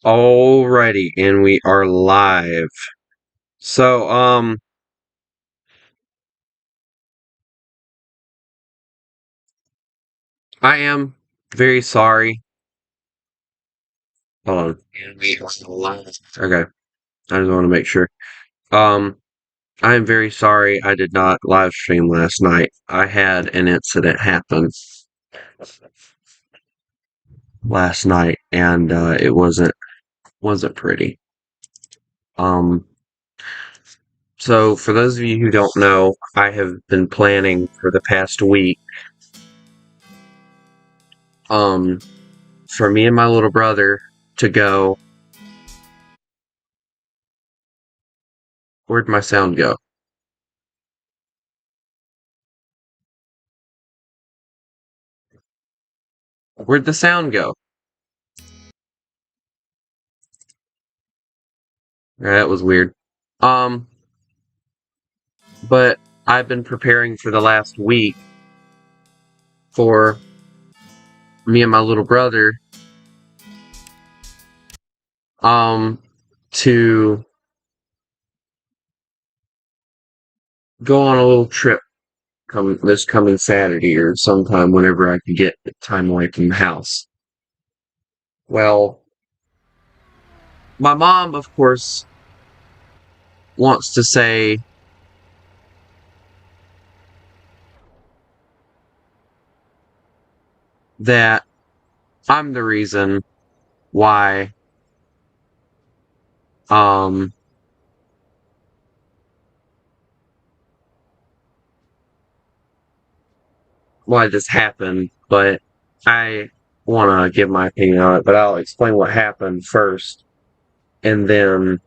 Alrighty, and we are live. So, I am very sorry. Hold on. And we are live. Okay, I just want to make sure. Um, I am very sorry I did not live stream last night. I had an incident happen last night, and it wasn't pretty. Um, so for those of you who don't know, I have been planning for the past week, um, for me and my little brother to go. Where'd my sound go? Where'd the sound go? Yeah, that was weird. Um, but I've been preparing for the last week for me and my little brother, um, to go on a little trip this coming Saturday or sometime whenever I can get time away from the house. Well, my mom, of course, wants to say that I'm the reason why, um, why this happened, but I want to give my opinion on it, but I'll explain what happened first, and then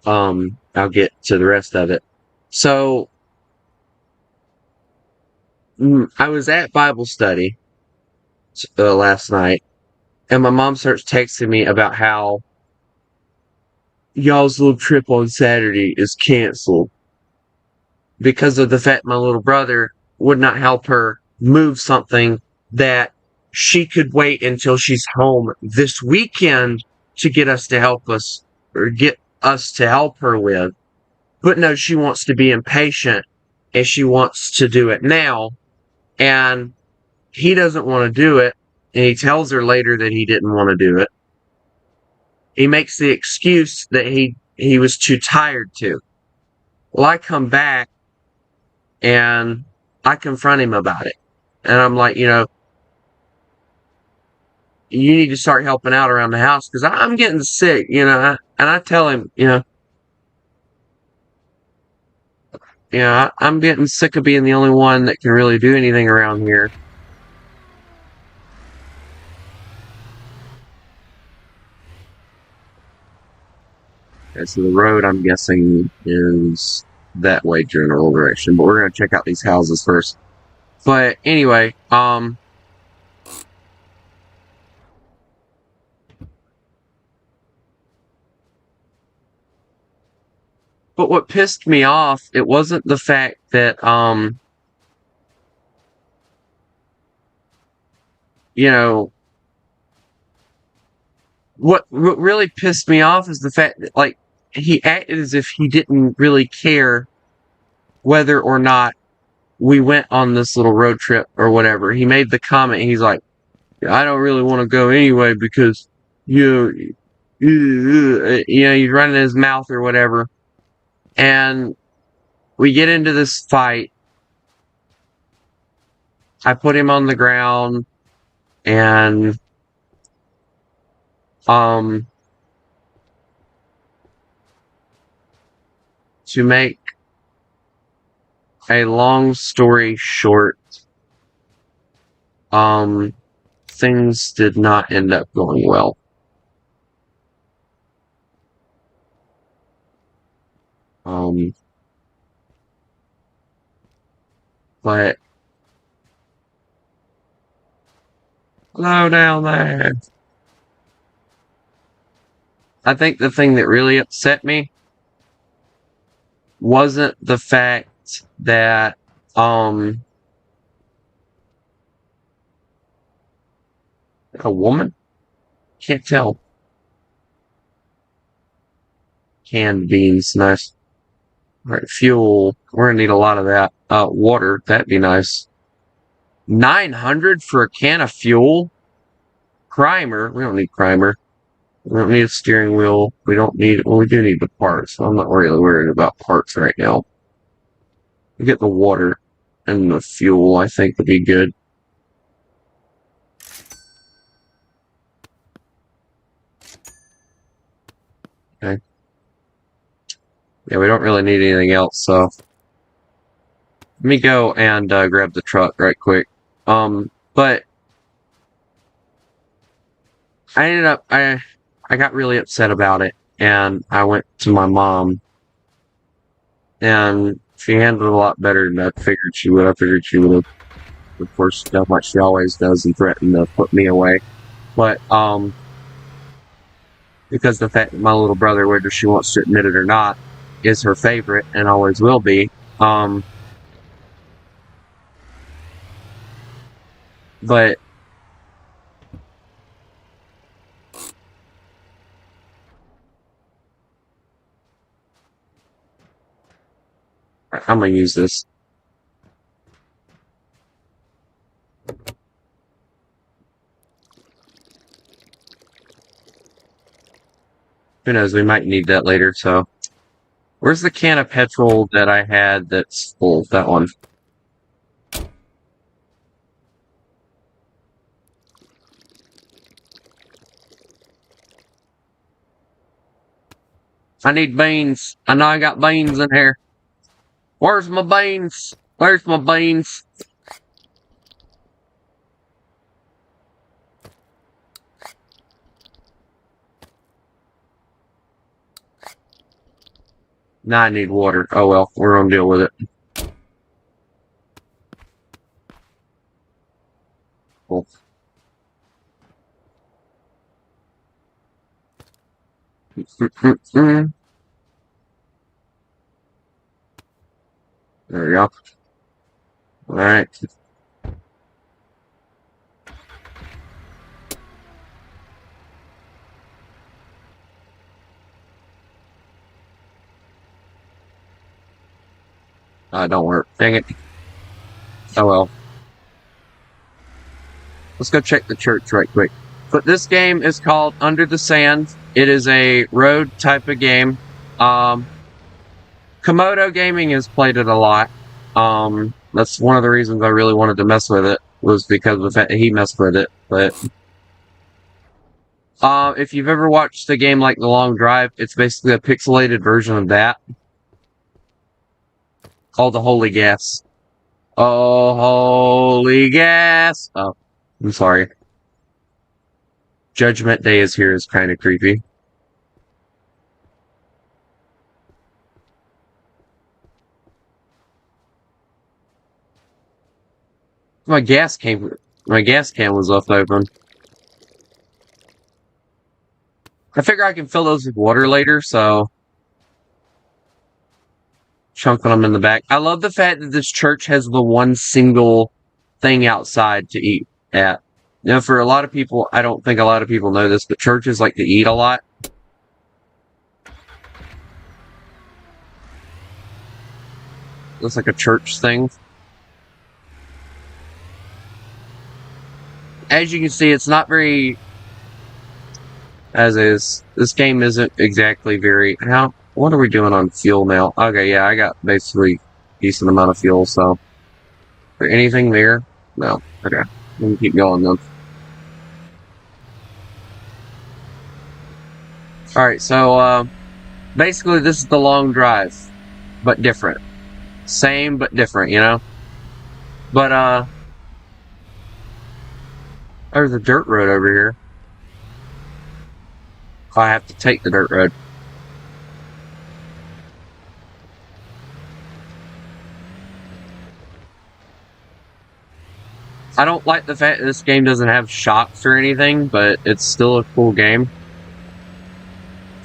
I'll get to the rest of it. So I was at Bible study last night, and my mom starts texting me about how y'all's little trip on Saturday is canceled because of the fact my little brother would not help her move something that she could wait until she's home this weekend to get us to help us or get us to help her with. But no, she wants to be impatient and she wants to do it now. And he doesn't want to do it. And he tells her later that he didn't want to do it. He makes the excuse that he was too tired to. Well, I come back and I confront him about it. And I'm like, you need to start helping out around the house because I'm getting sick, and I tell him, I'm getting sick of being the only one that can really do anything around here. And so the road, I'm guessing, is that way general direction, but we're gonna check out these houses first. But anyway, but what pissed me off, it wasn't the fact that, you know, what really pissed me off is the fact that, like, he acted as if he didn't really care whether or not we went on this little road trip or whatever. He made the comment. He's like, I don't really want to go anyway because he's running his mouth or whatever. And we get into this fight. I put him on the ground and, um, to make a long story short, um, things did not end up going well. Um, but hello down there. I think the thing that really upset me wasn't the fact that, um, that a woman? Can't tell. Canned beans, nice. Alright, fuel. We're gonna need a lot of that. Water, that'd be nice. 900 for a can of fuel? Primer, we don't need primer. We don't need a steering wheel. We don't need, well, we do need the parts. So I'm not really worried about parts right now. We get the water and the fuel, I think would be good. Okay. Yeah, we don't really need anything else, so. Let me go and grab the truck right quick. But I ended up, I got really upset about it, and I went to my mom, and she handled it a lot better than I figured she would. I figured she would have, of course, done what she always does and threatened to put me away. But, because the fact that my little brother, whether she wants to admit it or not, is her favorite and always will be, but I'm gonna use this. Who knows, we might need that later, so. Where's the can of petrol that I had that's full? That one. I need beans. I know I got beans in here. Where's my beans? Where's my beans? Now I need water. Oh well, we're gonna deal with it. Cool. There we go. Alright. Don't work. Dang it. Oh well. Let's go check the church right quick. But this game is called Under the Sand. It is a road type of game. Komodo Gaming has played it a lot. That's one of the reasons I really wanted to mess with it, was because of the fact that he messed with it. But if you've ever watched a game like The Long Drive, it's basically a pixelated version of that. Called The Holy Gas. Oh, holy gas! Oh, I'm sorry. Judgment Day is here is kind of creepy. My gas can was left open. I figure I can fill those with water later, so chunking them in the back. I love the fact that this church has the one single thing outside to eat at. You know, for a lot of people, I don't think a lot of people know this, but churches like to eat a lot. Looks like a church thing. As you can see, it's not very... As is. This game isn't exactly very... What are we doing on fuel now? Okay, yeah, I got basically a decent amount of fuel, so... Is there anything there? No. Okay. Let me keep going, then. Alright, so, basically this is the Long Drive, but different. Same, but different, you know? But, there's a dirt road over here. I have to take the dirt road. I don't like the fact that this game doesn't have shops or anything, but it's still a cool game.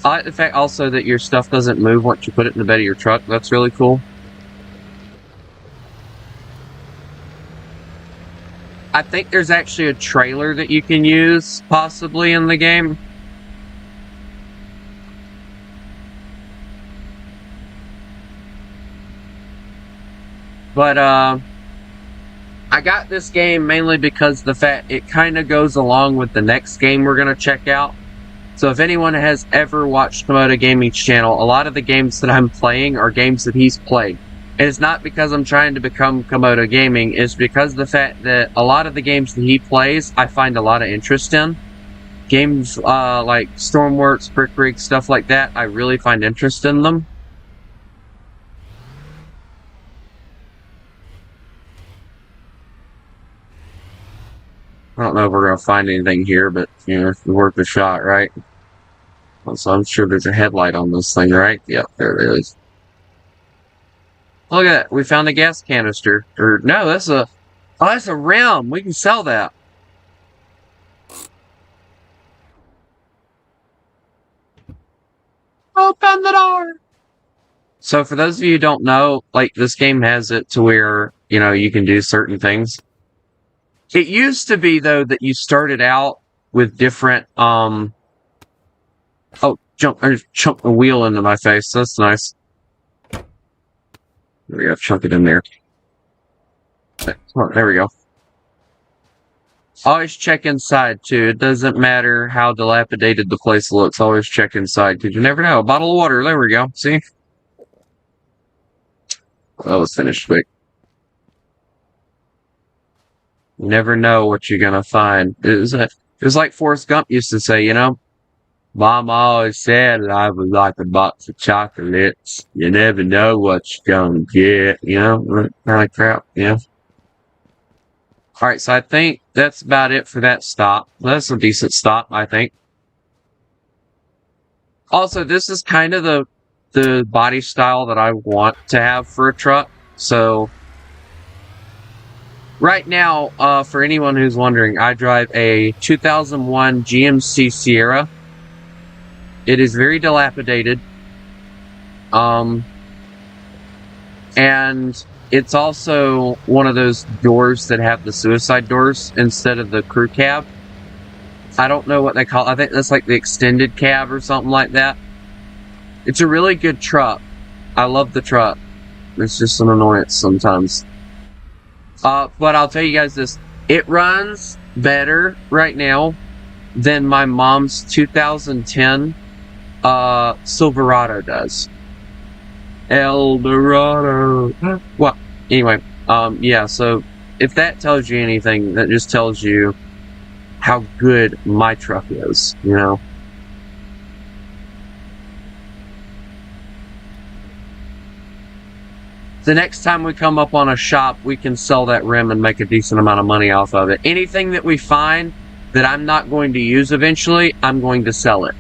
I like the fact also that your stuff doesn't move once you put it in the bed of your truck. That's really cool. I think there's actually a trailer that you can use, possibly, in the game. But, I got this game mainly because the fact it kind of goes along with the next game we're going to check out. So if anyone has ever watched Komodo Gaming's channel, a lot of the games that I'm playing are games that he's played. And it's not because I'm trying to become Komodo Gaming, it's because of the fact that a lot of the games that he plays, I find a lot of interest in. Games like Stormworks, Brick Rig, stuff like that, I really find interest in them. I don't know if we're going to find anything here, but, you know, it's worth a shot, right? So I'm sure there's a headlight on this thing, right? Yep, there it is. Look at that. We found a gas canister. Or, no, that's a... Oh, that's a rim. We can sell that. Open the door! So for those of you who don't know, like, this game has it to where, you know, you can do certain things. It used to be, though, that you started out with different, Oh, jump the wheel into my face. That's nice. There we go. Chunk it in there. There we go. Always check inside, too. It doesn't matter how dilapidated the place looks. Always check inside, because you never know. A bottle of water. There we go. See? That was finished quick. You never know what you're going to find. It was like Forrest Gump used to say, you know? Mom always said life was like a box of chocolates. You never know what you're gonna get, you know? Kind of crap, yeah. Alright, so I think that's about it for that stop. That's a decent stop, I think. Also, this is kind of the body style that I want to have for a truck. So, right now, for anyone who's wondering, I drive a 2001 GMC Sierra. It is very dilapidated. And it's also one of those doors that have the suicide doors instead of the crew cab. I don't know what they call it. I think that's like the extended cab or something like that. It's a really good truck. I love the truck. It's just an annoyance sometimes. But I'll tell you guys this. It runs better right now than my mom's 2010 Silverado does. Eldorado. Well, anyway, yeah, so if that tells you anything, that just tells you how good my truck is, you know? The next time we come up on a shop, we can sell that rim and make a decent amount of money off of it. Anything that we find that I'm not going to use eventually, I'm going to sell it.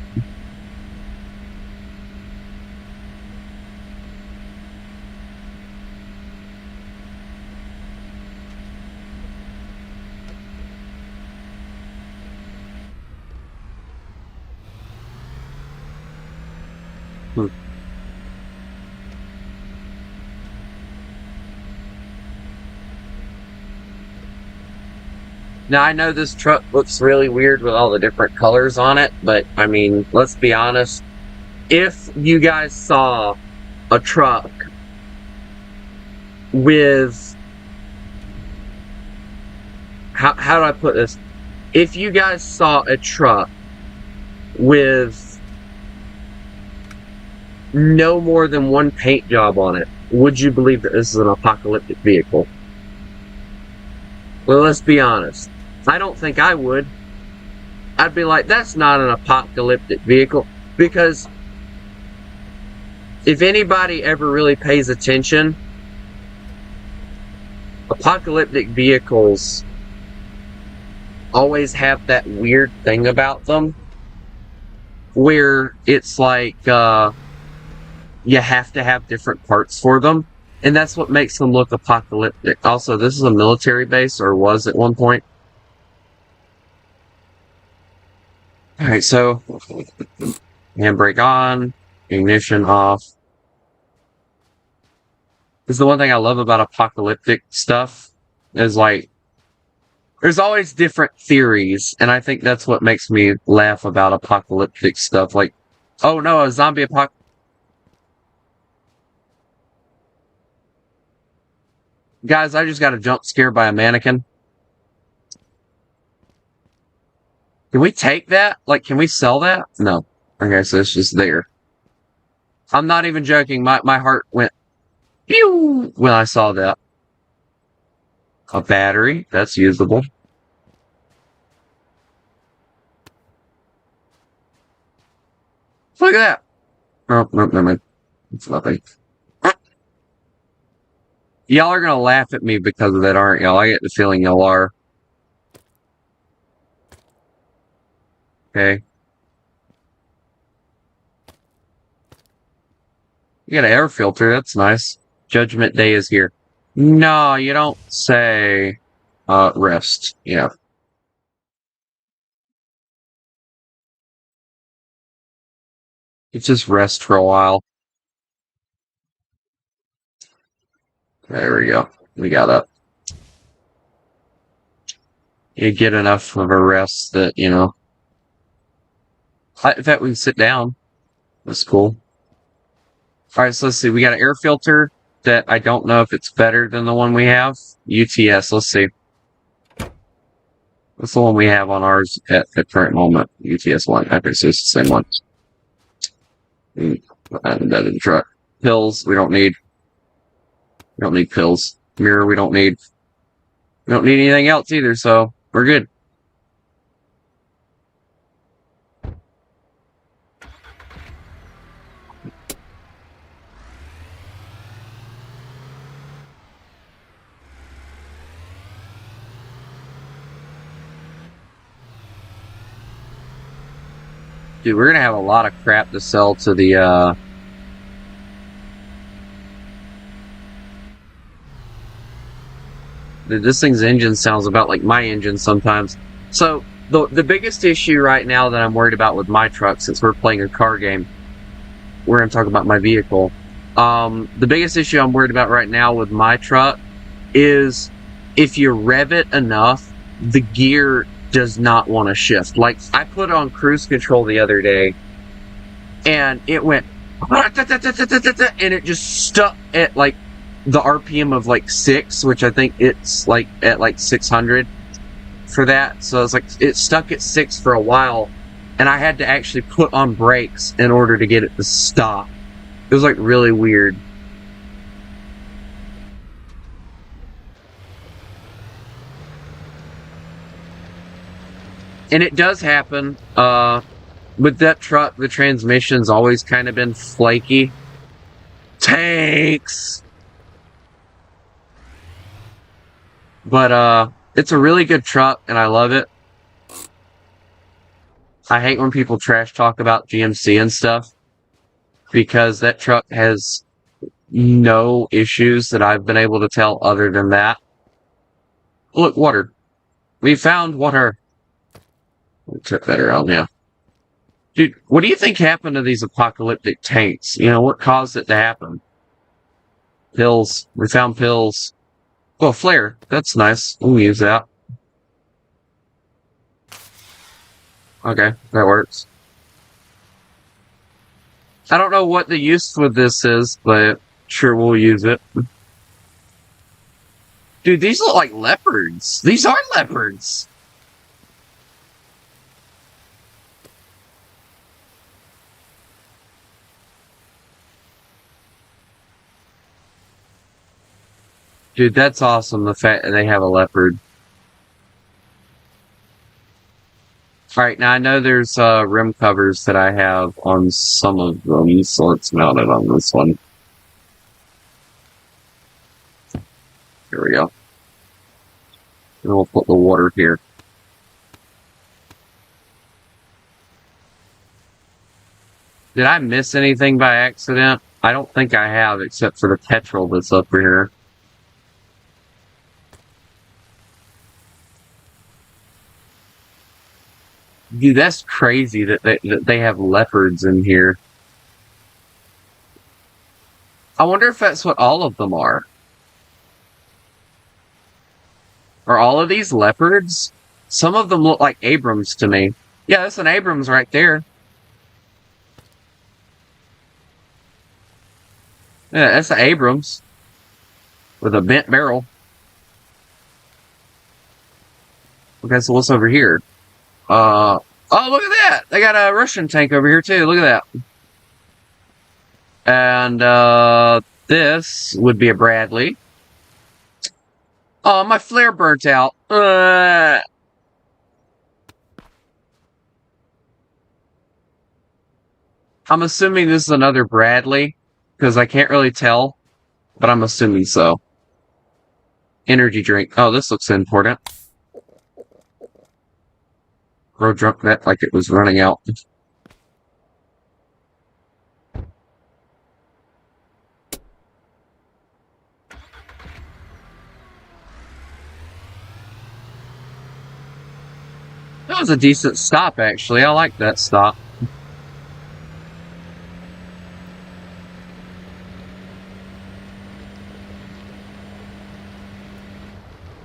Now, I know this truck looks really weird with all the different colors on it, but, I mean, let's be honest. If you guys saw a truck with... How do I put this? If you guys saw a truck with no more than one paint job on it, would you believe that this is an apocalyptic vehicle? Well, let's be honest. I don't think I would. I'd be like, that's not an apocalyptic vehicle. Because if anybody ever really pays attention, apocalyptic vehicles always have that weird thing about them where it's like you have to have different parts for them, and that's what makes them look apocalyptic. Also, this is a military base, or was at one point. Alright, so handbrake on, ignition off. This is the one thing I love about apocalyptic stuff, is like There's always different theories, and I think that's what makes me laugh about apocalyptic stuff. Like, oh no, a zombie apocalypse. Guys, I just got a jump scare by a mannequin. Can we take that? Like, can we sell that? No. Okay, so it's just there. I'm not even joking. My heart went pew when I saw that. A battery. That's usable. Look at that. Oh, no, never mind. It's nothing. Y'all are gonna laugh at me because of that, aren't y'all? I get the feeling y'all are. Okay. You got an air filter. That's nice. Judgment Day is here. No, you don't say. Rest. Yeah. It's just rest for a while. There we go. We got up. You get enough of a rest that, you know. In fact, we can sit down. That's cool. Alright, so let's see. We got an air filter that I don't know if it's better than the one we have. UTS, let's see. What's the one we have on ours at the current moment? UTS 1. Okay, so it's the same one. And that in the truck. Pills, we don't need. We don't need pills. Mirror, we don't need. We don't need anything else either, so we're good. Dude, we're gonna have a lot of crap to sell to the, this thing's engine sounds about like my engine sometimes. So, the biggest issue right now that I'm worried about with my truck, since we're playing a car game, we're gonna talk about my vehicle. The biggest issue I'm worried about right now with my truck is if you rev it enough, the gear does not want to shift. Like, I put on cruise control the other day, and it went, and it just stuck at, like, the RPM of, like, 6, which I think it's, like, at, like, 600 for that. So it's like, it stuck at 6 for a while, and I had to actually put on brakes in order to get it to stop. It was, like, really weird. And it does happen. With that truck, the transmission's always kind of been flaky. Tanks! But, it's a really good truck, and I love it. I hate when people trash talk about GMC and stuff, because that truck has no issues that I've been able to tell other than that. Look, water. We found water. Check that around, yeah. Dude, what do you think happened to these apocalyptic tanks? You know, what caused it to happen? Pills. We found pills. Oh, flare. That's nice. We'll use that. Okay, that works. I don't know what the use for this is, but sure, we'll use it. Dude, these look like leopards. These are leopards. Dude, that's awesome, the fact that they have a leopard. Alright, now I know there's rim covers that I have on some of them, so let's mount it on this one. Here we go. And we'll put the water here. Did I miss anything by accident? I don't think I have, except for the petrol that's up here. Dude, that's crazy that they have leopards in here. I wonder if that's what all of them are. Are all of these leopards? Some of them look like Abrams to me. Yeah, that's an Abrams right there. Yeah, that's an Abrams with a bent barrel. Okay, so what's over here? Oh, look at that! They got a Russian tank over here too. Look at that. And this would be a Bradley. Oh, my flare burnt out. I'm assuming this is another Bradley because I can't really tell, but I'm assuming so. Energy drink. Oh, this looks important. Bro drunk that like it was running out. That was a decent stop, actually. I like that stop.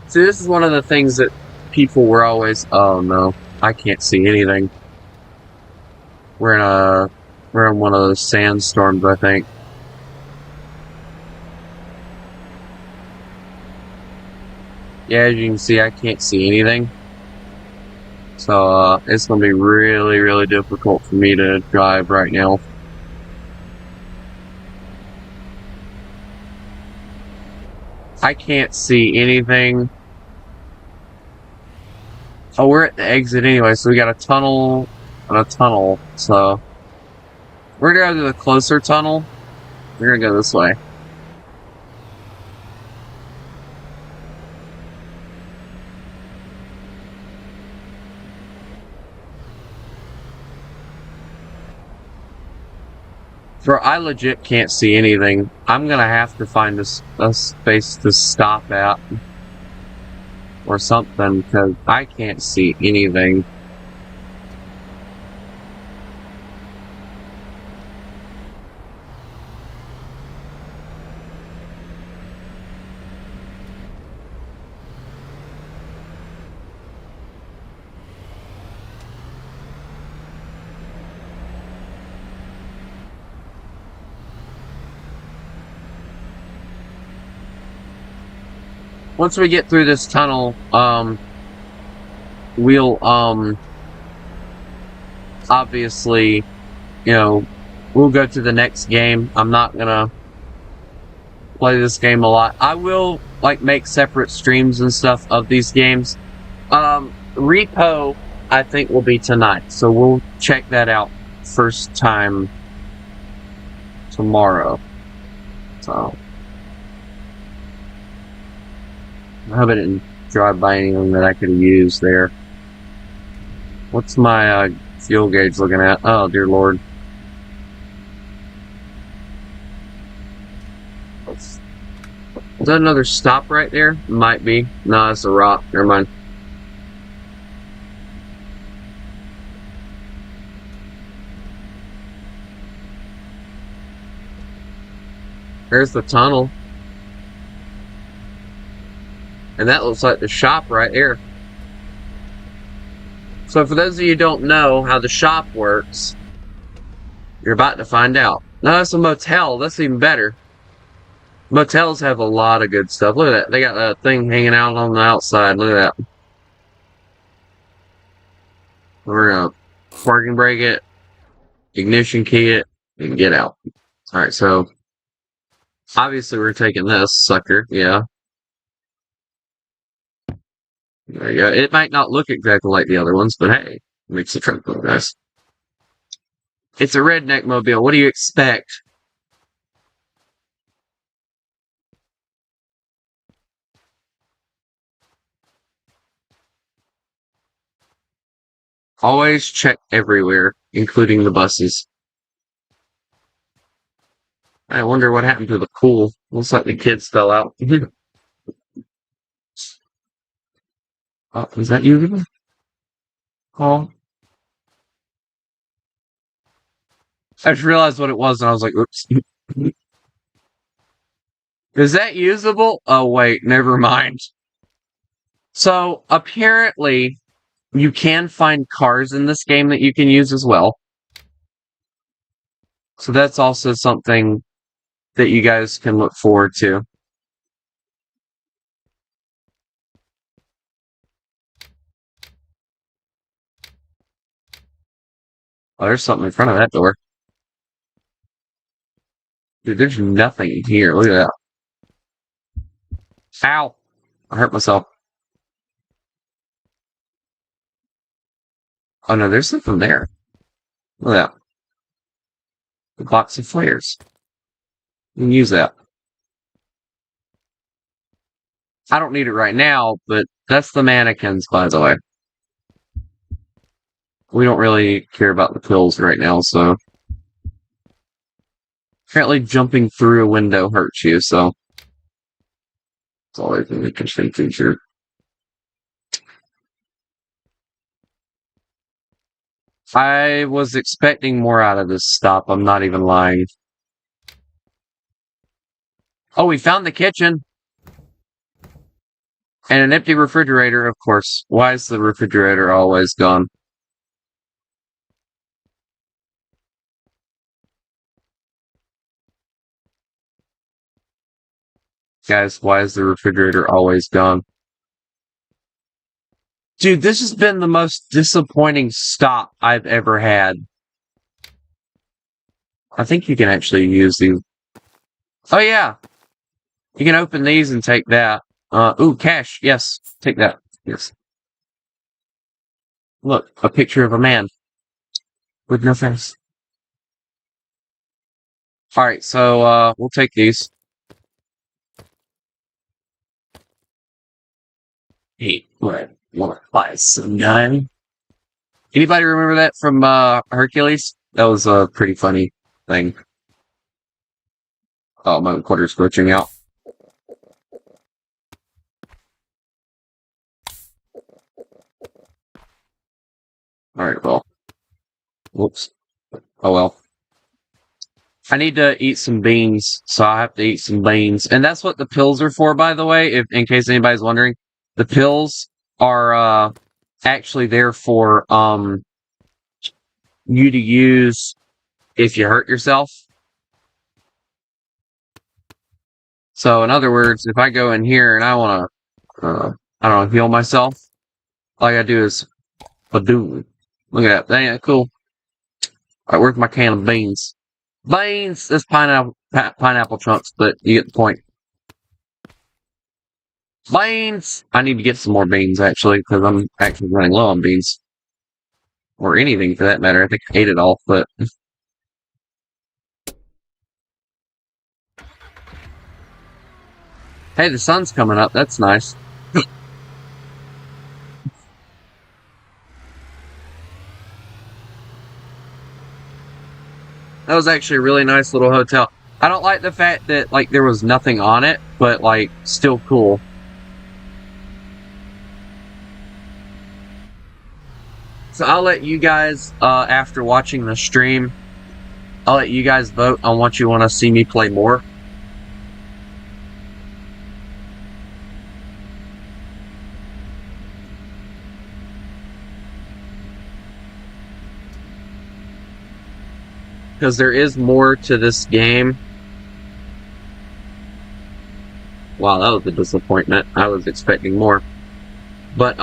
See, this is one of the things that people were always, oh no, I can't see anything. We're in one of those sandstorms, I think. Yeah, as you can see, I can't see anything. So, it's gonna be really, really difficult for me to drive right now. I can't see anything. Oh, we're at the exit anyway, so we got a tunnel and a tunnel, so we're gonna go to the closer tunnel. We're gonna go this way. Bro, I legit can't see anything. I'm gonna have to find a space to stop at. Or something, because I can't see anything. Once we get through this tunnel, we'll, obviously, we'll go to the next game. I'm not gonna play this game a lot. I will, make separate streams and stuff of these games. Repo, I think, will be tonight, so we'll check that out first time tomorrow. So, I hope I didn't drive by anything that I could have used there. What's my fuel gauge looking at? Oh, dear Lord. Is that another stop right there? Might be. No, it's a rock. Never mind. There's the tunnel. And that looks like the shop right here. So for those of you who don't know how the shop works, you're about to find out. No, that's a motel. That's even better. Motels have a lot of good stuff. Look at that. They got that thing hanging out on the outside. Look at that. We're going to parking brake it, ignition key it, and get out. Alright, so obviously we're taking this sucker. Yeah. There you go. It might not look exactly like the other ones, but hey, makes the trip look nice. It's a redneck mobile. What do you expect? Always check everywhere, including the buses. I wonder what happened to the pool. Looks like the kids fell out. Oh, is that you? Oh. I just realized what it was, and I was like, oops. Is that usable? Oh, wait, never mind. So, apparently, you can find cars in this game that you can use as well. So that's also something that you guys can look forward to. Oh, there's something in front of that door. Dude, there's nothing here. Look at that. Ow! I hurt myself. Oh no, there's something there. Look at that. A box of flares. You can use that. I don't need it right now, but that's the mannequins, by the way. We don't really care about the pills right now, so. Apparently jumping through a window hurts you, so. It's always an interesting feature. I was expecting more out of this stop, I'm not even lying. Oh, we found the kitchen! And an empty refrigerator, of course. Why is the refrigerator always gone? Guys, why is the refrigerator always gone? Dude, this has been the most disappointing stop I've ever had. I think you can actually use these. Oh yeah! You can open these and take that. Ooh, cash. Yes, take that. Yes. Look, a picture of a man with no face. Alright, so, we'll take these. Hey, what? Wanna buy some gun? Anybody remember that from, Hercules? That was a pretty funny thing. Oh, my quarter's glitching out. Alright, well. Whoops. Oh well. I need to eat some beans, so I have to eat some beans. And that's what the pills are for, by the way, if in case anybody's wondering. The pills are actually there for you to use if you hurt yourself. So in other words, if I go in here and I wanna I don't know, heal myself, all I gotta do is do. Look at that. Ain't that cool? Alright, where's my can of beans? Beans! That's pineapple chunks, but you get the point. Beans! I need to get some more beans, actually, because I'm actually running low on beans. Or anything, for that matter. I think I ate it all, but... Hey, the sun's coming up. That's nice. That was actually a really nice little hotel. I don't like the fact that, like, there was nothing on it, but, like, still cool. So I'll let you guys, after watching the stream, I'll let you guys vote on what you want to see me play more. Because there is more to this game. Wow, that was a disappointment. I was expecting more. But,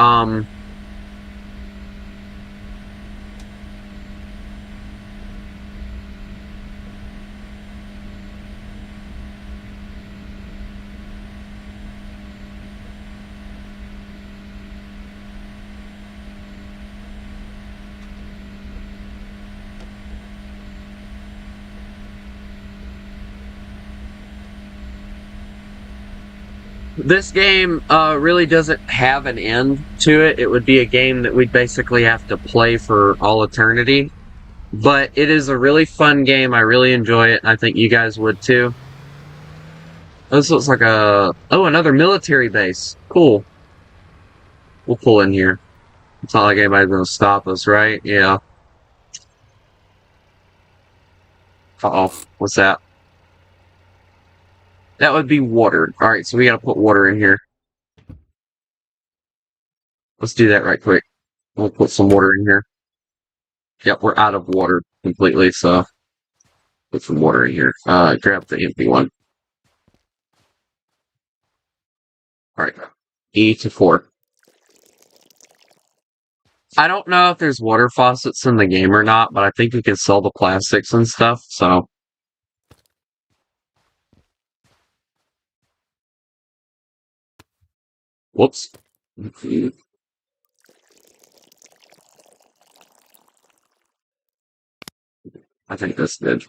this game really doesn't have an end to it. It would be a game that we'd basically have to play for all eternity. But it is a really fun game. I really enjoy it. I think you guys would too. This looks like a... Oh, another military base. Cool. We'll pull in here. It's not like anybody's going to stop us, right? Yeah. Uh-oh. What's that? That would be water. Alright, so we gotta put water in here. Let's do that right quick. We'll put some water in here. Yep, we're out of water completely, so put some water in here. Grab the empty one. Alright. E to 4. I don't know if there's water faucets in the game or not, but I think we can sell the plastics and stuff, so. Whoops. I think this did.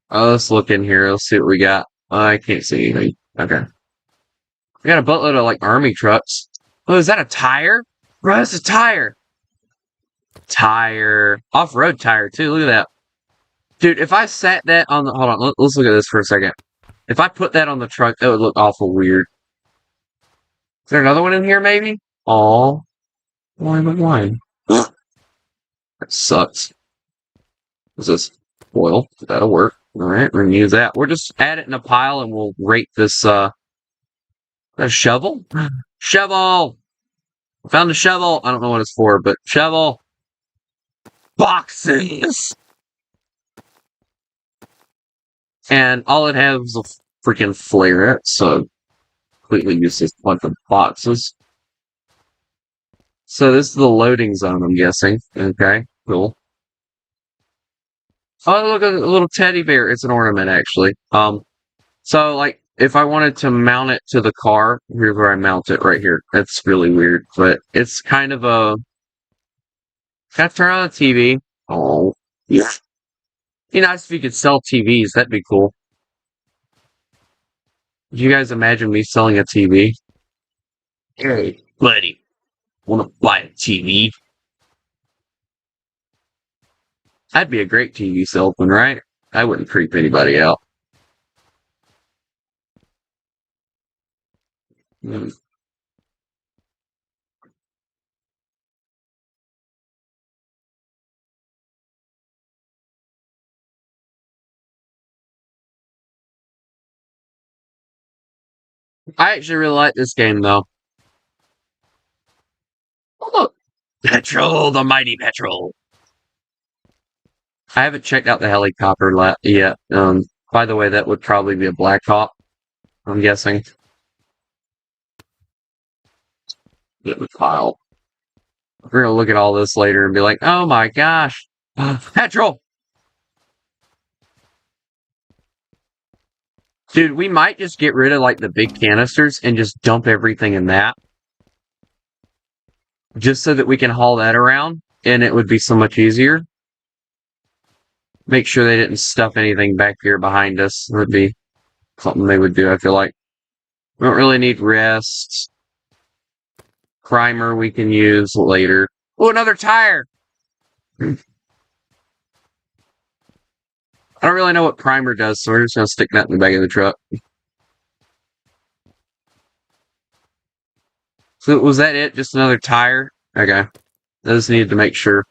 Let's look in here. Let's see what we got. I can't see anything. Okay. We got a buttload of, like, army trucks. Oh, is that a tire? Bro, that's a tire. Tire. Off-road tire, too. Look at that. Dude, if I sat that on the... Hold on. Let's look at this for a second. If I put that on the truck, that would look awful weird. Is there another one in here, maybe? Aw. Why the wine? That sucks. Is this oil? That'll work. Alright, we're gonna use that. We'll just add it in a pile and we'll rate this, a shovel? Shovel! I found a shovel. I don't know what it's for, but shovel. Boxes! And all it has is a freaking flare, so completely useless bunch of boxes. So this is the loading zone, I'm guessing. Okay, cool. Oh, look at a little teddy bear. It's an ornament, actually. So, like, if I wanted to mount it to the car, here's where I mount it right here. That's really weird, but it's kind of a... Gotta turn on the TV. Oh, yeah. Be nice if you could sell TVs. That'd be cool. Do you guys imagine me selling a TV? Hey, buddy, wanna buy a TV? I'd be a great TV salesman, right? I wouldn't creep anybody out. Mm. I actually really like this game, though. Oh, look! Petrol, the mighty Petrol! I haven't checked out the helicopter yet. By the way, that would probably be a Black Hawk, I'm guessing. Get the pile. We're gonna look at all this later and be like, oh my gosh! Petrol! Dude, we might just get rid of, like, the big canisters and just dump everything in that. Just so that we can haul that around, and it would be so much easier. Make sure they didn't stuff anything back here behind us. It would be something they would do, I feel like. We don't really need rest. Primer we can use later. Oh, another tire! I don't really know what primer does, so we're just gonna stick that in the back of the truck. So was that it? Just another tire? Okay. I just needed to make sure.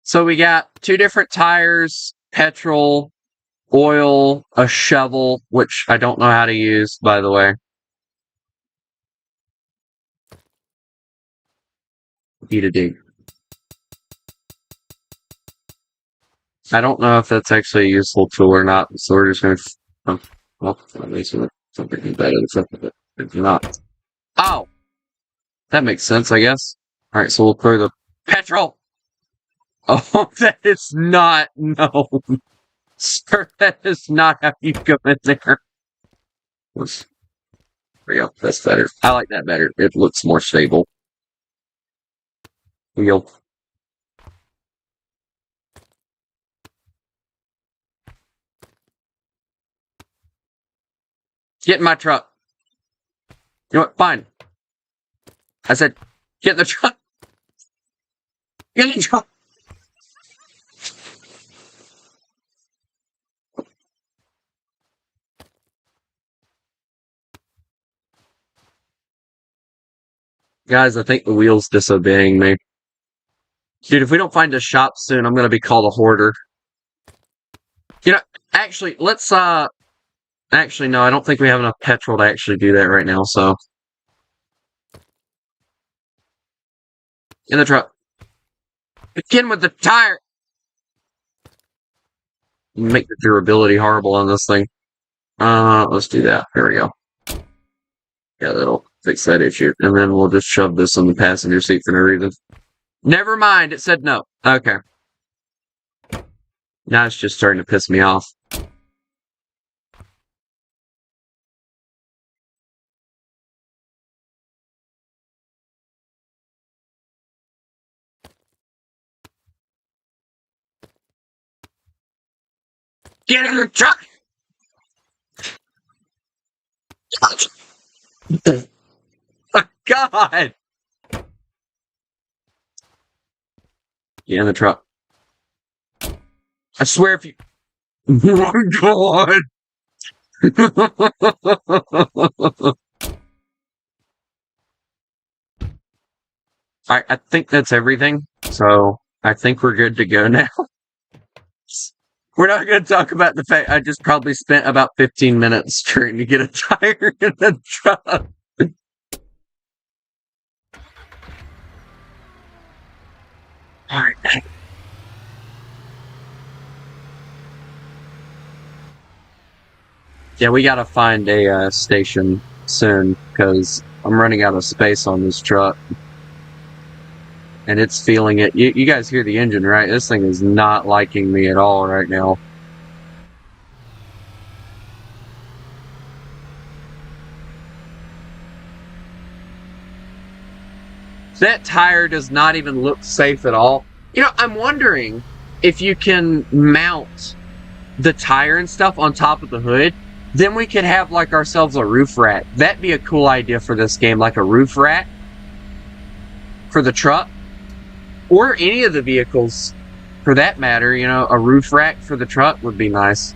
So we got 2 different tires, petrol, oil, a shovel, which I don't know how to use, by the way. Need a dig. I don't know if that's actually a useful tool or not, so we're just gonna... well, at least something better than something that's not. Oh! That makes sense, I guess. Alright, so we'll throw the petrol! Oh, that is not... No. Sir, that is not how you go in there. There we go. That's better. I like that better. It looks more stable. Wheel. Get in my truck. You know what? Fine. I said, get in the truck. Get in the truck. Guys, I think the wheel's disobeying me. Dude, if we don't find a shop soon, I'm gonna be called a hoarder. You know, actually, let's, actually, no, I don't think we have enough petrol to actually do that right now, so. In the truck. Again with the tire! Make the durability horrible on this thing. Let's do that. There we go. Yeah, that'll fix that issue. And then we'll just shove this on the passenger seat for no reason. Never mind, it said no. Okay. Now it's just starting to piss me off. Get in the truck! Oh, God! Get in the truck. I swear if you... Oh, God! I think that's everything. So I think we're good to go now. We're not going to talk about the fact I just probably spent about 15 minutes trying to get a tire in the truck. All right. Yeah, we got to find a station soon because I'm running out of space on this truck. And it's feeling it. You guys hear the engine, right? This thing is not liking me at all right now. That tire does not even look safe at all. You know, I'm wondering if you can mount the tire and stuff on top of the hood. Then we could have like ourselves a roof rack. That'd be a cool idea for this game, like a roof rack for the truck. Or any of the vehicles, for that matter, you know, a roof rack for the truck would be nice.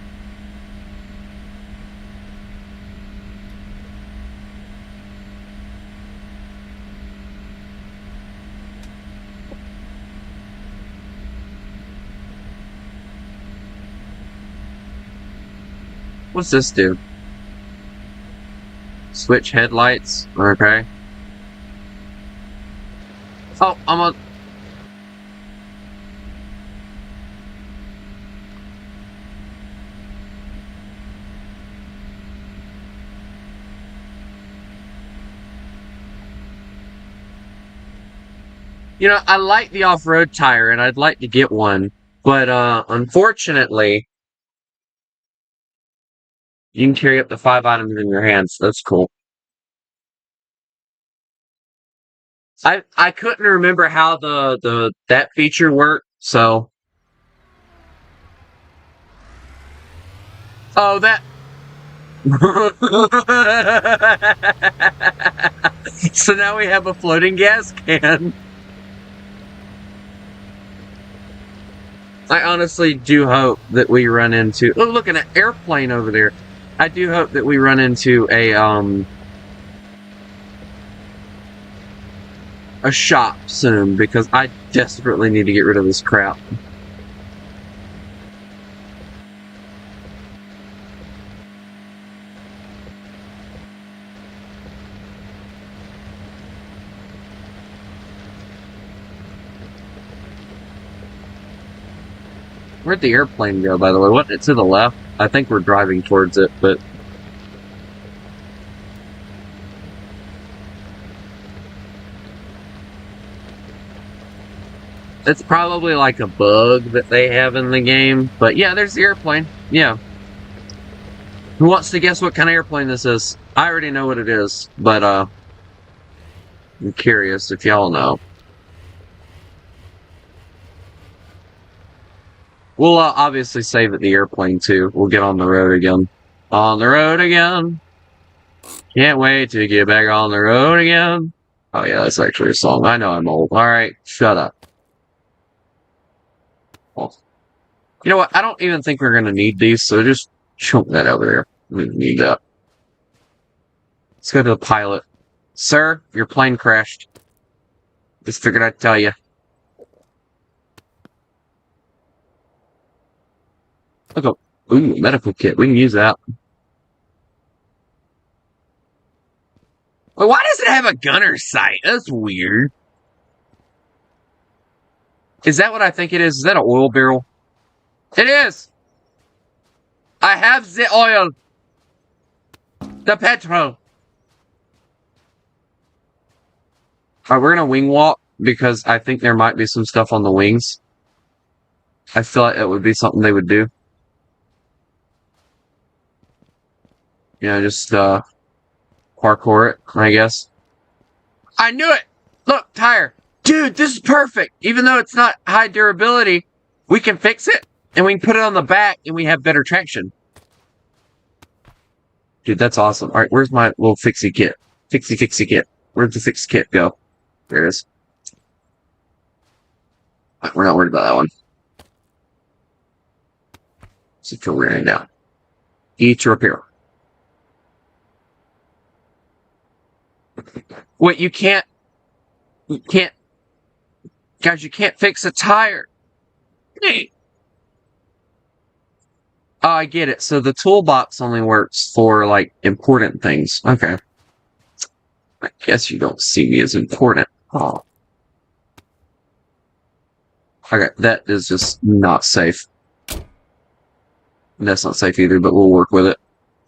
What's this do? Switch headlights. Okay. Oh, I'm on... You know, I like the off-road tire, and I'd like to get one. But, unfortunately, you can carry up to 5 items in your hands. That's cool. I couldn't remember how that feature worked, so... Oh, that... So now we have a floating gas can. I honestly do hope that we run into... Oh, look at an airplane over there. I do hope that we run into a shop soon, because I desperately need to get rid of this crap. Where'd the airplane go, by the way? Wasn't it to the left? I think we're driving towards it, but... It's probably like a bug that they have in the game. But yeah, there's the airplane. Yeah. Who wants to guess what kind of airplane this is? I already know what it is, but I'm curious if y'all know. We'll obviously save it the airplane too. We'll get on the road again. On the road again. Can't wait to get back on the road again. Oh yeah, that's actually a song. I know I'm old. Alright, shut up. Well, you know what? I don't even think we're going to need these, so just chunk that over there. We need that. Let's go to the pilot. Sir, your plane crashed. Just figured I'd tell you. Look, Ooh, medical kit. We can use that. But why does it have a gunner's sight? That's weird. Is that what I think it is? Is that an oil barrel? It is! I have the oil. The petrol. Alright, we're gonna wing walk because I think there might be some stuff on the wings. I feel like it would be something they would do. You know, just parkour it, I guess. I knew it! Look, tire. Dude, this is perfect! Even though it's not high durability, we can fix it, and we can put it on the back, and we have better traction. Dude, that's awesome. Alright, where's my little fixie kit? Fixie kit. Where'd the fix kit go? There it is. We're not worried about that one. So feel we're in now. E to repair. Wait, you can't, guys, you can't fix a tire. Hey. Oh, I get it. So the toolbox only works for, like, important things. Okay. I guess you don't see me as important. Oh. Okay, that is just not safe. That's not safe either, but we'll work with it.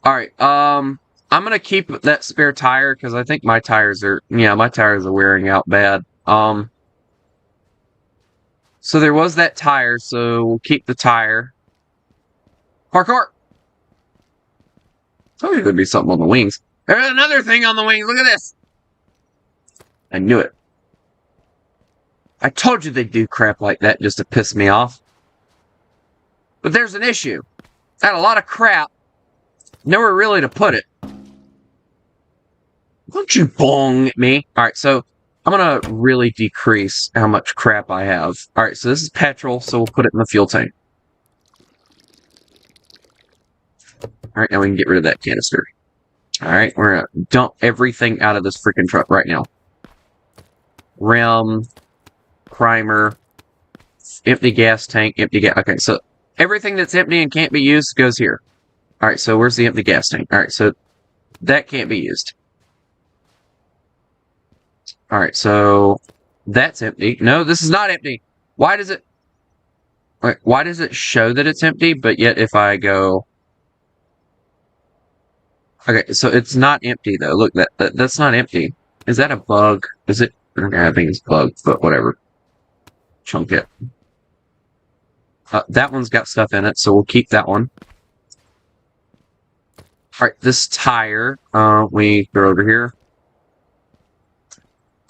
Alright, I'm gonna keep that spare tire, because I think my tires are wearing out bad. So there was that tire, so we'll keep the tire. Parkour! I thought there'd be something on the wings. There's another thing on the wings, look at this! I knew it. I told you they'd do crap like that just to piss me off. But there's an issue. I had a lot of crap. Nowhere really to put it. Don't you bong at me? Alright, so I'm gonna really decrease how much crap I have. Alright, so this is petrol, so we'll put it in the fuel tank. Alright, now we can get rid of that canister. Alright, we're gonna dump everything out of this freaking truck right now. Rim, primer, empty gas tank, empty gas. Okay, so everything that's empty and can't be used goes here. Alright, so where's the empty gas tank? Alright, so that can't be used. Alright, so that's empty. No, this is not empty. Why does it... Wait, why does it show that it's empty, but yet if I go... Okay, so it's not empty, though. Look, that's not empty. Is that a bug? Is it... Okay, I think it's bugged, but whatever. Chunk it. That one's got stuff in it, so we'll keep that one. Alright, this tire, we throw over here.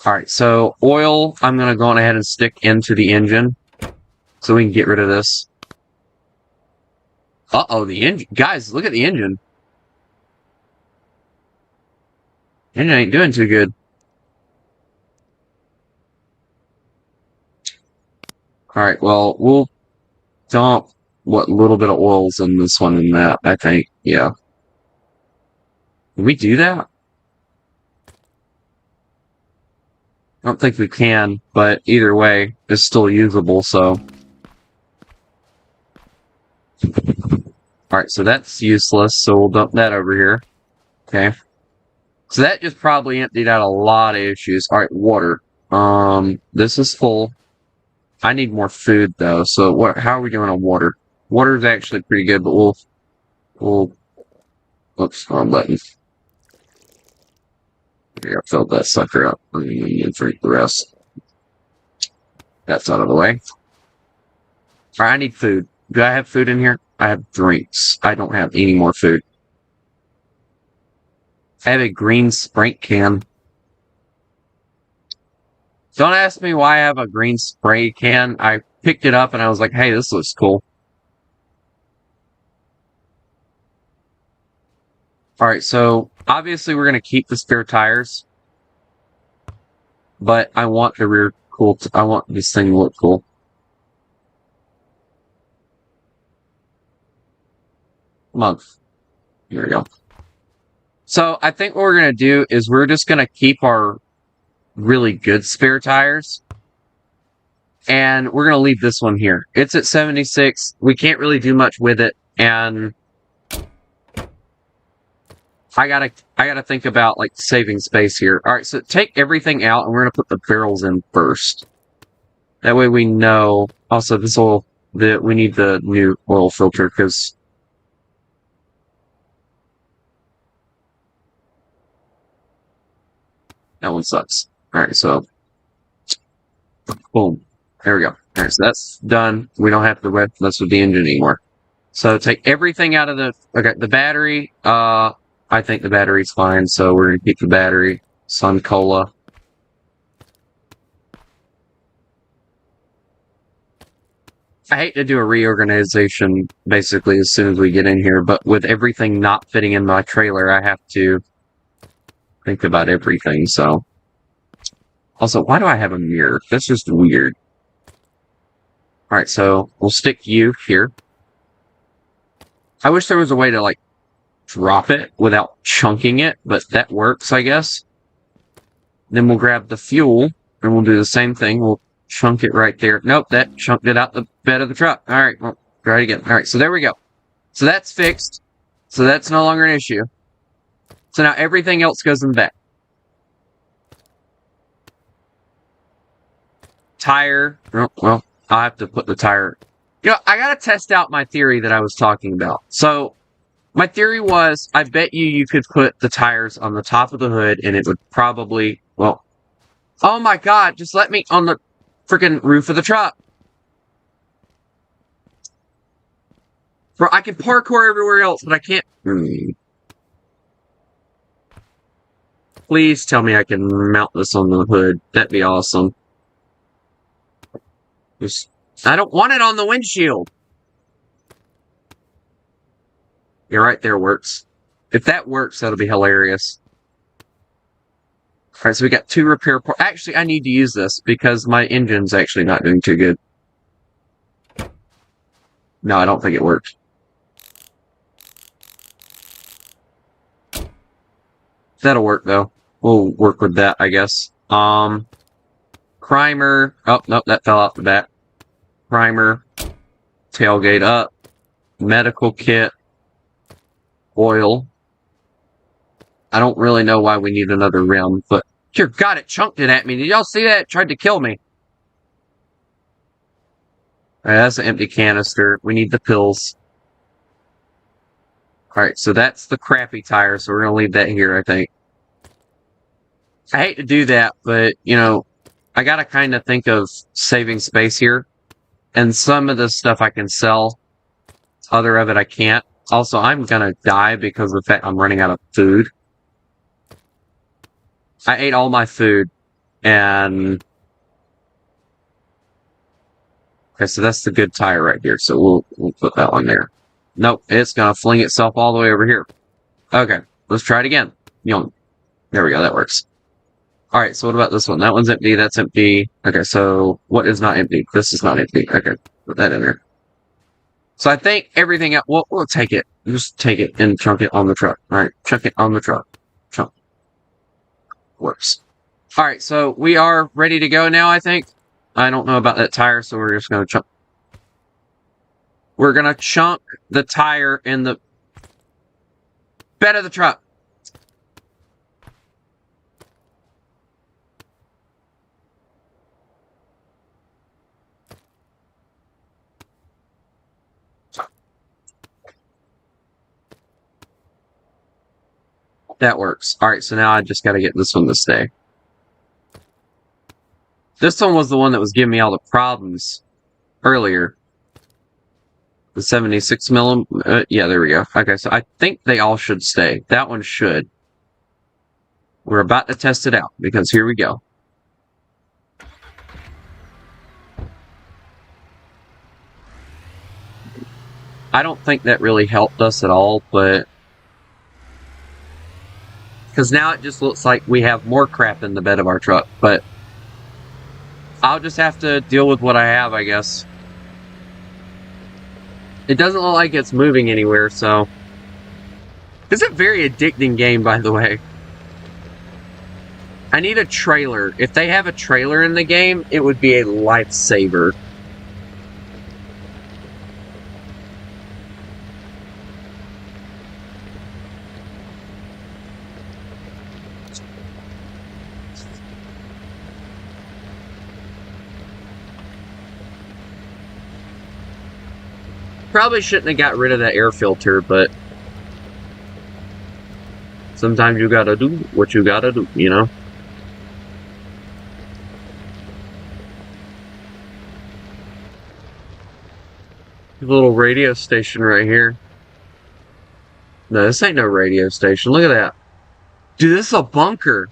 Alright, so oil, I'm going to go on ahead and stick into the engine. So we can get rid of this. Uh-oh, the engine. Guys, look at the engine. Engine ain't doing too good. Alright, well, we'll dump what little bit of oil's in this one and that, I think. Yeah. Can we do that? I don't think we can, but either way, it's still usable, so. Alright, so that's useless, so we'll dump that over here. Okay. So that just probably emptied out a lot of issues. Alright, water. This is full. I need more food, though, so how are we doing on water? Water's actually pretty good, but we'll, oops, wrong button. Here, I filled that sucker up and drink the rest. That's out of the way. Alright, I need food. Do I have food in here? I have drinks. I don't have any more food. I have a green Sprite can. Don't ask me why I have a green spray can. I picked it up and I was like, hey, this looks cool. Alright, so obviously we're going to keep the spare tires. But I want the rear cool. I want this thing to look cool. Month. Here we go. So I think what we're going to do is we're just going to keep our really good spare tires. And we're going to leave this one here. It's at 76. We can't really do much with it. And I gotta think about like saving space here. All right, so take everything out, and we're gonna put the barrels in first. That way we know. Also, we need the new oil filter because that one sucks. All right, so boom, there we go. All right, so that's done. We don't have to mess with the engine anymore. So take everything out of the battery. I think the battery's fine, so we're gonna keep the battery. Sun Cola. I hate to do a reorganization basically as soon as we get in here, but with everything not fitting in my trailer, I have to think about everything, so. Also, why do I have a mirror? That's just weird. Alright, so we'll stick you here. I wish there was a way to, like, drop it without chunking it, but that works, I guess. Then we'll grab the fuel, and we'll do the same thing. We'll chunk it right there. Nope, that chunked it out the bed of the truck. Alright, well, try it again. Alright, so there we go. So that's fixed. So that's no longer an issue. So now everything else goes in the back. Tire. Oh, well, I'll have to put the tire. You know, I gotta test out my theory that I was talking about. So, my theory was, I bet you could put the tires on the top of the hood and it would probably, well, oh my god, just let me on the freaking roof of the truck. Bro, I can parkour everywhere else, but I can't. Please tell me I can mount this on the hood. That'd be awesome. I don't want it on the windshield. You're right there works. If that works, that'll be hilarious. Alright, so we got 2 repair parts. Actually, I need to use this because my engine's actually not doing too good. No, I don't think it worked. That'll work, though. We'll work with that, I guess. Primer. Oh, nope, that fell off the back. Primer. Tailgate up. Medical kit. Oil. I don't really know why we need another rim, but dear God, it chunked it at me. Did y'all see that? It tried to kill me. Alright, that's an empty canister. We need the pills. Alright, so that's the crappy tire, so we're gonna leave that here, I think. I hate to do that, but, you know, I gotta kind of think of saving space here. And some of this stuff I can sell. Other of it I can't. Also, I'm gonna die because of the fact I'm running out of food. I ate all my food, and... Okay, so that's the good tire right here, so we'll put that one there. Nope, it's gonna fling itself all the way over here. Okay, let's try it again. Young. There we go, that works. Alright, so what about this one? That one's empty, that's empty. Okay, so what is not empty? This is not empty. Okay, put that in there. So I think everything else, we'll take it. Just take it and chunk it on the truck. Alright, chunk it on the truck. Chunk. Works. Alright, so we are ready to go now, I think. I don't know about that tire, so we're just gonna chunk. We're gonna chunk the tire in the bed of the truck. That works. Alright, so now I just gotta get this one to stay. This one was the one that was giving me all the problems earlier. The 76 millimeter. Yeah, there we go. Okay, so I think they all should stay. That one should. We're about to test it out, because here we go. I don't think that really helped us at all, but... Because now it just looks like we have more crap in the bed of our truck, but... I'll just have to deal with what I have, I guess. It doesn't look like it's moving anywhere, so... It's a very addicting game, by the way. I need a trailer. If they have a trailer in the game, it would be a lifesaver. probably shouldn't have got rid of that air filter, but sometimes you gotta do what you gotta do, you know? Little radio station right here. No, this ain't no radio station. Look at that. Dude, this is a bunker.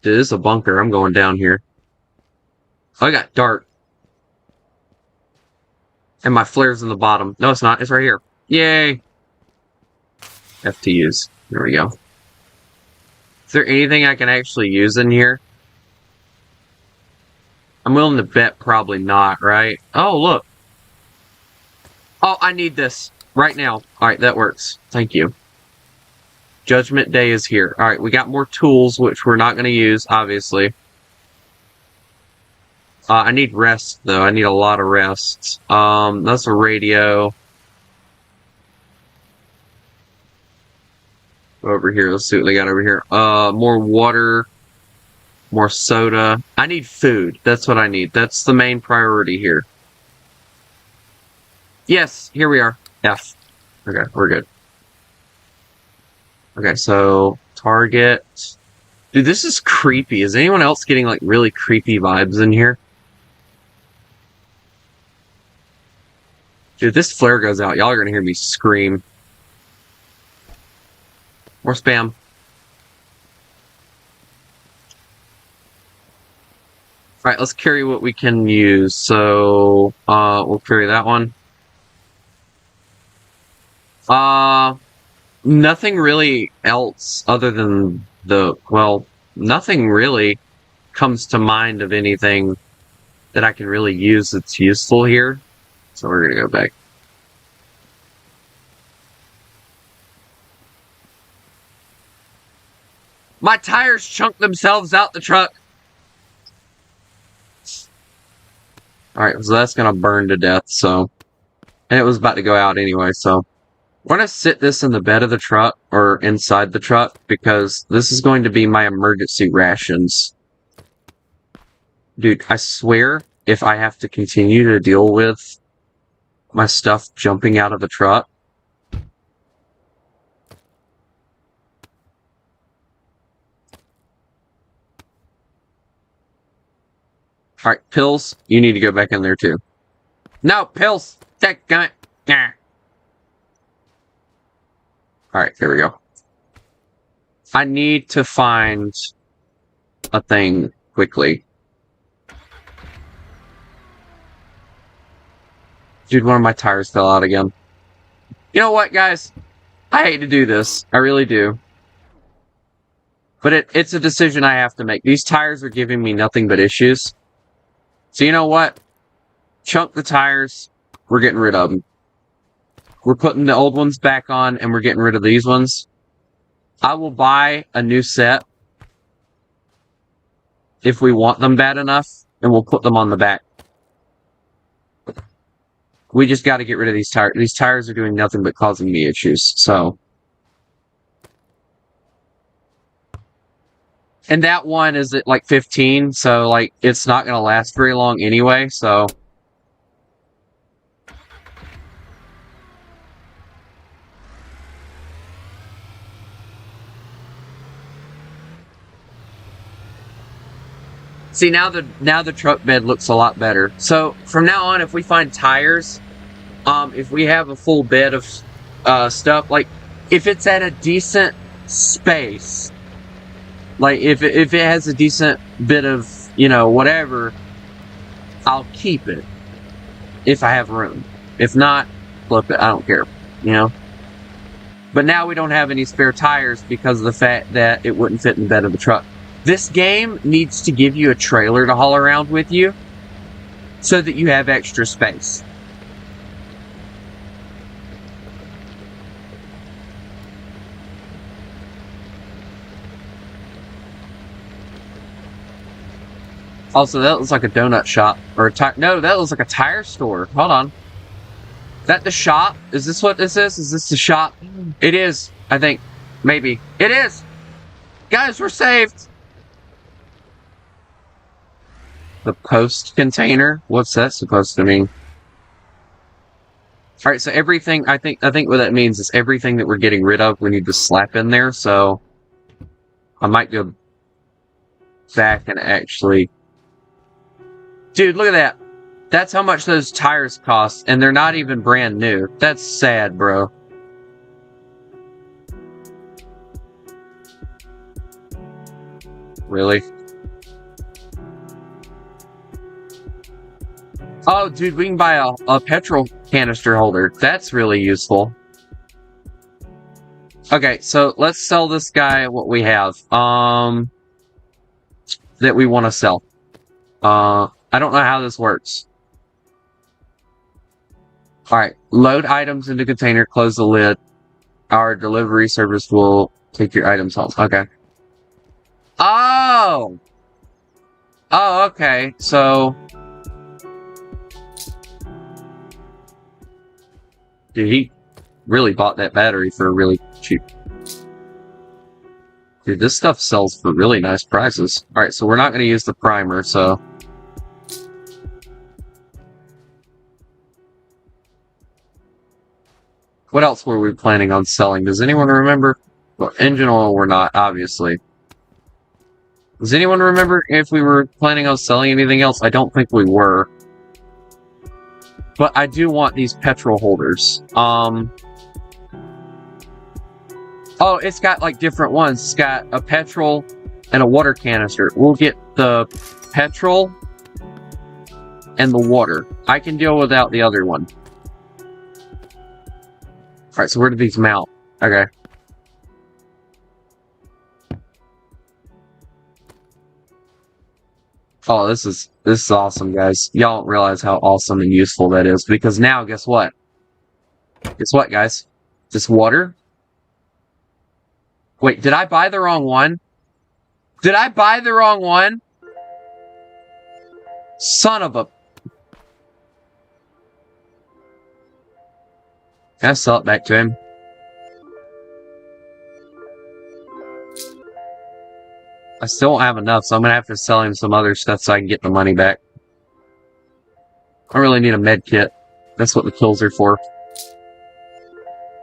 Dude, this is a bunker. I'm going down here. Oh, I got dark. And my flare's in the bottom. No, it's not. It's right here. Yay. F to use. There we go. Is there anything I can actually use in here? I'm willing to bet probably not, right? Oh, look. Oh, I need this right now. Alright, that works. Thank you. Judgment Day is here. Alright, we got more tools, which we're not going to use, obviously. I need rest, though. I need a lot of rest. That's a radio. Over here, let's see what they got over here. More water. More soda. I need food. That's what I need. That's the main priority here. Yes, here we are. F. Okay, we're good. Okay, so target. Dude, this is creepy. Is anyone else getting like really creepy vibes in here? Dude, this flare goes out. Y'all are gonna hear me scream. More spam. Alright, let's carry what we can use. So, we'll carry that one. Nothing really else other than nothing really comes to mind of anything that I can really use that's useful here. So we're gonna go back. My tires chunked themselves out the truck. Alright, so that's gonna burn to death, so. And it was about to go out anyway, so. We're gonna sit this in the bed of the truck, or inside the truck, because this is going to be my emergency rations. Dude, I swear, if I have to continue to deal with my stuff jumping out of the truck, alright, pills, you need to go back in there too. No, pills! That guy. Nah. Alright, there we go. I need to find a thing quickly. Dude, one of my tires fell out again. You know what, guys? I hate to do this. I really do. But it's a decision I have to make. These tires are giving me nothing but issues. So you know what? Chunk the tires. We're getting rid of them. We're putting the old ones back on, and we're getting rid of these ones. I will buy a new set if we want them bad enough, and we'll put them on the back. We just got to get rid of these tires. These tires are doing nothing but causing me issues, so. And that one is at like 15, so like it's not going to last very long anyway, so. See, now the truck bed looks a lot better. So from now on, if we find tires, if we have a full bed of stuff, like if it's at a decent space, like if it has a decent bit of, you know, whatever, I'll keep it if I have room. If not, flip it. I don't care, you know. But now we don't have any spare tires because of the fact that it wouldn't fit in the bed of the truck. This game needs to give you a trailer to haul around with you so that you have extra space. Also, that looks like a donut shop. Or a tire. No, that looks like a tire store. Hold on. Is that the shop? Is this what this is? Is this the shop? It is, I think. Maybe. It is! Guys, we're saved! The post container? What's that supposed to mean? Alright, so everything, I think what that means is everything that we're getting rid of, we need to slap in there, so I might go back and actually... Dude, look at that! That's how much those tires cost, and they're not even brand new. That's sad, bro. Really? Oh, dude, we can buy a petrol canister holder. That's really useful. Okay, so let's sell this guy what we have. That we want to sell. I don't know how this works. Alright, load items into container, close the lid. Our delivery service will take your items home. Okay. Oh! Oh, okay, so... Dude, he really bought that battery for really cheap. Dude, this stuff sells for really nice prices. Alright, so we're not going to use the primer, so... What else were we planning on selling? Does anyone remember? Well, engine oil we're not, obviously. Does anyone remember if we were planning on selling anything else? I don't think we were. But I do want these petrol holders. Oh, it's got like different ones. It's got a petrol and a water canister. We'll get the petrol and the water. I can deal without the other one. Alright, so where do these mount? Okay. Oh, this is awesome, guys. Y'all don't realize how awesome and useful that is, because now, guess what? Guess what, guys? This water? Wait, did I buy the wrong one? Did I buy the wrong one? Son of a... Can I sell it back to him? I still don't have enough, so I'm gonna have to sell him some other stuff so I can get the money back. I really need a med kit. That's what the kills are for.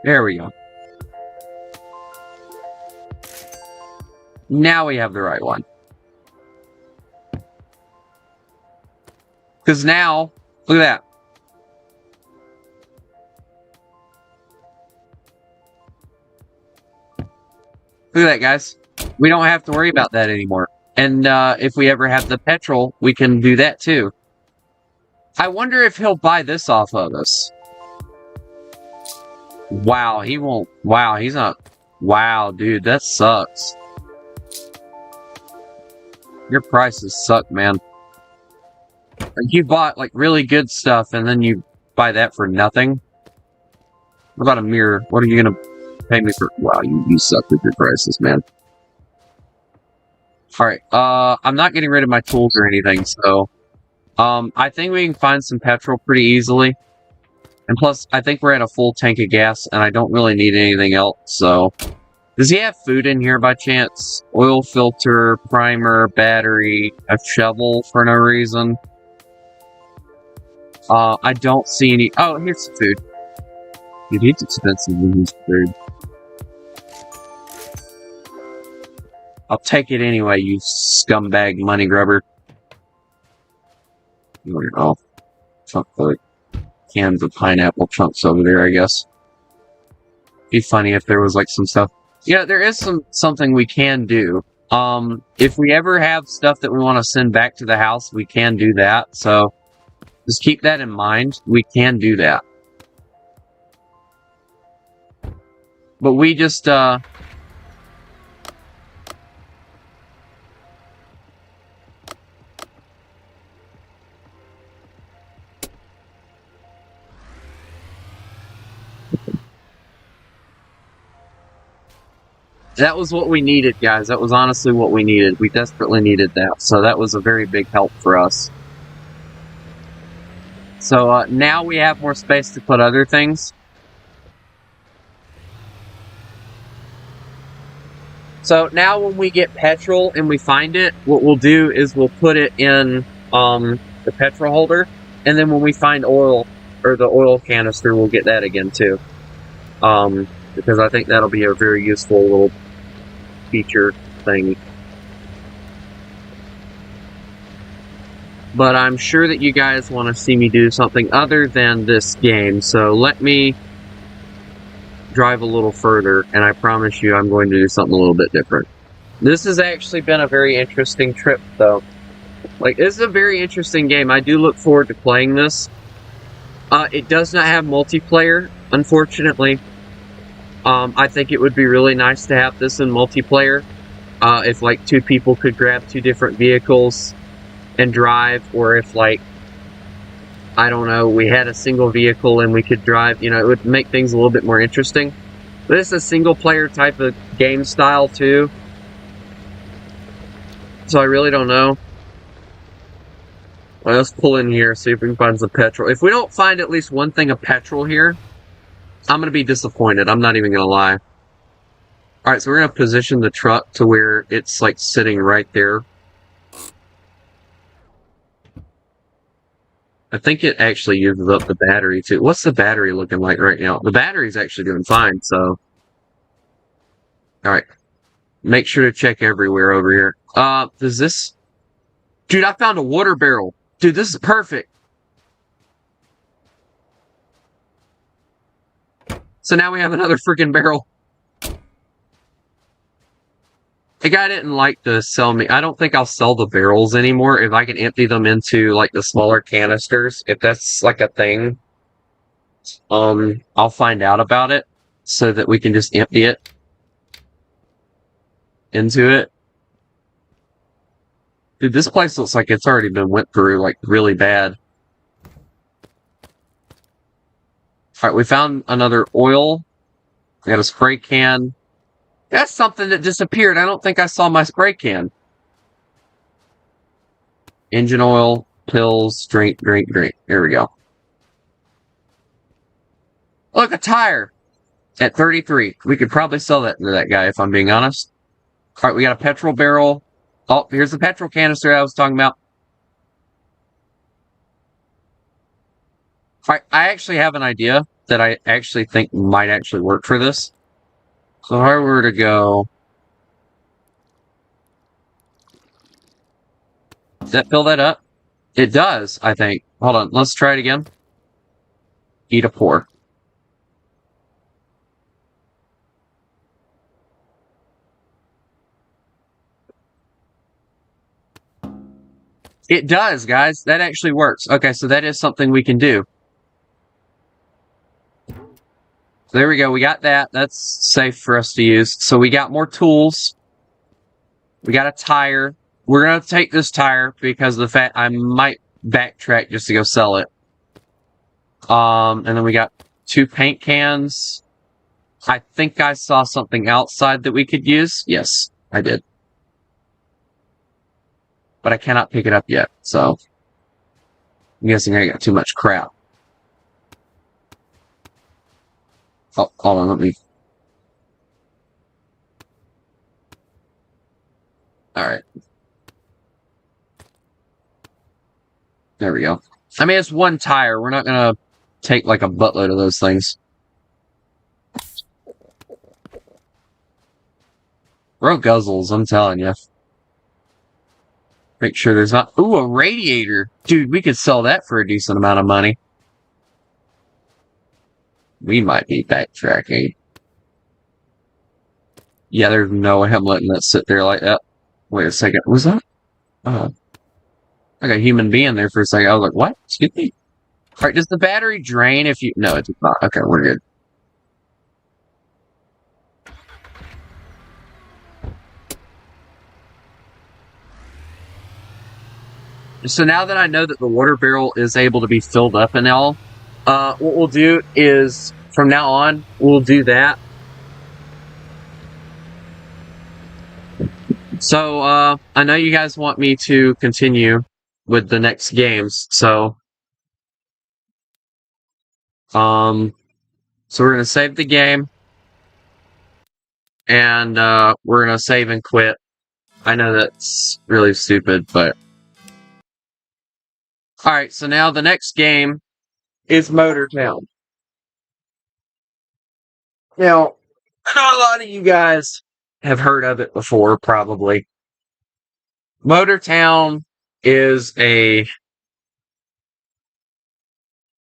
There we go. Now we have the right one. Because now, look at that. Look at that, guys. We don't have to worry about that anymore. And if we ever have the petrol, we can do that too. I wonder if he'll buy this off of us. Wow, he won't. Wow, he's not. Wow, dude, that sucks. Your prices suck, man. Like, you bought like really good stuff and then you buy that for nothing. What about a mirror? What are you gonna pay me for? Wow, you suck with your prices, man. Alright, I'm not getting rid of my tools or anything, so... I think we can find some petrol pretty easily. And plus, I think we're at a full tank of gas, and I don't really need anything else, so... Does he have food in here by chance? Oil filter, primer, battery, a shovel for no reason. I don't see any... Oh, here's some food. Dude, he's expensive when he's food. I'll take it anyway, you scumbag money grubber. Oh, chunk of cans of pineapple chunks over there, I guess. Be funny if there was like some stuff. Yeah, there is something we can do. If we ever have stuff that we want to send back to the house, we can do that. So just keep that in mind. We can do that. But we just that was what we needed, guys. That was honestly what we needed. We desperately needed that. So that was a very big help for us. So now we have more space to put other things. So now when we get petrol and we find it, what we'll do is we'll put it in the petrol holder, and then when we find oil or the oil canister, we'll get that again too. Because I think that'll be a very useful little feature thing. But I'm sure that you guys want to see me do something other than this game, so let me drive a little further, and I promise you I'm going to do something a little bit different. This has actually been a very interesting trip, though. Like, this is a very interesting game. I do look forward to playing this. It does not have multiplayer, unfortunately. I think it would be really nice to have this in multiplayer. If, like, two people could grab two different vehicles and drive, or if, like, I don't know, we had a single vehicle and we could drive, it would make things a little bit more interesting. But it's a single-player type of game style, too. So I really don't know. Well, let's pull in here, see if we can find some petrol. If we don't find at least one thing of petrol here, I'm going to be disappointed. I'm not even going to lie. Alright, so we're going to position the truck to where it's, like, sitting right there. I think it actually uses up the battery, too. What's the battery looking like right now? The battery's actually doing fine, so... Alright. Make sure to check everywhere over here. Does this... Dude, I found a water barrel. Dude, this is perfect. So now we have another freaking barrel. The guy didn't like to sell me. I don't think I'll sell the barrels anymore if I can empty them into, like, the smaller canisters. If that's, like, a thing. I'll find out about it so that we can just empty it into it. Dude, this place looks like it's already been went through, like, really bad. Alright, we found another oil. We got a spray can. That's something that disappeared. I don't think I saw my spray can. Engine oil, pills, drink. There we go. Look, a tire! At 33. We could probably sell that to that guy, if I'm being honest. Alright, we got a petrol barrel. Oh, here's the petrol canister I was talking about. Alright, I actually have an idea that I actually think might actually work for this. So if I were to go... Does that fill that up? It does, I think. Hold on, let's try it again. Eat a pour. It does, guys. That actually works. Okay, so that is something we can do. So there we go. We got that. That's safe for us to use. So we got more tools. We got a tire. We're going to take this tire because of the fact I might backtrack just to go sell it. And then we got 2 paint cans. I think I saw something outside that we could use. Yes, I did. But I cannot pick it up yet, so... I'm guessing I got too much crap. Oh, hold on, let me... Alright. There we go. I mean, it's one tire. We're not gonna take, like, a buttload of those things. Bro guzzles, I'm telling you. Make sure there's not... Ooh, a radiator! Dude, we could sell that for a decent amount of money. We might be backtracking. Yeah, there's no way I'm letting that sit there like that. Wait a second. Was that? Oh. Like a human being there for a second. I was like, what? Excuse me? Alright, does the battery drain if you... No, it does not. Okay, we're good. So now that I know that the water barrel is able to be filled up and all, what we'll do is, from now on, we'll do that. So, I know you guys want me to continue with the next games, so... So we're gonna save the game. and we're gonna save and quit. I know that's really stupid, but alright, so now the next game is Motor Town. Now, I know a lot of you guys have heard of it before, probably. Motor Town is a...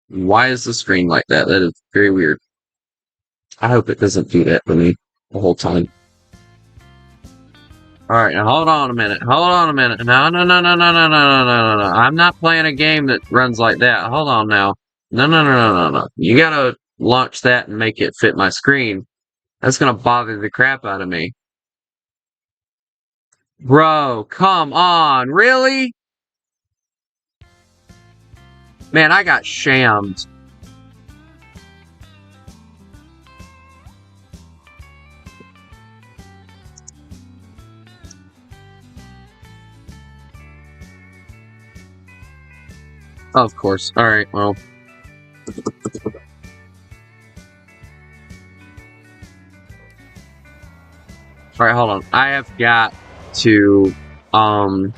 Why is the screen like that? That is very weird. I hope it doesn't do that to me the whole time. Alright, now hold on a minute. Hold on a minute. No. I'm not playing a game that runs like that. Hold on now. No. You gotta launch that and make it fit my screen. That's gonna bother the crap out of me. Bro, come on. Really? Man, I got shammed. Of course. Alright, well. Alright, hold on. I have got to, option.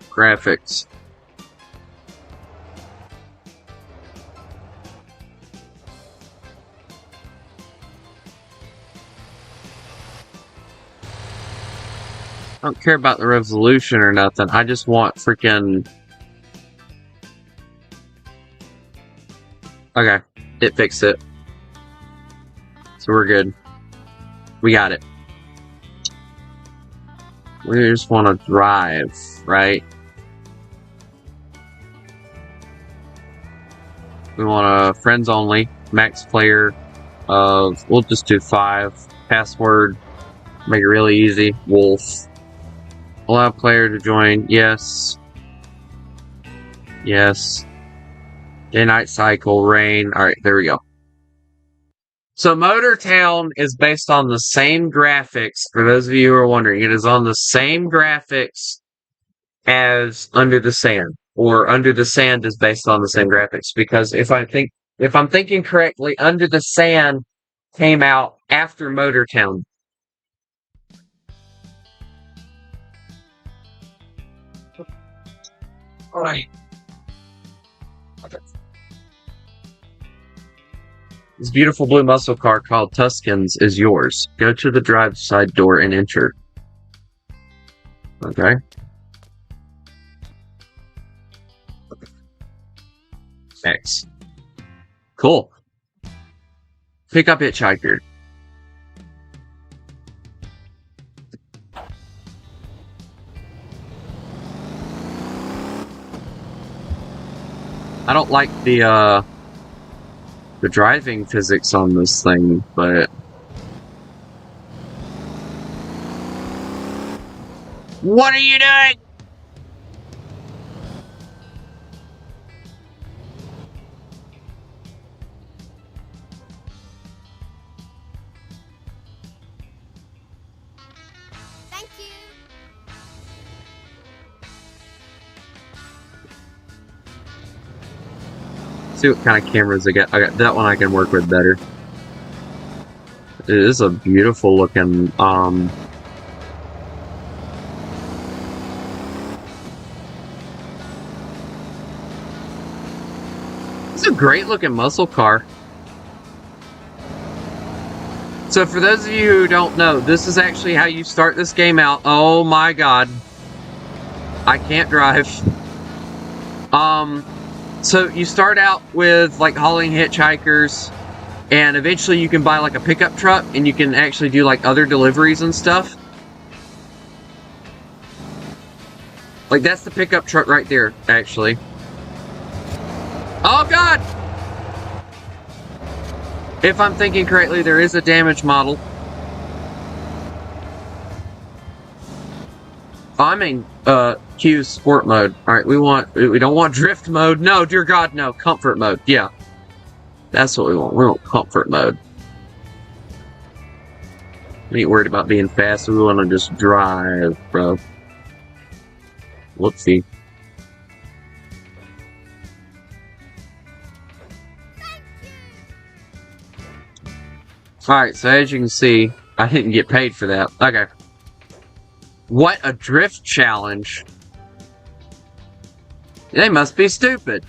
Graphics. I don't care about the resolution or nothing. I just want freaking... Okay, it fixed it. So we're good. We got it. We just want to drive, right? We want a friends only, max player of, we'll just do 5. Password, make it really easy. Wolf. Allow player to join, yes. Yes. Day night cycle, rain. Alright, there we go. So Motor Town is based on the same graphics, for those of you who are wondering. It is on the same graphics as Under the Sand. Or Under the Sand is based on the same graphics. Because if I'm thinking correctly, Under the Sand came out after Motor Town. Alright. Okay. This beautiful blue muscle car called Tuscans is yours. Go to the drive side door and enter. Okay. X. Cool. Pick up Hitchhiker. I don't like the driving physics on this thing, but... What are you doing? Thank you. See what kind of cameras I got. That one I can work with better. It is a beautiful looking, It's a great looking muscle car. So for those of you who don't know, this is actually how you start this game out. Oh my god. I can't drive. So you start out with like hauling hitchhikers, and eventually you can buy like a pickup truck and you can actually do like other deliveries and stuff. Like that's the pickup truck right there, actually. Oh god! If I'm thinking correctly, there is a damage model. Oh, I mean, Q sport mode. Alright, we don't want drift mode. No, dear god, no. Comfort mode, yeah. That's what we want. We want comfort mode. We ain't worried about being fast. We want to just drive, bro. Whoopsie. Alright, so as you can see, I didn't get paid for that. Okay. What a drift challenge. They must be stupid.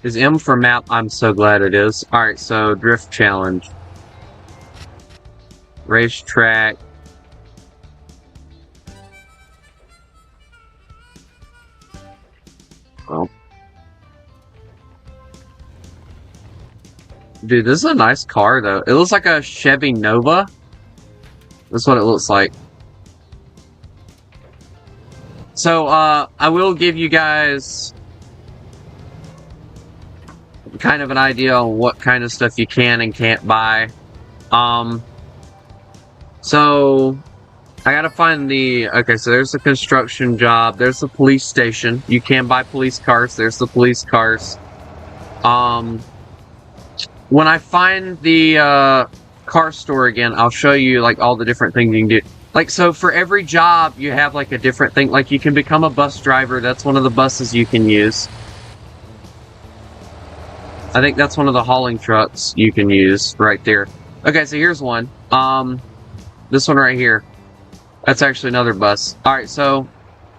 Is M for map? I'm so glad it is. Alright, so drift challenge. Racetrack. Well. Dude, this is a nice car, though. It looks like a Chevy Nova. That's what it looks like. So, I will give you guys kind of an idea on what kind of stuff you can and can't buy. So, I gotta find the... Okay, so there's the construction job. There's the police station. You can buy police cars. There's the police cars. When I find the car store again, I'll show you like all the different things you can do. Like, so for every job, you have like a different thing. Like, you can become a bus driver. That's one of the buses you can use. I think that's one of the hauling trucks you can use right there. Okay, so here's one. This one right here. That's actually another bus. Alright, so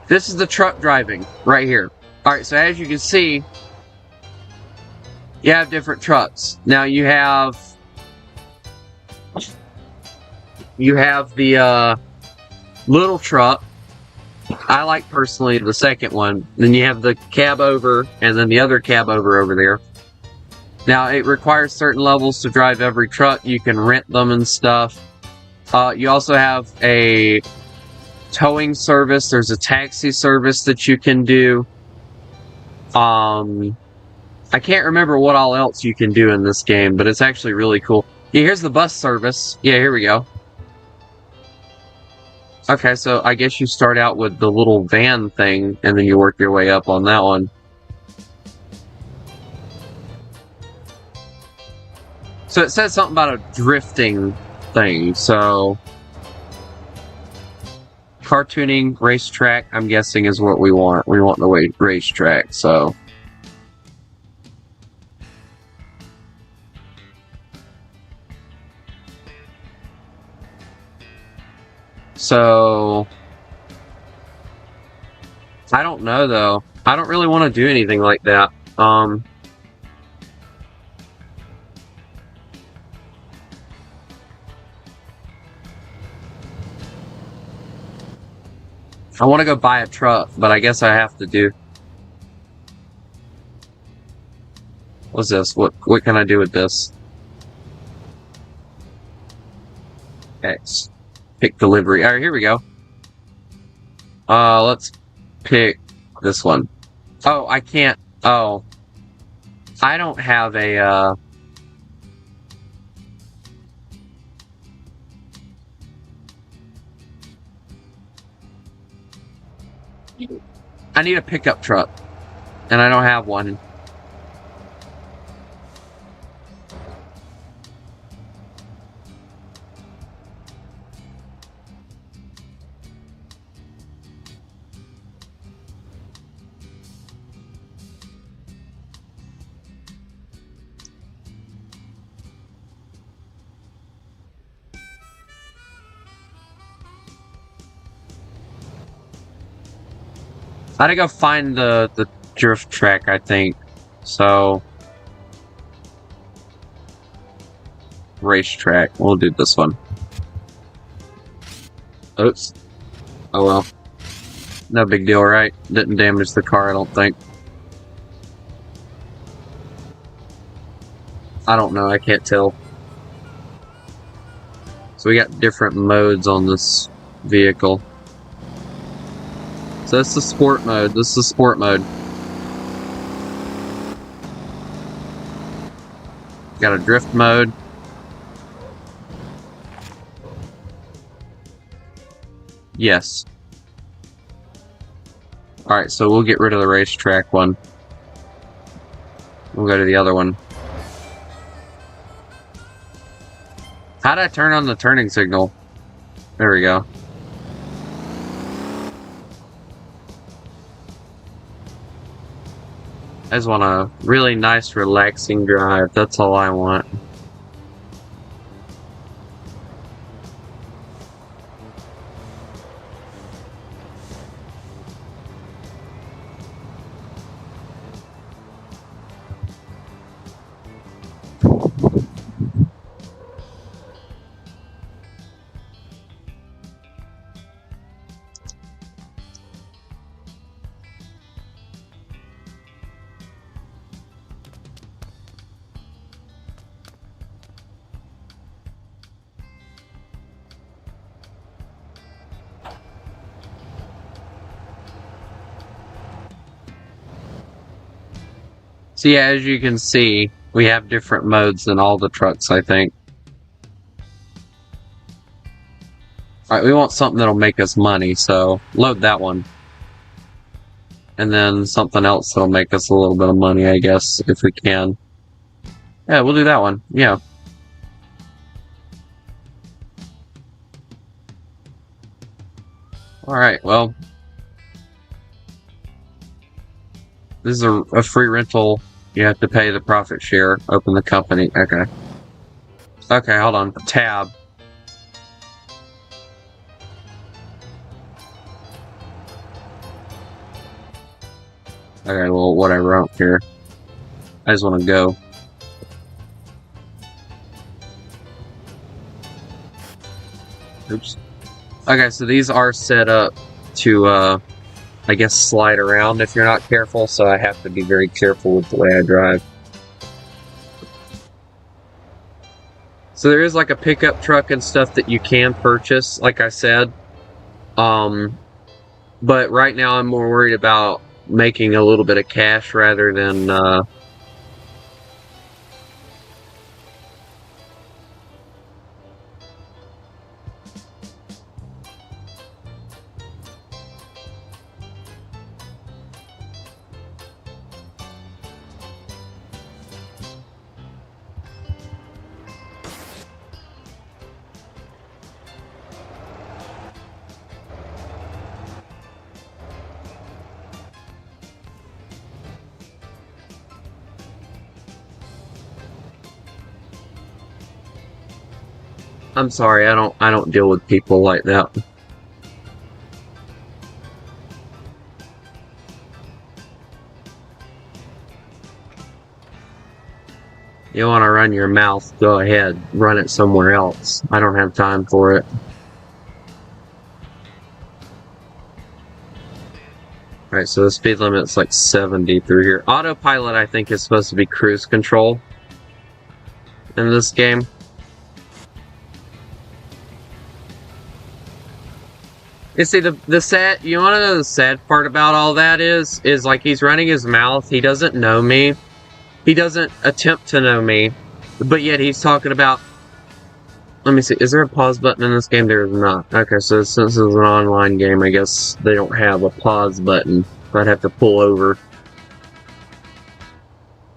this is the truck driving right here. Alright, so as you can see, you have different trucks. Now you have the little truck. I like personally the second one. Then you have the cab over, and then the other cab over there. Now it requires certain levels to drive every truck. You can rent them and stuff. You also have a towing service. There's a taxi service that you can do. I can't remember what all else you can do in this game, but it's actually really cool. Yeah, here's the bus service. Yeah, here we go. Okay, so I guess you start out with the little van thing, and then you work your way up on that one. So it says something about a drifting thing, so... Cartooning, racetrack, I'm guessing is what we want. We want the racetrack, so... So... I don't know, though. I don't really want to do anything like that. I want to go buy a truck, but I guess I have to do... What's this? What can I do with this? X. Pick delivery. Alright, here we go. Let's pick this one. Oh, I can't... Oh. I don't have a, I need a pickup truck. And I don't have one. I gotta go find the drift track, I think. So... Racetrack. We'll do this one. Oops. Oh well. No big deal, right? Didn't damage the car, I don't think. I don't know, I can't tell. So we got different modes on this vehicle. So that's the sport mode. This is the sport mode. Got a drift mode. Yes. Alright, so we'll get rid of the racetrack one. We'll go to the other one. How'd I turn on the turning signal? There we go. I just want a really nice, relaxing drive. That's all I want. So yeah, as you can see, we have different modes in all the trucks, I think. Alright, we want something that'll make us money, so load that one. And then something else that'll make us a little bit of money, I guess, if we can. Yeah, we'll do that one. Yeah. Alright, well. This is a free rental. You have to pay the profit share. Open the company. Okay. Okay, hold on. Tab. Okay, well, whatever. I don't care. I just want to go. Oops. Okay, so these are set up to, I guess, slide around if you're not careful, so I have to be very careful with the way I drive. So there is like a pickup truck and stuff that you can purchase, like I said. But right now I'm more worried about making a little bit of cash rather than, I'm sorry, I don't deal with people like that. You want to run your mouth, go ahead, run it somewhere else. I don't have time for it. Alright, so the speed limit's like 70 through here. Autopilot, I think, is supposed to be cruise control in this game. You see, the sad, you want to know the sad part about all that is like he's running his mouth, he doesn't know me. He doesn't attempt to know me, but yet he's talking about... Let me see, is there a pause button in this game? There is not. Okay, so since it's an online game, I guess they don't have a pause button. I'd have to pull over.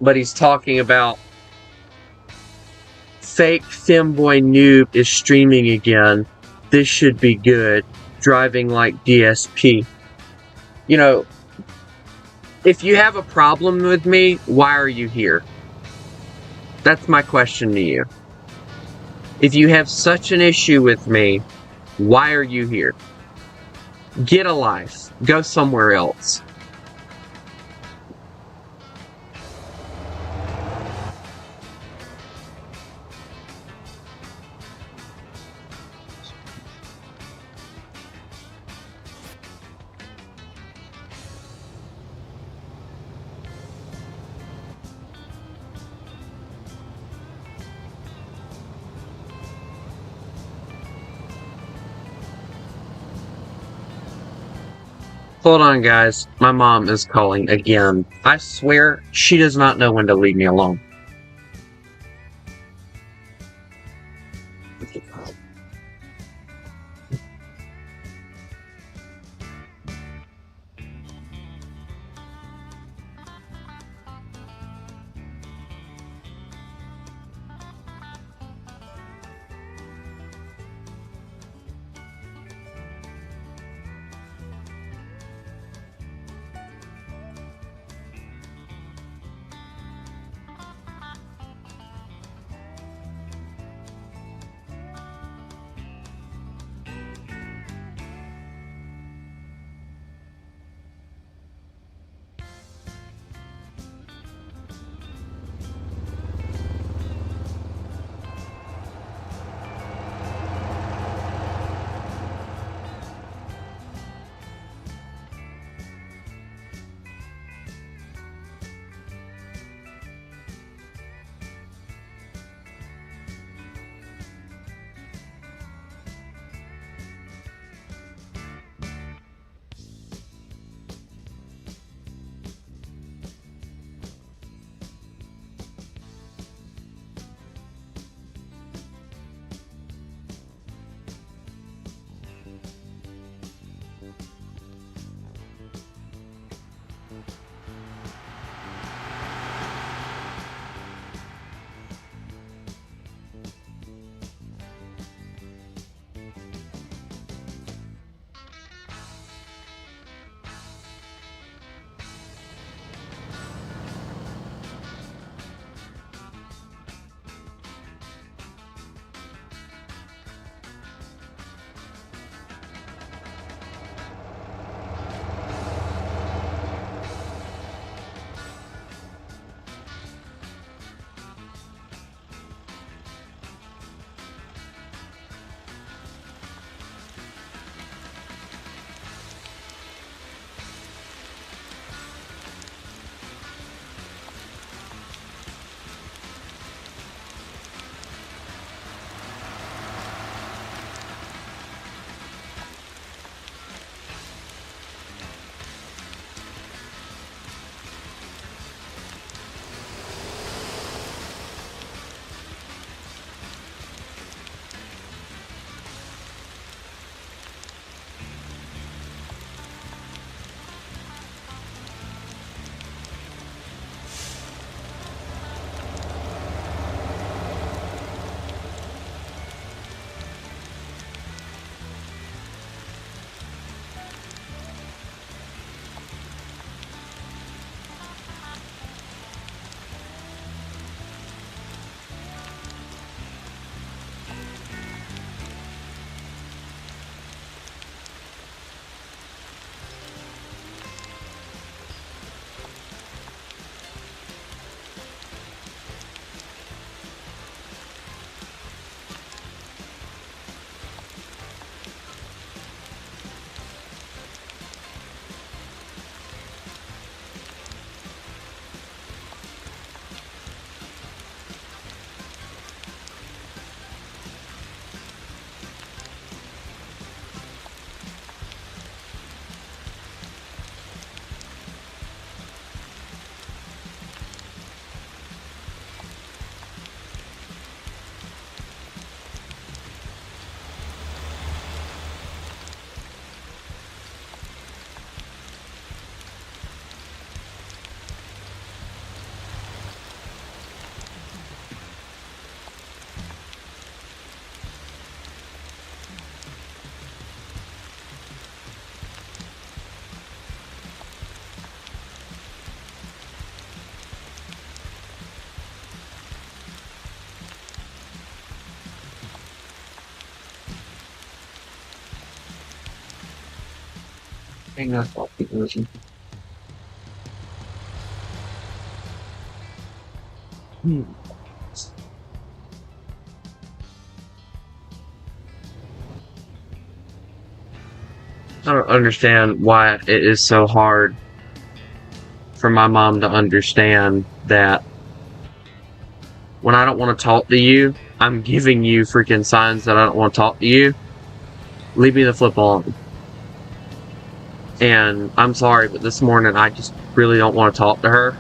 But he's talking about... Fake femboy noob is streaming again. This should be good. Driving like DSP. You know, if you have a problem with me, why are you here? That's my question to you. If you have such an issue with me, why are you here? Get a life. Go somewhere else. Hold on, guys. My mom is calling again. I swear she does not know when to leave me alone. Hang on. Hmm. I don't understand why it is so hard for my mom to understand that when I don't want to talk to you, I'm giving you freaking signs that I don't want to talk to you. Leave me the flip on. And I'm sorry, but this morning I just really don't want to talk to her.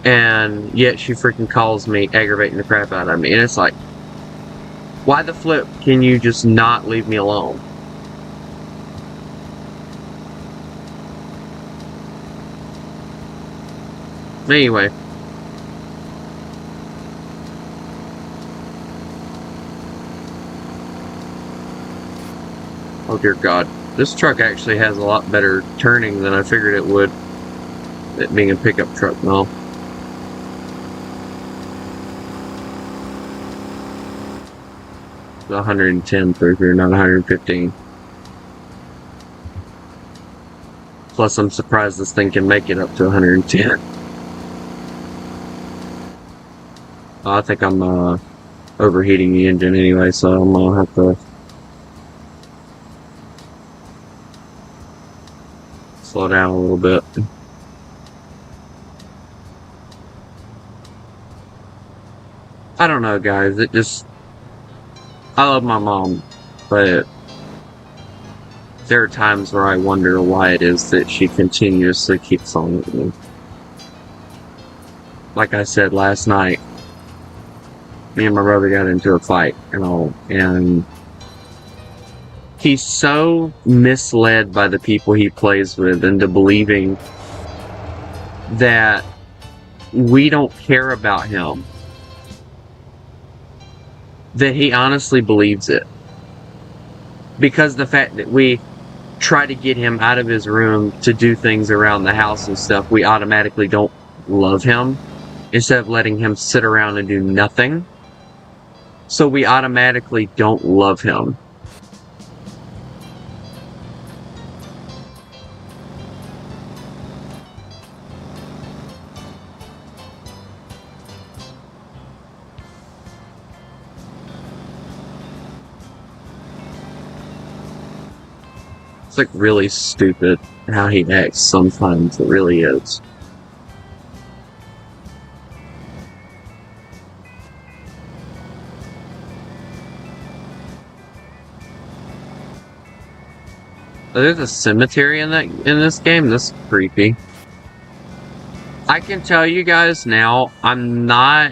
And yet she freaking calls me, aggravating the crap out of me. And it's like, why the flip can you just not leave me alone? Anyway. Oh dear God. This truck actually has a lot better turning than I figured it would. It being a pickup truck and all. It's 110 through here, not 115. Plus, I'm surprised this thing can make it up to 110. I think I'm overheating the engine anyway, so I'm gonna have to slow down a little bit. I don't know, guys. I love my mom, but there are times where I wonder why it is that she continuously keeps on with me. Like I said last night, me and my brother got into a fight and all, and he's so misled by the people he plays with into believing that we don't care about him, that he honestly believes it. Because the fact that we try to get him out of his room to do things around the house and stuff, we automatically don't love him, instead of letting him sit around and do nothing. So we automatically don't love him. It's like really stupid how he acts sometimes. It really is. There's a cemetery in this game. That's creepy. I can tell you guys now, I'm not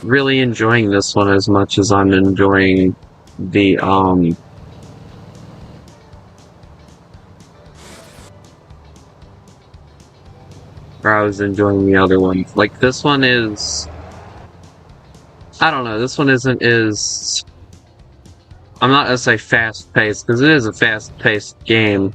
really enjoying this one as much as I'm enjoying the or I was enjoying the other one. Like this one is, I don't know, this one isn't as, I'm not gonna say fast paced because it is a fast paced game.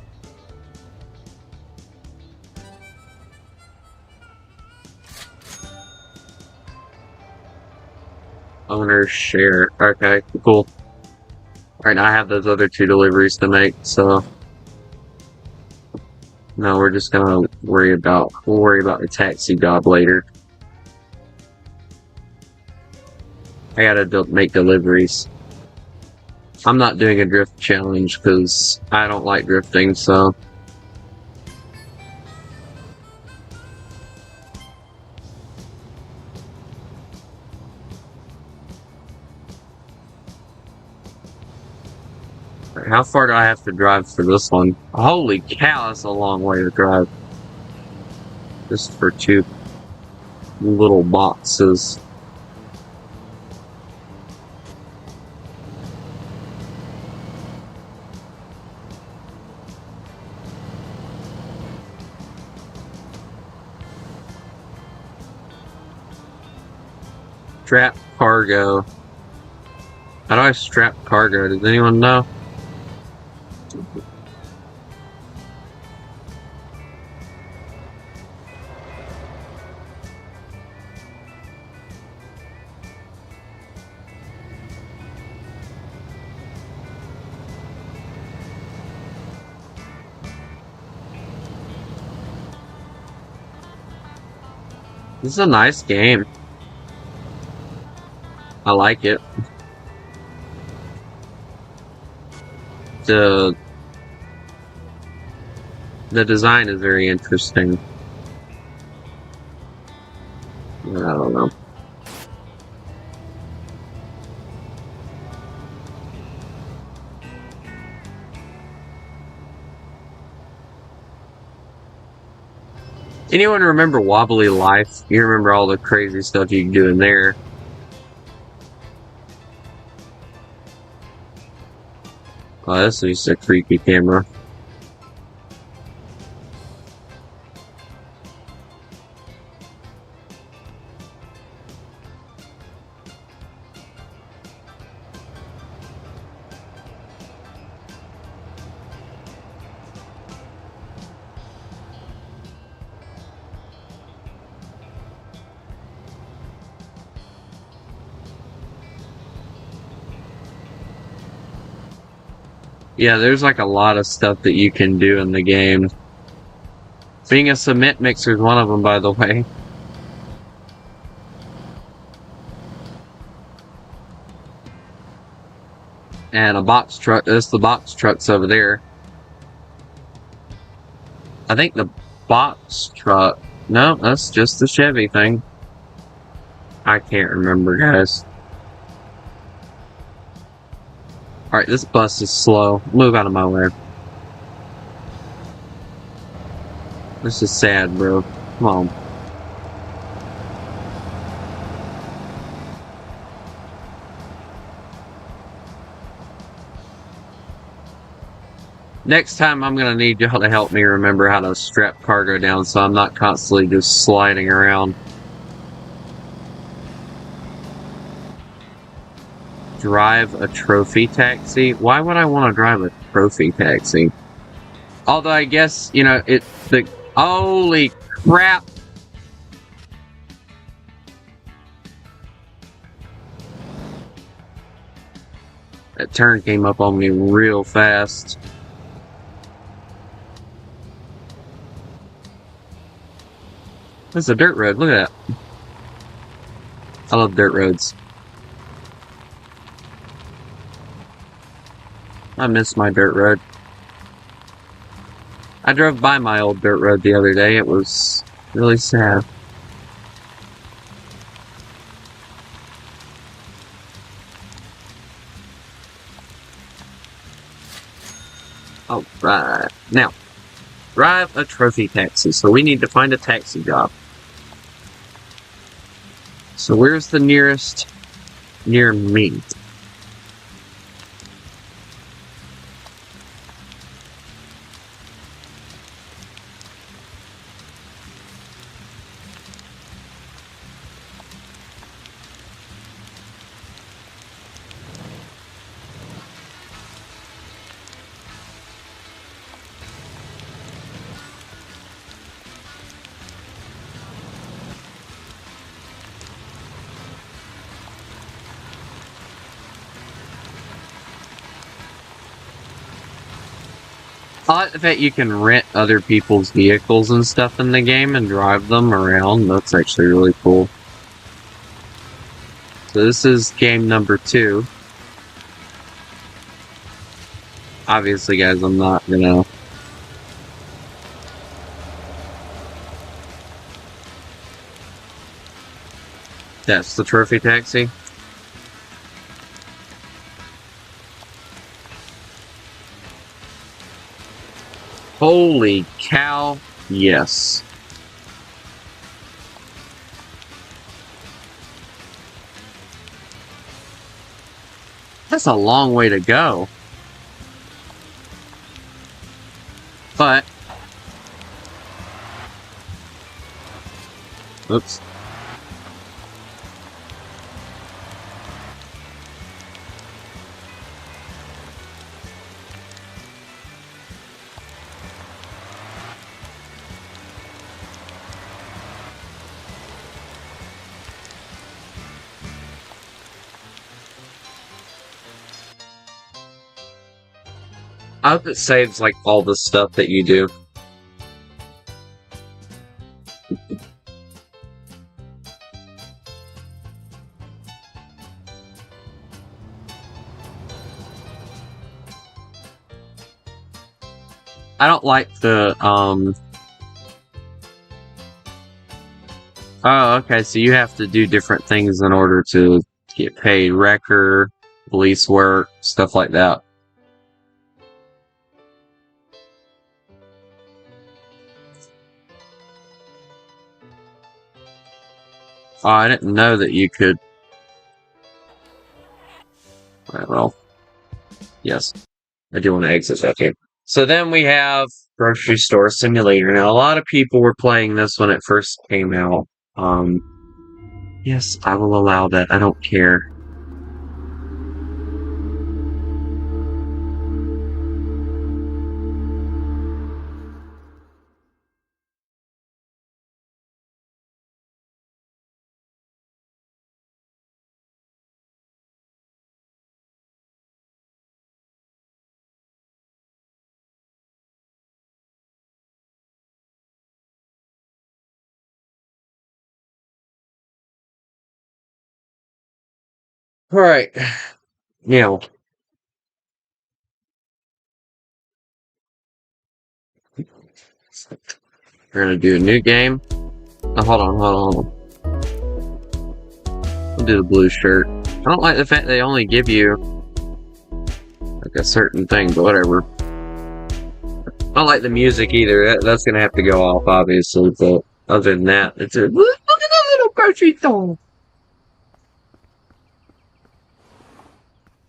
Owner share. Okay, cool. Alright, now I have those other 2 deliveries to make, so no, we're just gonna we'll worry about the taxi job later. I gotta make deliveries. I'm not doing a drift challenge because I don't like drifting, so. How far do I have to drive for this one? Holy cow, that's a long way to drive. Just for 2 little boxes. Strap cargo. How do I strap cargo? Does anyone know? This is a nice game. I like it. The design is very interesting. I don't know. Anyone remember Wobbly Life? You remember all the crazy stuff you can do in there. Oh, this is just a creepy camera. Yeah, there's like a lot of stuff that you can do in the game. Being a cement mixer is one of them, by the way. And a box truck. That's the box trucks over there. I think the box truck. No, that's just the Chevy thing. I can't remember, guys. Alright, this bus is slow. Move out of my way. This is sad, bro. Come on. Next time, I'm gonna need y'all to help me remember how to strap cargo down so I'm not constantly just sliding around. Drive a trophy taxi? Why would I want to drive a trophy taxi? Although I guess, you know, holy crap! That turn came up on me real fast. This is a dirt road, look at that. I love dirt roads. I miss my dirt road. I drove by my old dirt road the other day. It was really sad. Alright. Now, drive a trophy taxi. So we need to find a taxi job. So where's the nearest near me? I like the fact you can rent other people's vehicles and stuff in the game and drive them around. That's actually really cool. So this is game number 2. Obviously, guys, I'm not gonna... That's the trophy taxi. Holy cow, yes. That's a long way to go. But... Oops. I hope it saves, like, all the stuff that you do. I don't like the, oh, okay, so you have to do different things in order to get paid. Wrecker, police work, stuff like that. Oh, I didn't know that you could. Alright, well, yes. I do want to exit that game. So then we have Grocery Store Simulator. Now, a lot of people were playing this when it first came out. Yes, I will allow that. I don't care. Alright. Now, we're gonna do a new game. Oh, hold on. We'll do the blue shirt. I don't like the fact they only give you like a certain thing, but whatever. I don't like the music either. That's gonna have to go off, obviously, but other than that, it's a look at that little grocery store.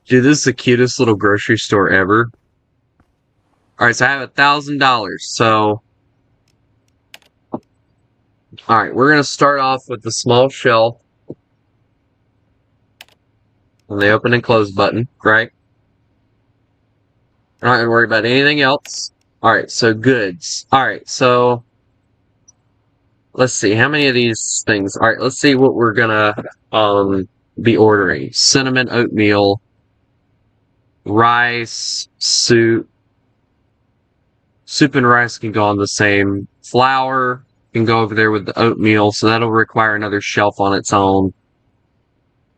Dude, this is the cutest little grocery store ever. Alright, so I have $1,000, so alright, we're gonna start off with the small shelf and the open and close button, right? I'm not gonna worry about anything else. Alright, so goods. Alright, so let's see, how many of these things? Alright, let's see what we're gonna be ordering. Cinnamon oatmeal, rice, soup. Soup and rice can go on the same. Flour can go over there with the oatmeal, so that'll require another shelf on its own.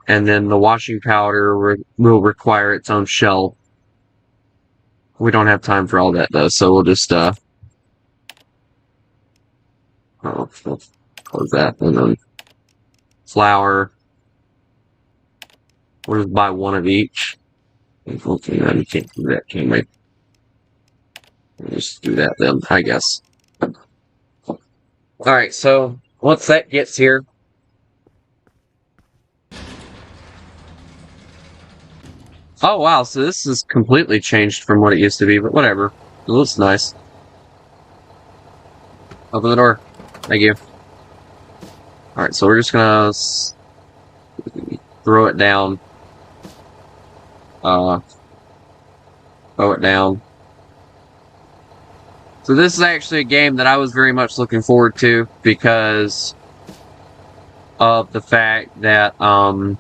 And then the washing powder will require its own shelf. We don't have time for all that though, so we'll just close that, and then flour. We'll just buy one of each. Okay, you can't do that, can we? We'll just do that then, I guess. Alright, so once that gets here, oh wow, so this is completely changed from what it used to be, but whatever. It looks nice. Open the door. Thank you. Alright, so we're just gonna throw it down. Throw it down. So this is actually a game that I was very much looking forward to because of the fact that, I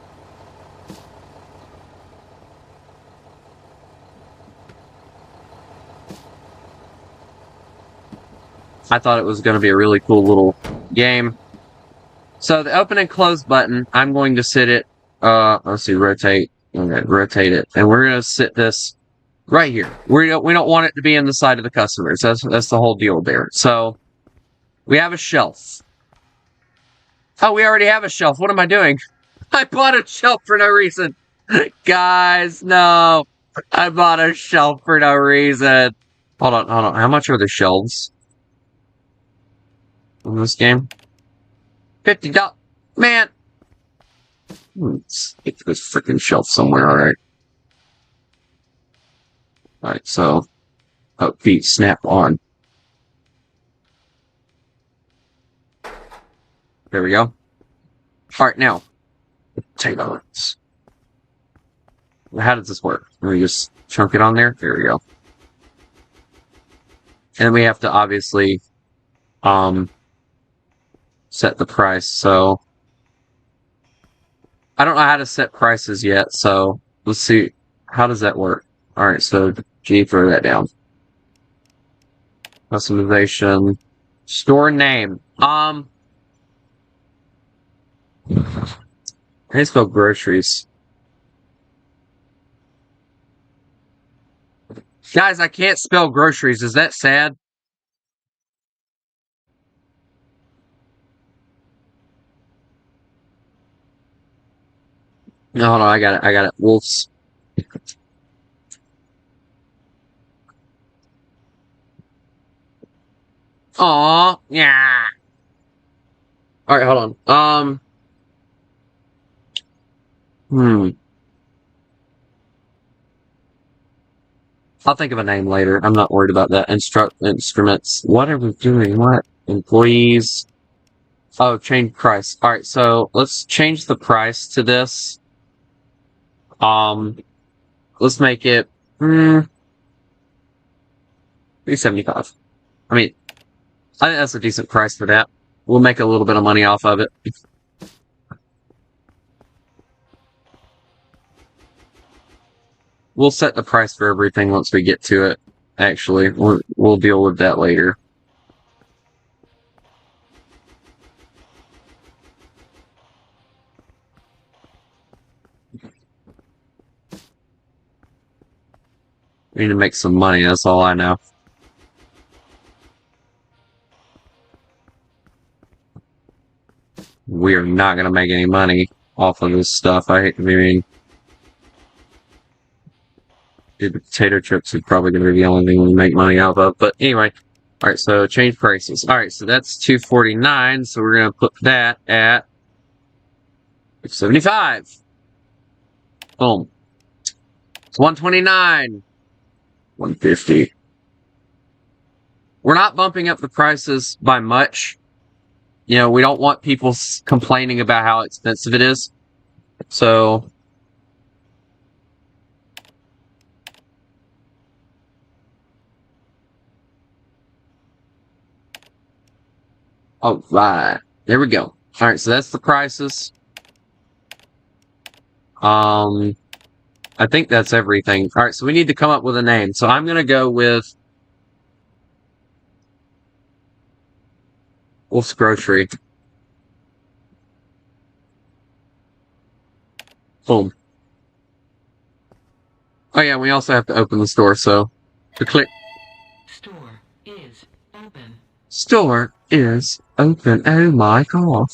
thought it was going to be a really cool little game. So the open and close button, I'm going to sit it, let's see, rotate. Okay, rotate it. And we're going to sit this right here. We don't want it to be in the side of the customers. That's the whole deal there. So we have a shelf. Oh, we already have a shelf. What am I doing? I bought a shelf for no reason. Guys, no. I bought a shelf for no reason. Hold on. How much are the shelves in this game? $50. Man. Let's get this freaking shelf somewhere. Alright. Alright, so. Oh, feet snap on. There we go. Alright, now. Potatoes. How does this work? Let me just chunk it on there. There we go. And then we have to obviously set the price. So I don't know how to set prices yet, so let's see. How does that work? Alright, so G, throw that down. Customization. Store name. How do you spell groceries? Guys, I can't spell groceries. Is that sad? No, hold on. I got it. I got it. Wolves. Aw. Yeah. All right, hold on. Hmm. I'll think of a name later. I'm not worried about that. Instruments. What are we doing? What? Employees. Oh, change price. All right, so let's change the price to this. Um, let's make it 375. I mean, I think that's a decent price for that. We'll make a little bit of money off of it. We'll set the price for everything once we get to it. Actually, we'll deal with that later. We need to make some money. That's all I know. We are not going to make any money off of this stuff. I mean, the potato chips are probably going to be the only thing we make money out of. But anyway, all right. So change prices. All right. So that's $249. So we're going to put that at $75. Boom. It's $129. $150. We're not bumping up the prices by much. You know, we don't want people complaining about how expensive it is. So, all right, there we go. All right, so that's the prices. I think that's everything. All right, so we need to come up with a name. So I'm gonna go with Wolf's Grocery. Boom. Oh yeah, we also have to open the store. So to click. Store is open. Store is open. Oh my god.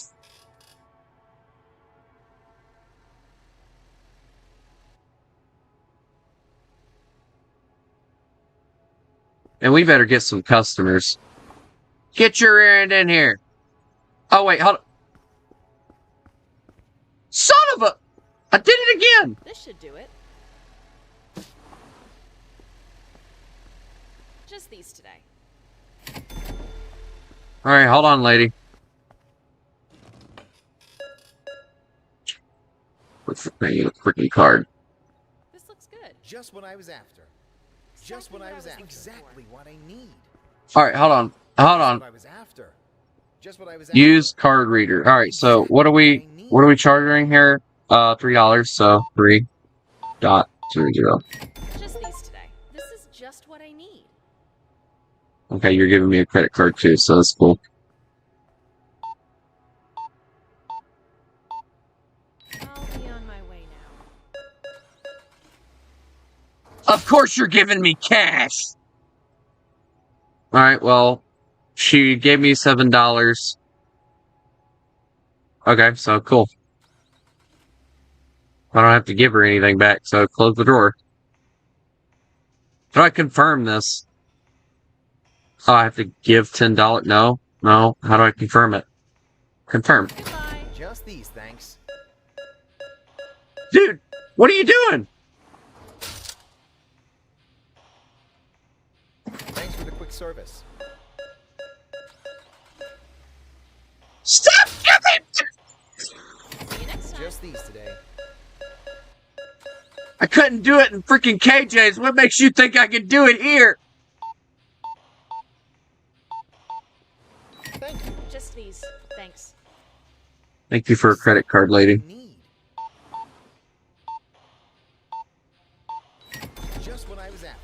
And we better get some customers. Get your errand in here. Oh, wait, hold on. Son of a... I did it again. This should do it. Just these today. All right, hold on, lady. What's the thing? A freaking card. This looks good. Just what I was after. Just what I was after. Exactly what I need. All right, hold on. Hold on. What I was after. Just what I was after. Use card reader. All right, so what are we charging here? $3. So $3.00. Just these today. This is just what I need. Okay, you're giving me a credit card too, so that's cool. I'll be on my way now. Of course you're giving me cash. All right, well, she gave me $7. Okay, so cool. I don't have to give her anything back, so close the door. How do I confirm this? Oh, I have to give $10? No. No. How do I confirm it? Confirm. Goodbye. Just these, thanks. Dude, what are you doing? Thanks for the quick service. Stop giving! See you next time. Just these today. I couldn't do it in freaking KJ's. What makes you think I can do it here? Thank you. Just these. Thanks. Thank you for a credit card, lady. Need. Just what I was after.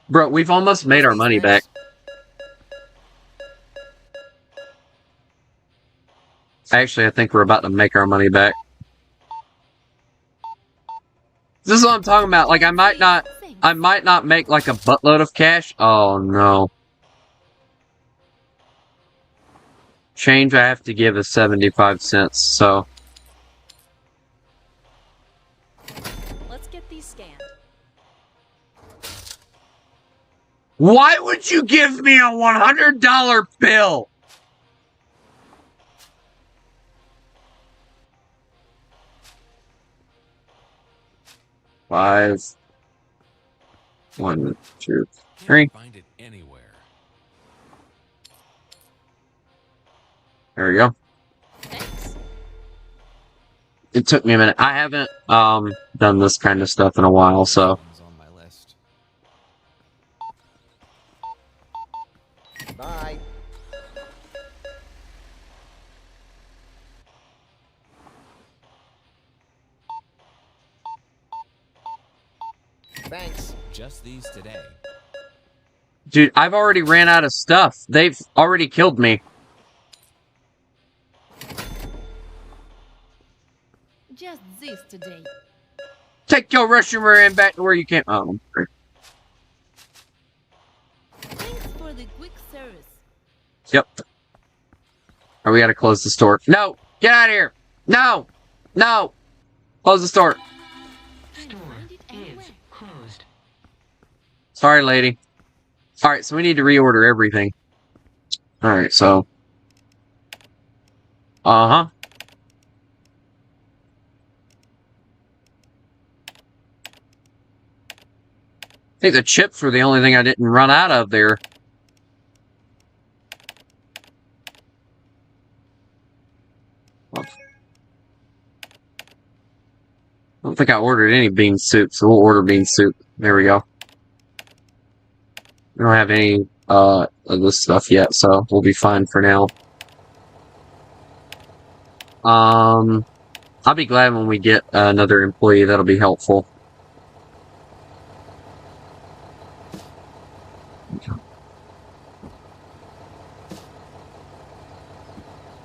Bro, we've almost made our money back. Actually, I think we're about to make our money back. This is what I'm talking about. Like, I might not make like a buttload of cash. Oh no. Change I have to give is 75 cents, so. Let's get these scanned. Why would you give me a $100 bill? Five. 1, 2, 3. Can't find it anywhere. There we go. Thanks. It took me a minute. I haven't done this kind of stuff in a while, so. One's on my list. Bye. Thanks. Just these today. Dude, I've already ran out of stuff. They've already killed me. Just this today. Take your Russian Marine back to where you came. Oh, great. Thanks for the quick service. Yep. Oh, we gotta close the store. No! Get out of here! No! No! Close the store. Store Find it anywhere. is closed. Sorry, lady. Alright, so we need to reorder everything. Alright, so. Uh-huh. I think the chips were the only thing I didn't run out of there. I don't think I ordered any bean soup, so we'll order bean soup. There we go. We don't have any of this stuff yet, so we'll be fine for now. I'll be glad when we get another employee. That'll be helpful.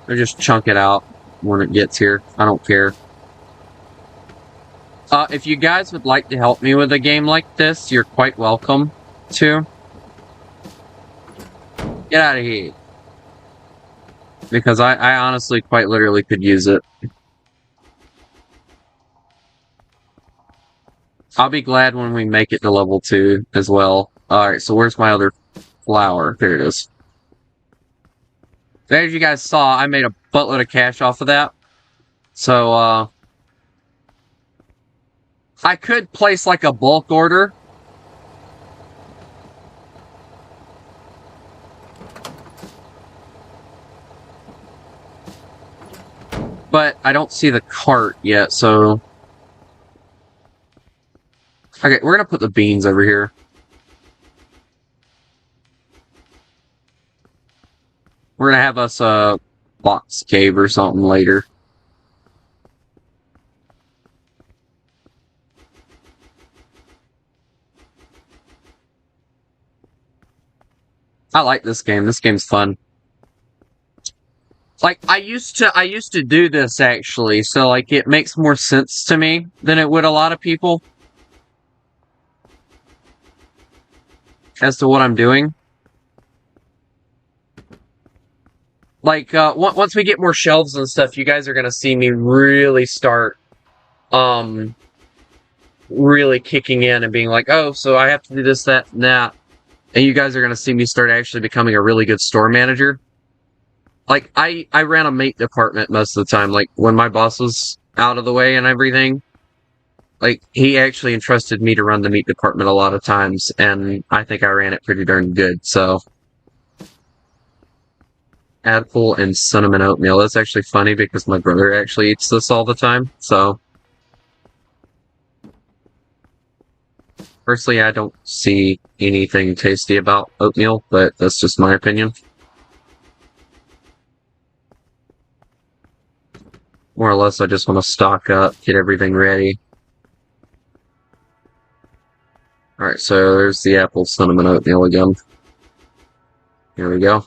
Or just chunk it out when it gets here. I don't care. If you guys would like to help me with a game like this, you're quite welcome to. Get out of here. Because I honestly quite literally could use it. I'll be glad when we make it to level 2 as well. Alright, so where's my other flower? There it is. As you guys saw, I made a buttload of cash off of that. So, I could place like a bulk order. But I don't see the cart yet, so. Okay, we're gonna put the beans over here. We're gonna have us a box cave or something later. I like this game. This game's fun. Like, I used to do this, actually, so, like, it makes more sense to me than it would a lot of people. As to what I'm doing. Like, once we get more shelves and stuff, you guys are gonna see me really start, really kicking in and being like, oh, so I have to do this, that, and that. And you guys are gonna see me start actually becoming a really good store manager. Like, I ran a meat department most of the time. Like, when my boss was out of the way and everything, like, he actually entrusted me to run the meat department a lot of times, and I think I ran it pretty darn good, so. Apple and cinnamon oatmeal. That's actually funny because my brother actually eats this all the time, so. Personally, I don't see anything tasty about oatmeal, but that's just my opinion. More or less, I just want to stock up, get everything ready. Alright, so there's the apple cinnamon oatmeal again. Here we go.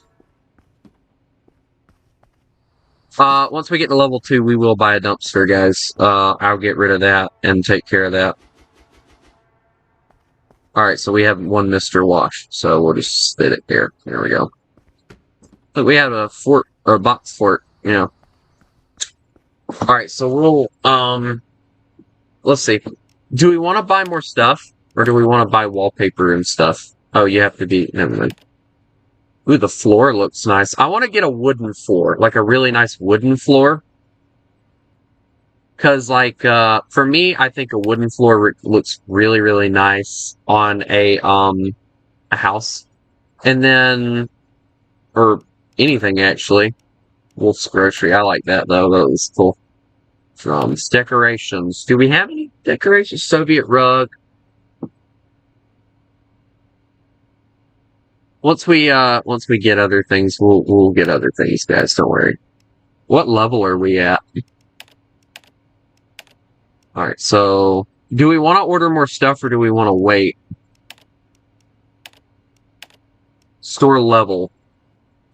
Once we get to level 2, we will buy a dumpster, guys. I'll get rid of that and take care of that. Alright, so we have one Mr. Wash, so we'll just spit it there. There we go. Look, we have a fort, or a box fort, you know. Alright, so we'll, let's see. Do we want to buy more stuff, or do we want to buy wallpaper and stuff? Oh, you have to be, never mind. Ooh, the floor looks nice. I want to get a wooden floor, like a really nice wooden floor. Cause like, for me, I think a wooden floor looks really, really nice on a house. And then, or anything actually. Wolf's Grocery, I like that though, that was cool. Decorations. Do we have any decorations? Soviet rug. Once we get other things, we'll get other things, guys, don't worry. What level are we at? Alright, so do we want to order more stuff or do we want to wait? Store level.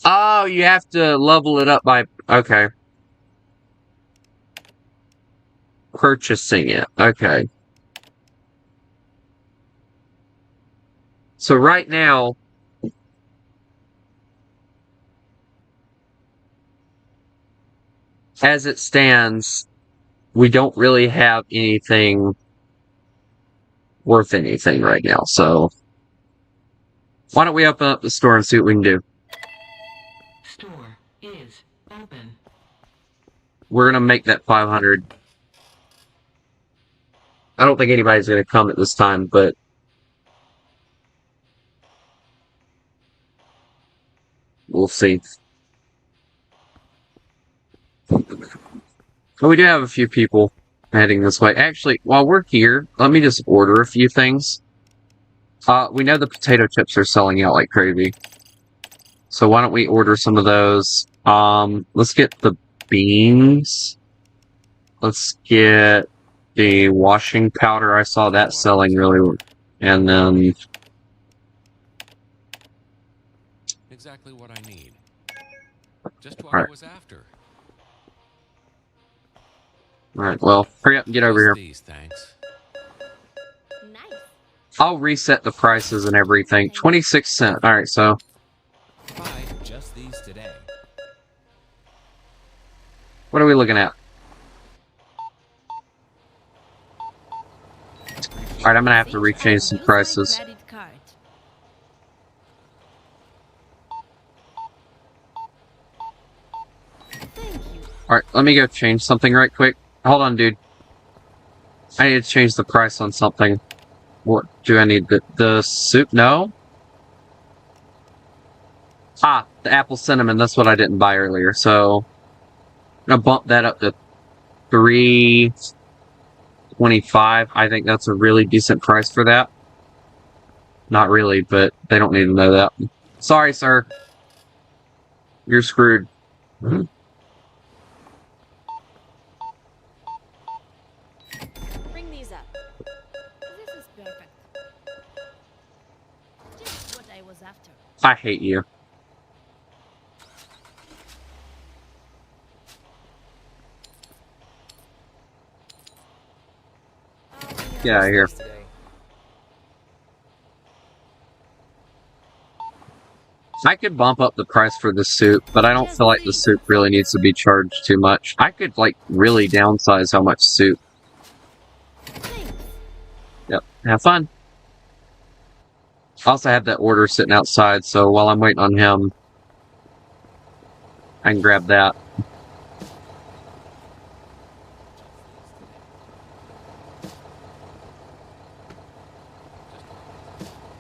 Oh, you have to level it up by... Okay. Purchasing it. Okay. So right now... as it stands... we don't really have anything worth anything right now, so why don't we open up the store and see what we can do? Store is open. We're gonna make that 500. I don't think anybody's gonna come at this time, but we'll see. But we do have a few people heading this way. Actually, while we're here, let me just order a few things. We know the potato chips are selling out like crazy. So why don't we order some of those? Let's get the beans. Let's get the washing powder. I saw that selling really well. And then... Exactly what I need. Just what Alright. I was after. Alright, well, hurry up and get over here. These, thanks. Nice. I'll reset the prices and everything. 26 cents. Alright, so... Buy just these today. what are we looking at? Alright, I'm gonna have to rechange some Use my prices. credit card. Thank you. Alright, let me go change something right quick. Hold on, dude. I need to change the price on something. What do I need? The soup? No? Ah, the apple cinnamon. That's what I didn't buy earlier. So, I'm gonna bump that up to $3.25. I think that's a really decent price for that. Not really, but they don't need to know that. Sorry, sir. You're screwed. Bring these up. This is perfect. Just what I was after. I hate you. Get out of here. Today. I could bump up the price for the soup, but I don't feel like the soup really needs to be charged too much. I could, like, really downsize how much soup. Thanks. Yep, have fun. I also have that order sitting outside, so while I'm waiting on him, I can grab that.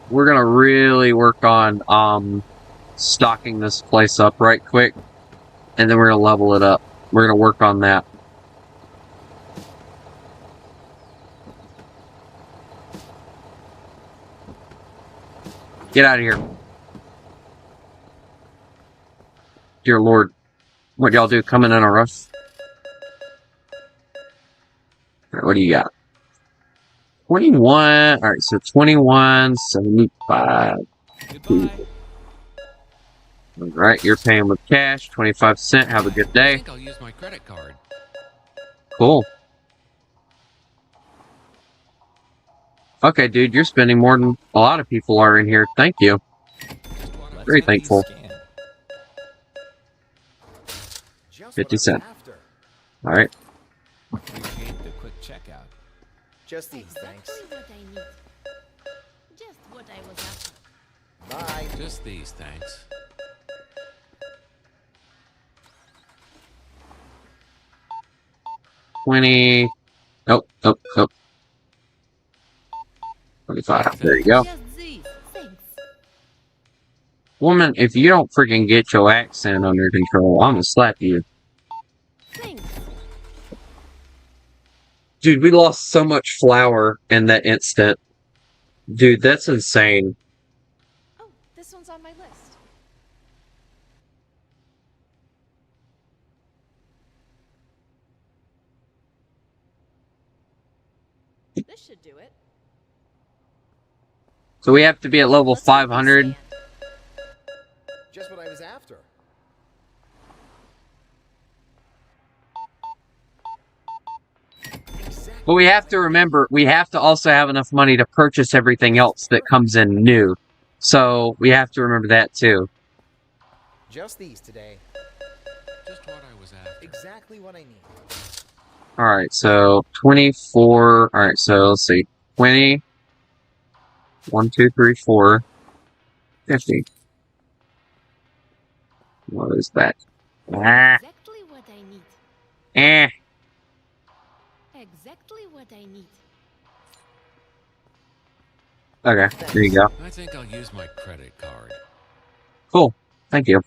We're gonna really work on, stocking this place up right quick, and then we're gonna level it up. We're gonna work on that. Get out of here. Dear Lord. What y'all do coming in on us? Alright, what do you got? 21. Alright, so 21.75. Goodbye. Alright, you're paying with cash, 25 cents. Have a good I day. think I'll use my credit card. Cool. Okay, dude, you're spending more than a lot of people are in here. Thank you. Just what I Let's Very get these thankful. scanned. Just 50 what I was cents. after. All right. Appreciate the quick checkout. Just these, thanks. Exactly what I need. Just what I was after. Bye. Just these, thanks. $20. Nope. 25. There you go. Just these. Thanks. Woman, if you don't freaking get your accent under control, I'm gonna slap you. Thanks. Dude, we lost so much flour in that instant. Dude, that's insane. Oh, this one's on my list. This should do it. So we have to be at level Let's get these 500. scanned. Just what I was after. Exactly. But we have to remember, we have to also have enough money to purchase everything else that comes in new. So we have to remember that too. Just these today. Just what I was after. Exactly what I need. Alright, so 24. Alright, so let's see. 20. 1, 2, 3, 4. 50. What is that? Ah, Exactly what I need. eh. Exactly what I need. Okay, there you go. I think I'll use my credit card. Cool. Thank you.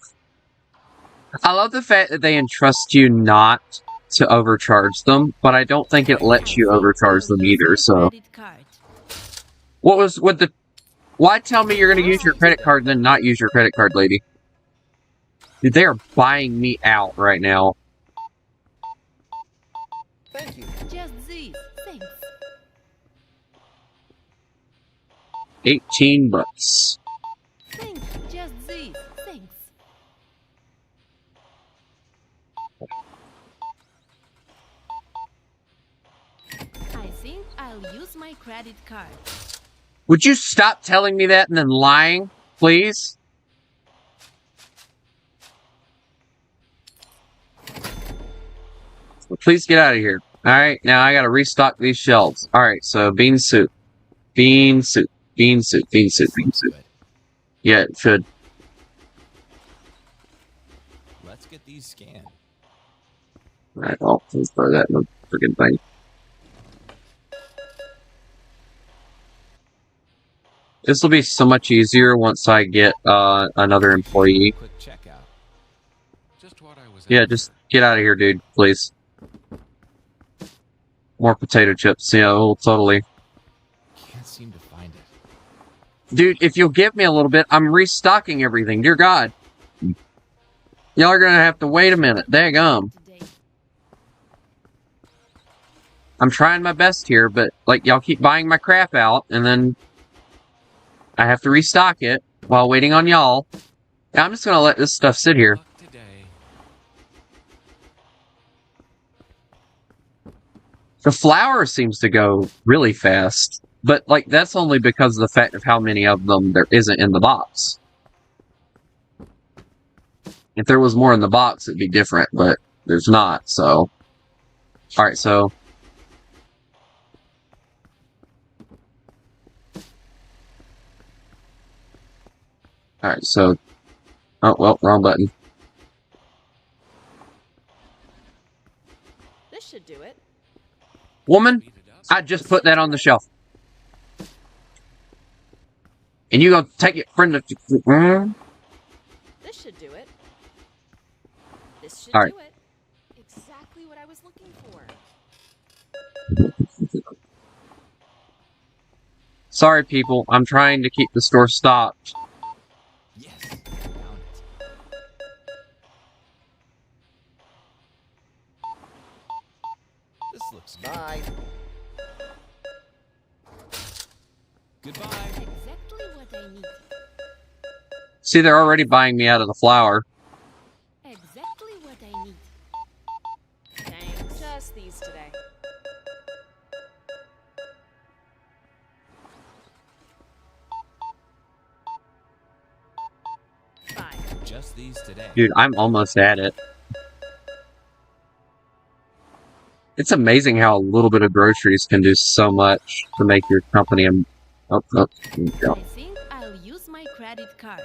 I love the fact that they entrust you not to overcharge them, but I don't think it lets you overcharge them either, so. Credit card. Why tell me you're gonna use your credit card and then not use your credit card, lady? Dude, they are buying me out right now. Thank you. Just these. Thanks. 18 bucks. Thank you. Just these. Thanks. I think I'll use my credit card. Would you stop telling me that and then lying, please? Please get out of here. Alright, now I gotta restock these shelves. Alright, so bean soup. Bean soup. Bean soup. Bean soup. Bean soup. Good. Yeah, it should. Let's get these scanned. Alright, well, let's throw that in the freaking thing. This will be so much easier once I get another employee. Quick checkout. Just what I was Yeah, after. just get out of here, dude, please. More potato chips. Yeah, oh, totally. Can't seem to find it. Dude, if you'll give me a little bit, I'm restocking everything. Dear God. Y'all are gonna have to wait a minute. Daggum. Today. I'm trying my best here, but, like, y'all keep buying my crap out, and then I have to restock it while waiting on y'all. Yeah, I'm just gonna let this stuff sit here. Luck today. The flour seems to go really fast, but, like, that's only because of the fact of how many of them there isn't in the box. If there was more in the box, it'd be different, but there's not, so. Alright, so. Alright, so. Oh, well, wrong button. This should do it. Woman, Speed it up. I just put that on the shelf. And you gonna take it from the. This should do it. This should All right. do it. Exactly what I was looking for. Sorry, people. I'm trying to keep the store stocked. Yes, found it. This looks good. Bye. Goodbye. Exactly what I need. See, they're already buying me out of the flour. Exactly what I need. Thanks. Just these today. Just these today. Dude, I'm almost at it. It's amazing how a little bit of groceries can do so much to make your company I think I'll use my credit card.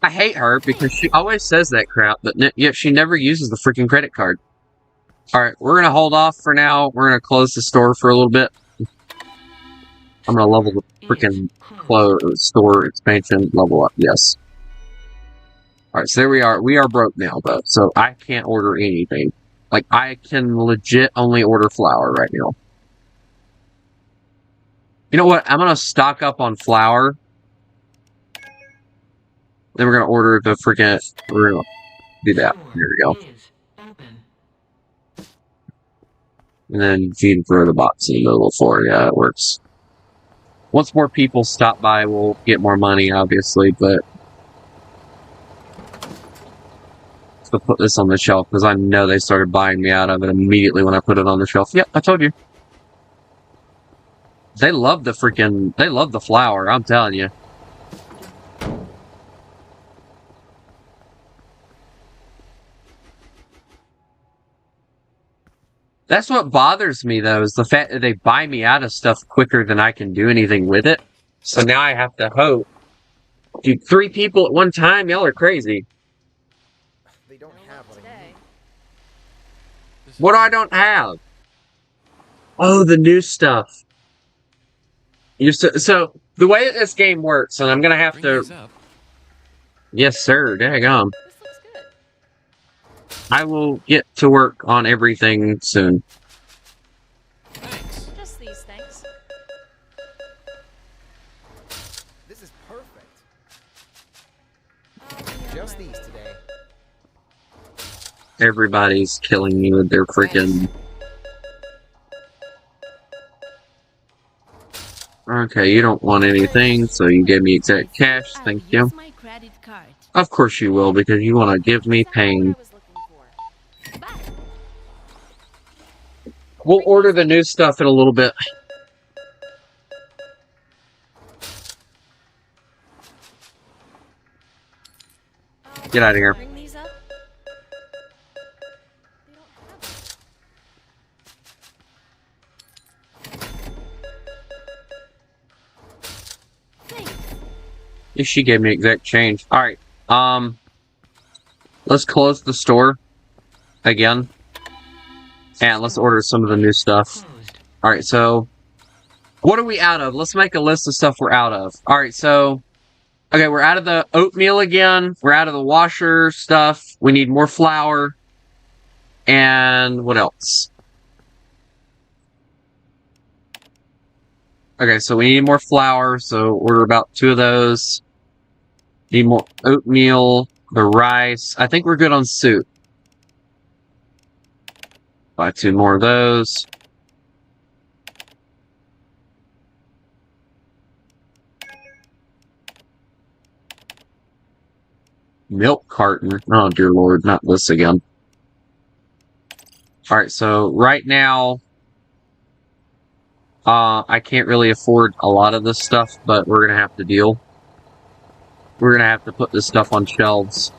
I hate her because she always says that crap, but yet she never uses the freaking credit card. Alright, we're gonna hold off for now. We're gonna close the store for a little bit. I'm gonna level the freaking store expansion level up, yes. Alright, so there we are. We are broke now, though, so I can't order anything. Like, I can legit only order flour right now. You know what? I'm gonna stock up on flour. Then we're gonna order the freaking... We're gonna do that. Here we go. Is open. And then feed and throw the box in the middle of the floor. Yeah, it works. Once more people stop by, we'll get more money, obviously, but... Let's put this on the shelf, because I know they started buying me out of it immediately when I put it on the shelf. Yep, I told you. They love the freaking... They love the flour, I'm telling you. That's what bothers me, though, is the fact that they buy me out of stuff quicker than I can do anything with it. So now I have to hope. Dude, 3 people at one time? Y'all are crazy. They don't have what I today. need. What do I don't have? Oh, the new stuff. So, the way that this game works, and I'm going to have Bring to... these up. Yes, sir. Daggone. This looks good. I will get to work on everything soon. Thanks. Just these things. This is perfect. I'll be on Just my these way. today. Everybody's killing me with their freaking... Okay, you don't want anything, so you gave me exact cash. I'll Thank you. use my credit card. Of course you will, because you want to give me pain. That's not what I was looking for. Bye. We'll order the new stuff in a little bit. Get out of here. Bring these up. They don't have them. Thanks. If she gave me exact change. Alright, let's close the store again. And let's order some of the new stuff. Closed. Alright, so what are we out of? Let's make a list of stuff we're out of. Alright, so okay, we're out of the oatmeal again. We're out of the washer stuff. We need more flour. And what else? Okay, so we need more flour, so order about 2 of those. Need more oatmeal, the rice. I think we're good on soup. Buy 2 more of those. Milk carton. Oh, dear Lord, not this again. Alright, so right now, I can't really afford a lot of this stuff, but we're gonna have to deal. We're gonna have to put this stuff on shelves.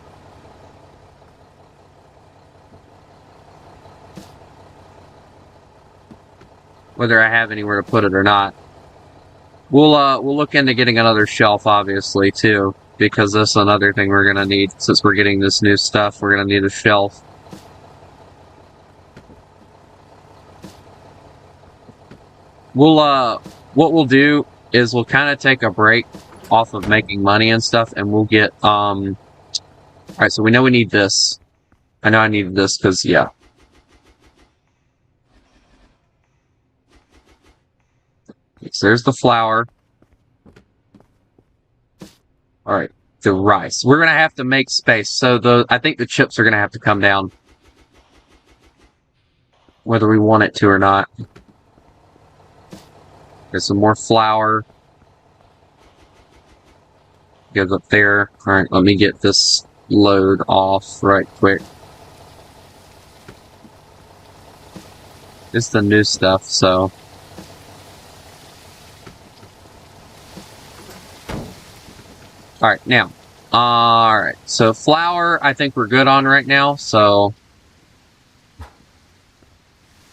Whether I have anywhere to put it or not. We'll look into getting another shelf, obviously, too. Because that's another thing we're gonna need. Since we're getting this new stuff, we're gonna need a shelf. What we'll do is we'll kind of take a break off of making money and stuff, and we'll get, alright, so we know we need this. I know I need this, because, yeah. So there's the flour. Alright, the rice. We're gonna have to make space, so I think the chips are gonna have to come down. Whether we want it to or not. There's some more flour. Goes up there. Alright, let me get this load off right quick. It's the new stuff, so... Alright, now, Alright, so flour, I think we're good on right now, so...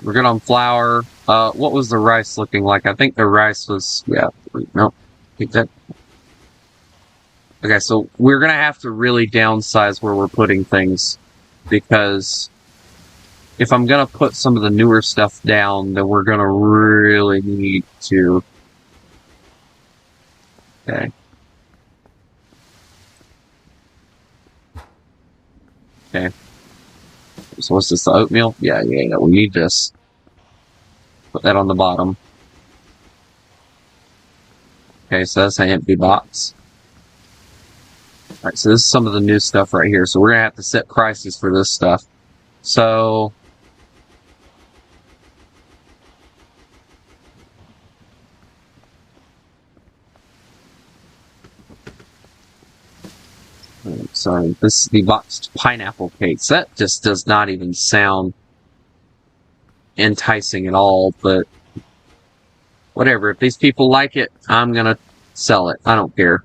We're good on flour. What was the rice looking like? I think the rice was... Yeah, nope. Take that. Okay, so we're gonna have to really downsize where we're putting things, because if I'm gonna put some of the newer stuff down, then we're gonna really need to... Okay. Okay. So what's this, the oatmeal? Yeah, we need this. Put that on the bottom. Okay, so that's an empty box. Alright, so this is some of the new stuff right here. So we're gonna have to set prices for this stuff. So... Sorry, this is the boxed pineapple cakes. That just does not even sound enticing at all, but whatever. If these people like it, I'm gonna sell it. I don't care.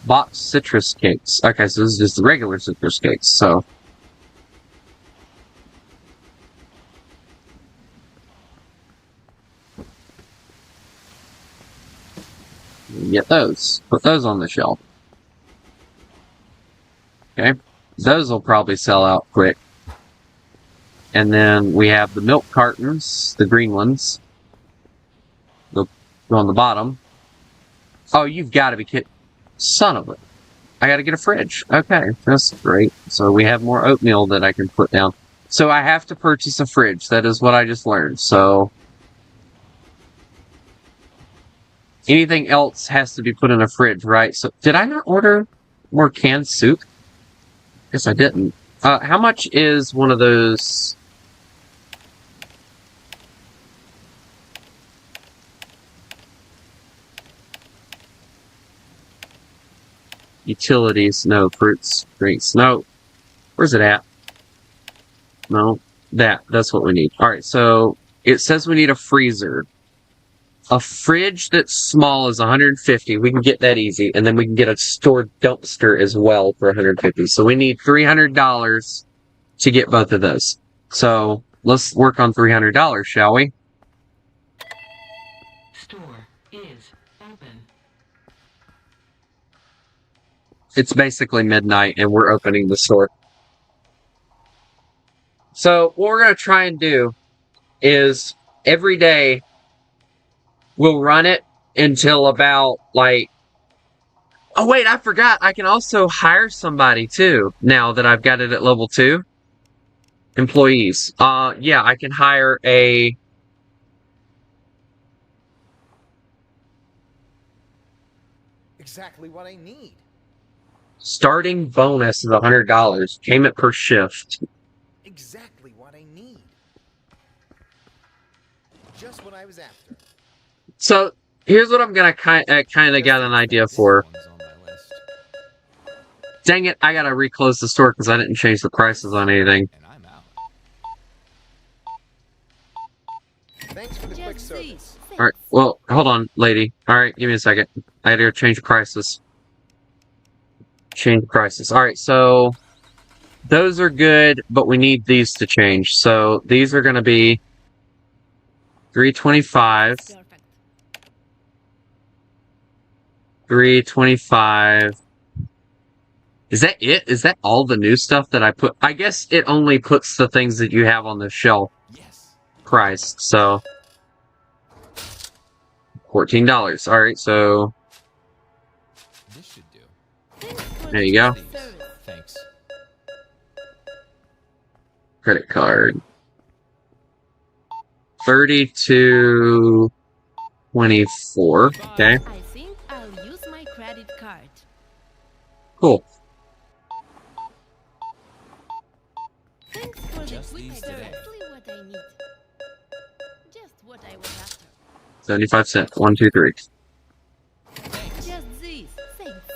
Boxed citrus cakes. Okay, so this is just the regular citrus cakes, so... Get those. Put those on the shelf. Okay. Those will probably sell out quick. And then we have the milk cartons, the green ones. They'll go on the bottom. Oh, you've got to be kidding. Son of a... I got to get a fridge. Okay, that's great. So we have more oatmeal that I can put down. So I have to purchase a fridge. That is what I just learned. So... anything else has to be put in a fridge, right? So, did I not order more canned soup? Guess I didn't. How much is one of those... utilities? No. Fruits, drinks. No. Where's it at? No. That's what we need. Alright, so it says we need a freezer. A fridge that's small is 150. We can get that easy. And then we can get a stored dumpster as well for 150. So we need $300 to get both of those. So let's work on $300, shall we? Store is open. It's basically midnight and we're opening the store. So what we're going to try and do is every day we'll run it until about, like... Oh, wait, I forgot. I can also hire somebody, too, now that I've got it at level 2. Employees. Yeah, I can hire a... Exactly what I need. starting bonus is $100. Payment per shift. Exactly what I need. Just what I was after. So, here's what I'm gonna kind of got an idea for. This one's on my list. Dang it, I gotta reclose the store because I didn't change the prices on anything. And I'm out. Thanks for the quick Just service. this. Alright, well, hold on, lady. Alright, give me a second. I gotta go change the prices. Change the prices. Alright, so... those are good, but we need these to change. So, these are gonna be... $325. Perfect. $325. Is that it? Is that all the new stuff that I put? I guess it only puts the things that you have on the shelf Yes. priced, so... $14. Alright, so... This should do. Thanks for There the you go. quick service. Thanks. Credit card. 32.24. Okay, I think I'll use my credit card. cool. Thanks for the Just quick these service. today. Exactly what I need. Just what I was after. 75 cents. 1, 2, 3. Thanks. Just this. Thanks.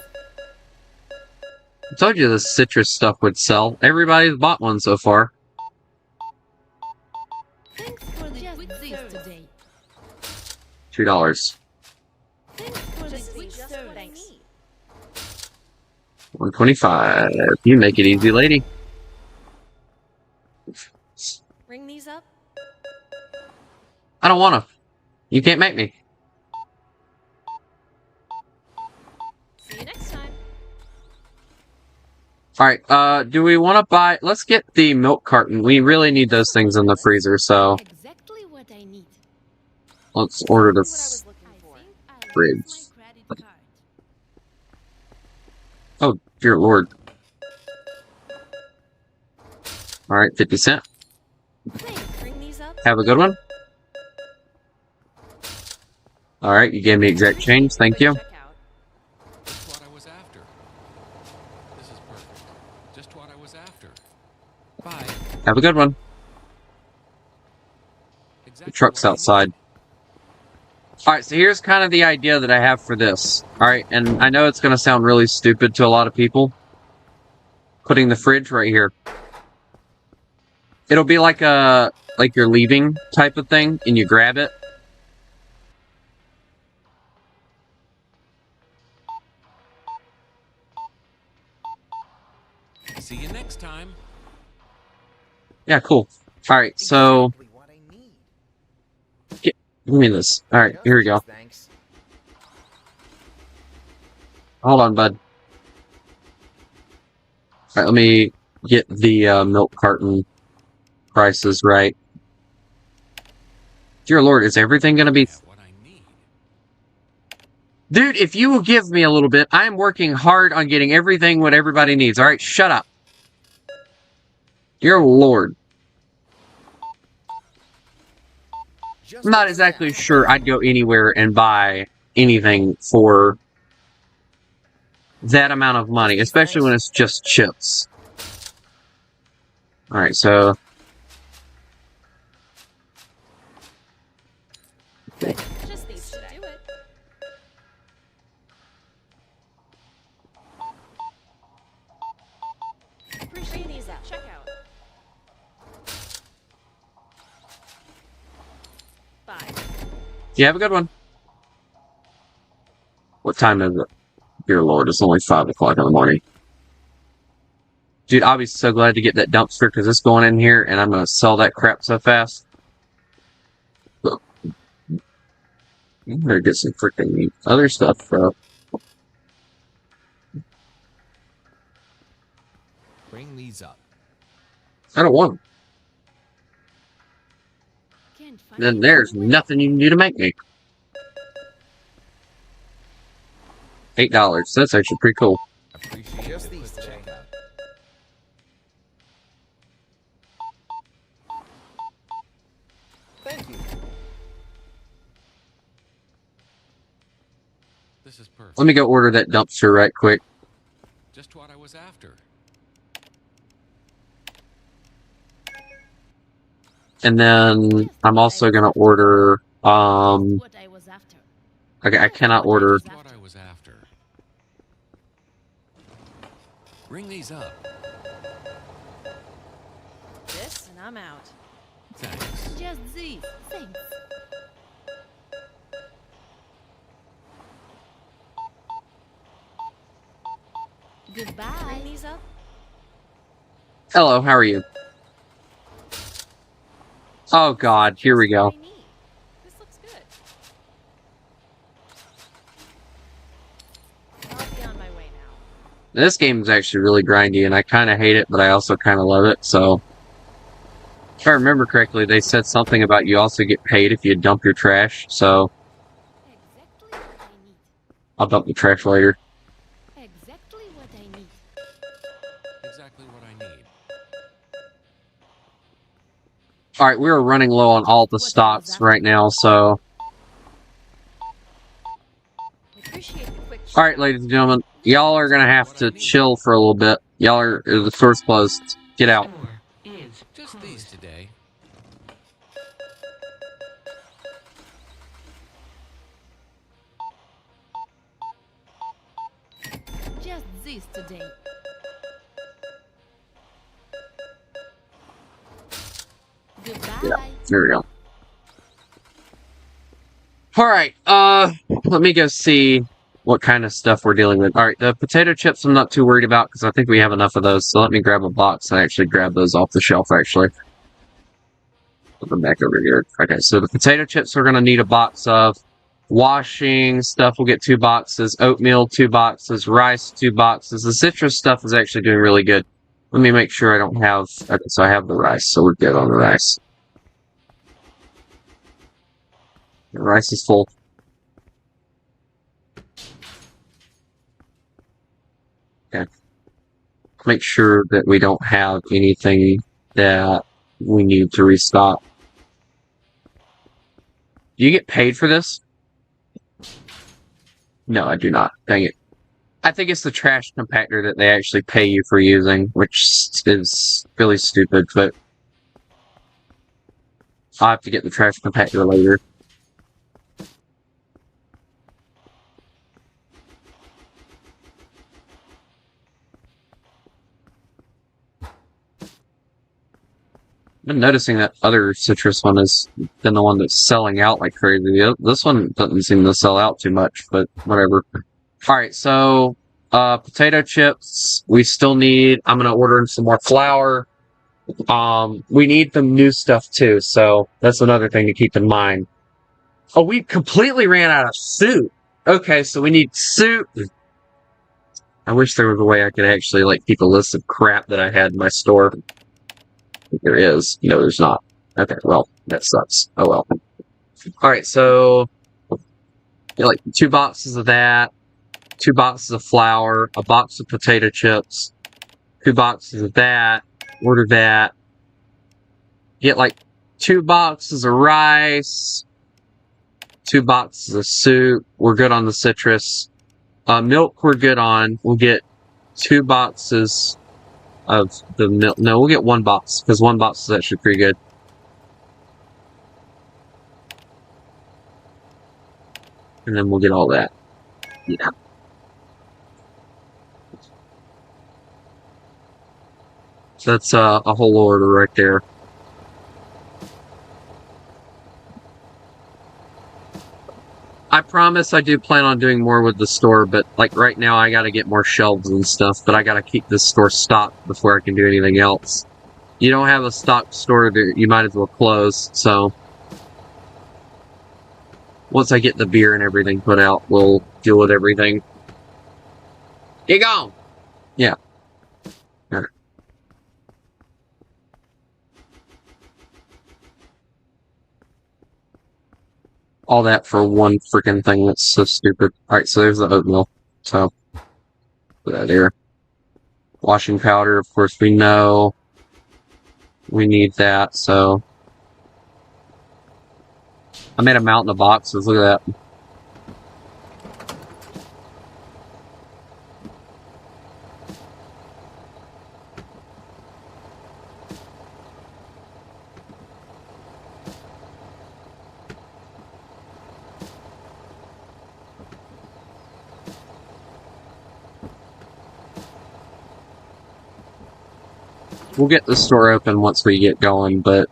I told you the citrus stuff would sell. Everybody's bought one so far. Thanks for the quick service today. $2. Thanks for the Just quick just service. what I need. 125. You make it easy, lady. Ring these up. I don't want to. You can't make me. See you next time. Alright, do we want to buy... Let's get the milk carton. We really need those things in the freezer, so Exactly what I need. let's order the What I was looking I for. think I'll Fridge. use my credit card. Oh, dear lord. Alright, 50 cent. Thanks. Ring these up. Have a good one. Alright, you gave me exact change. Thank you. Quick checkout. Just what I was after. This is perfect. Just what I was after. Bye. Have a good one. Exactly The truck's what I outside. need. Alright, so here's kind of the idea that I have for this. Alright, and I know it's going to sound really stupid to a lot of people. Putting the fridge right here. It'll be like you're leaving type of thing, and you grab it. See you next time. Yeah, cool. Alright, so Exactly what I need. give me this. Alright, Just here we go. these, Thanks. Hold on, bud. Alright, let me get the milk carton prices right. Dear Lord, is everything gonna be... Yeah, what I need. Dude, if you will give me a little bit, I'm working hard on getting everything what everybody needs. Alright, shut up. Dear Lord. Just I'm not what I was exactly after. sure I'd go anywhere and buy anything for that amount of money, especially when it's just chips. Alright, so... Just these today. Do it. Appreciate these up. Checkout. Bye. You have a good one. What time is it? Dear Lord, it's only 5 o'clock in the morning. Dude, I'll be so glad to get that dumpster because it's going in here and I'm going to sell that crap so fast. Look. I better get some freaking other stuff, bro. Bring these up. I don't want them. Can't find Then it there's anywhere. nothing you can do to make me. $8. That's actually pretty cool. Appreciate Just the these quick today. checkout. Thank you. This is perfect. Let me go order that dumpster right quick. Just what I was after. And then I'm also going to order, What I was after. okay, I cannot order. Just what I was after. Ring these up. This and I'm out. Thanks. Just these. Thanks. Goodbye. Ring these up. Hello, how are you? Oh god, here we go. What I need. This looks good. I'll be on my way now. This game is actually really grindy, and I kind of hate it, but I also kind of love it, so... If I remember correctly, they said something about you also get paid if you dump your trash, so Exactly what I need. I'll dump the trash later. Exactly what I need. Exactly what I need. Alright, we are running low on all the stocks right now, so... Appreciate the quick Alright, ladies and gentlemen, y'all are gonna have to chill for a little bit. Y'all are... the store's closed. Get out. Store is Just closed. these today. Just this today. Goodbye. There we go. Alright, let me go see what kind of stuff we're dealing with. Alright, the potato chips I'm not too worried about because I think we have enough of those. So let me grab a box and actually grab those off the shelf, actually. Put them back over here. Okay, so the potato chips we're going to need a box of. Washing stuff, we'll get 2 boxes. Oatmeal, 2 boxes. Rice, 2 boxes. The citrus stuff is actually doing really good. Let me make sure I don't have... Okay, so I have the rice, so we're good on the rice. The rice is full. Okay. Make sure that we don't have anything that we need to restock. Do you get paid for this? No, I do not. Dang it. I think it's the trash compactor that they actually pay you for using, which is really stupid, but I'll have to get the trash compactor later. I've been noticing that other citrus one has been the one that's selling out like crazy. This one doesn't seem to sell out too much, but whatever. Alright, so, potato chips, we still need, I'm gonna order in some more flour. We need the new stuff too, so that's another thing to keep in mind. Oh, we completely ran out of soup. Okay, so we need soup. I wish there was a way I could actually, like, keep a list of crap that I had in my store. There is. No, there's not. Okay, well, that sucks. Oh well. Alright, so, like, 2 boxes of that. 2 boxes of flour, a box of potato chips, 2 boxes of that, order that, get like 2 boxes of rice, 2 boxes of soup, we're good on the citrus, milk we're good on, we'll get 2 boxes of the milk, no, we'll get 1 box, because 1 box is actually pretty good. And then we'll get all that. Yeah. So that's a whole order right there. I promise I do plan on doing more with the store, but like right now I gotta get more shelves and stuff, but I gotta keep this store stocked before I can do anything else. You don't have a stocked store, you might as well close, so... Once I get the beer and everything put out, we'll deal with everything. Get gone! Yeah. Alright. All that for one freaking thing that's so stupid. Alright, so there's the oatmeal. So, put that there. Washing powder, of course, we know we need that, so. I made a mountain of boxes, look at that. We'll get the store open once we get going, but...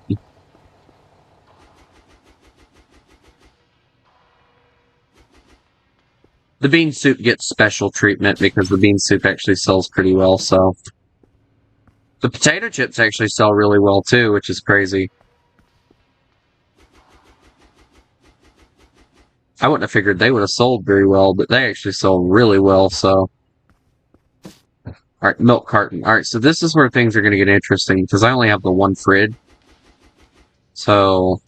The bean soup gets special treatment because the bean soup actually sells pretty well, so... The potato chips actually sell really well too, which is crazy. I wouldn't have figured they would have sold very well, but they actually sell really well, so... Alright, milk carton. Alright, so this is where things are going to get interesting, because I only have the 1 frid. So...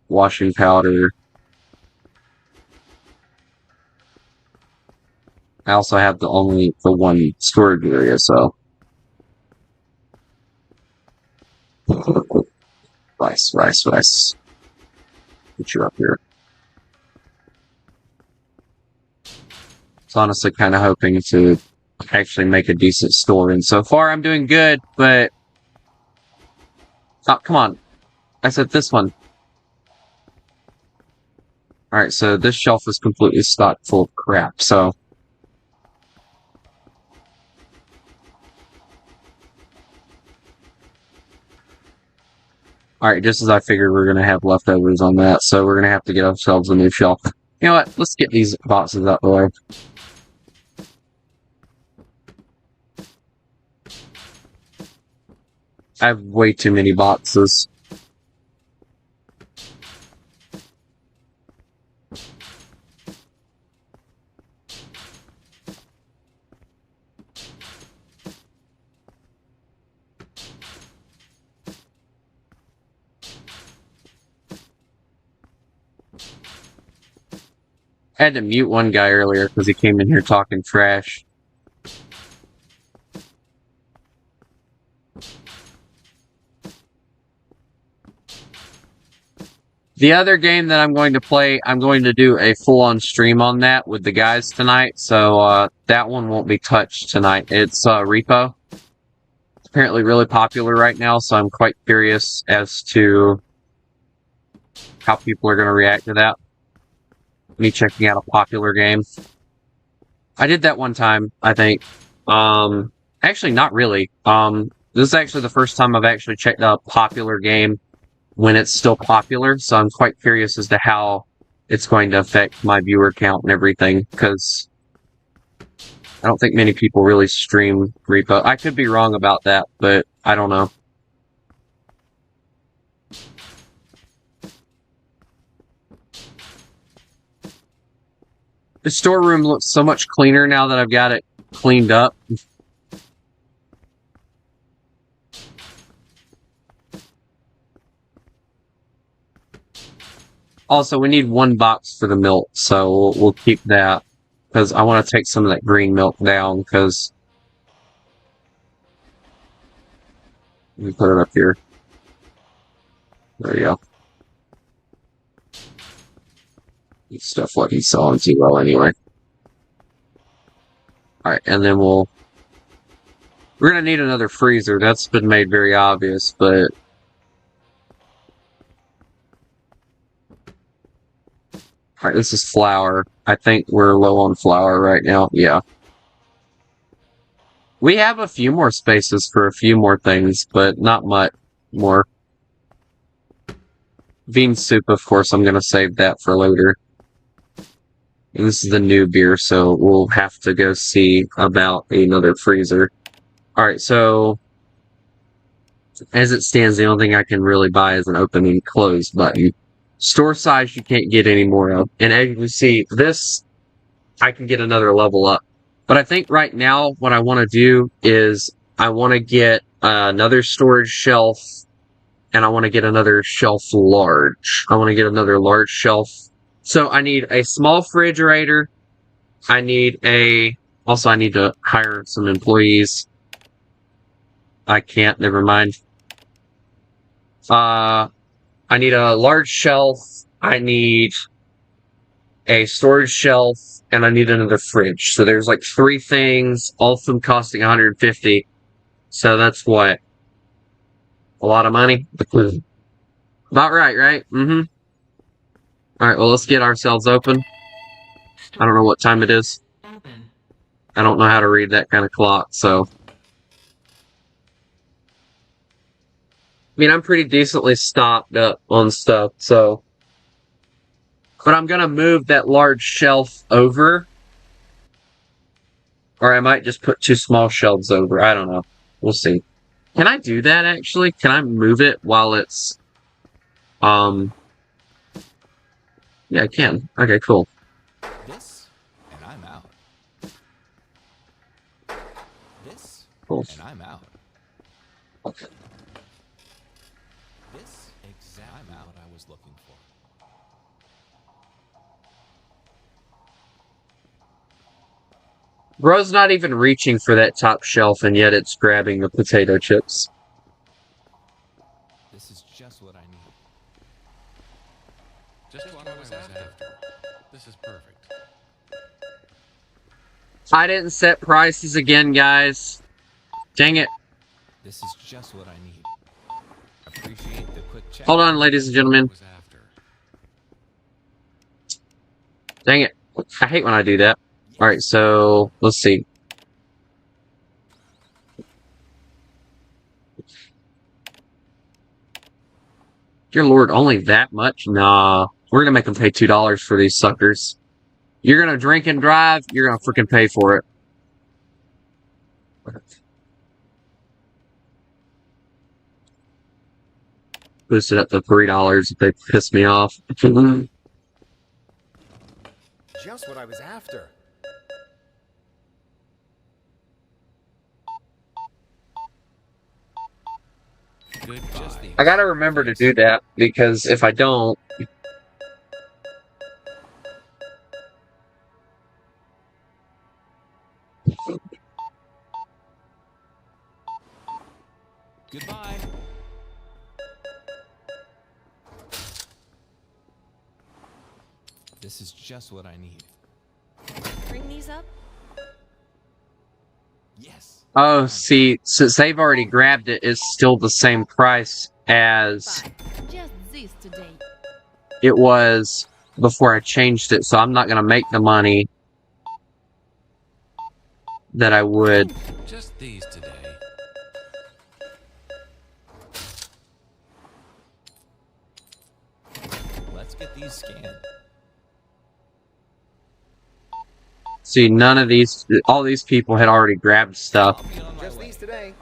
Washing powder. I also have the 1 storage area, so... Rice. Put you up here. So honestly kind of hoping to actually make a decent store, and so far I'm doing good, but... Oh, come on. I said this one. Alright, so this shelf is completely stocked full of crap, so... Alright, just as I figured we are going to have leftovers on that, so we're going to have to get ourselves a new shelf. You know what? Let's get these boxes out the way. I have way too many boxes. I had to mute one guy earlier because he came in here talking trash. The other game that I'm going to play, I'm going to do a full-on stream on that with the guys tonight, so that one won't be touched tonight. It's Repo. It's apparently really popular right now, so I'm quite curious as to how people are going to react to that. Me checking out a popular game. I did that one time, I think. Actually, not really. This is actually the first time I've actually checked out a popular game when it's still popular, so I'm quite curious as to how it's going to affect my viewer count and everything, because I don't think many people really stream Repo. I could be wrong about that, but I don't know. The storeroom looks so much cleaner now that I've got it cleaned up. Also, we need one box for the milk, so we'll keep that. Because I want to take some of that green milk down, because... Let me put it up here. There you go. Stuff what he's selling too well anyway. Alright, and then we're gonna need another freezer. That's been made very obvious, but... Alright, this is flour. I think we're low on flour right now. Yeah. We have a few more spaces for a few more things, but not much more. Bean soup, of course, I'm gonna save that for later. And this is the new beer, so we'll have to go see about another freezer. Alright, so... As it stands, the only thing I can really buy is an open and close button. Store size you can't get any more of. And as you can see, this, I can get another level up. But I think right now, what I want to do is, I want to get another storage shelf, and I want to get another shelf large. I want to get another large shelf. So I need a small refrigerator. I need to hire some employees. I can't, never mind. I need a large shelf. I need a storage shelf, and I need another fridge. So there's like 3 things, all of them costing $150. So that's what? A lot of money? About right? Mm-hmm. Alright, well, let's get ourselves open. I don't know what time it is. Open. I don't know how to read that kind of clock, so... I mean, I'm pretty decently stocked up on stuff, so... But I'm gonna move that large shelf over. Or I might just put 2 small shelves over. I don't know. We'll see. Can I do that, actually? Can I move it while it's... Yeah, I can. Okay, cool. This, and I'm out. This, Cool. and I'm out. Okay. This, exactly I'm out what I was looking for. Bro's not even reaching for that top shelf, and yet it's grabbing the potato chips. This is just what I need. Just what I was after. This is perfect. I didn't set prices again, guys. Dang it. This is just what I need. Appreciate the quick check. Hold on, ladies and gentlemen. Was after. Dang it. I hate when I do that. Alright, so, let's see. Dear Lord, only that much? Nah. We're gonna make them pay $2 for these suckers. You're gonna drink and drive, you're gonna freaking pay for it. Boost it up to $3 if they piss me off. Just what I was after. Goodbye. I gotta remember to do that, because if I don't... Goodbye. This is just what I need. Bring these up. Yes. Oh, see, since they've already grabbed it, it's still the same price as Bye. Just this today. it was before I changed it, so I'm not gonna make the money that I would. Just these today. Let's get these scanned. See, none of these, all these people had already grabbed stuff. I'll be on my Just way. these today.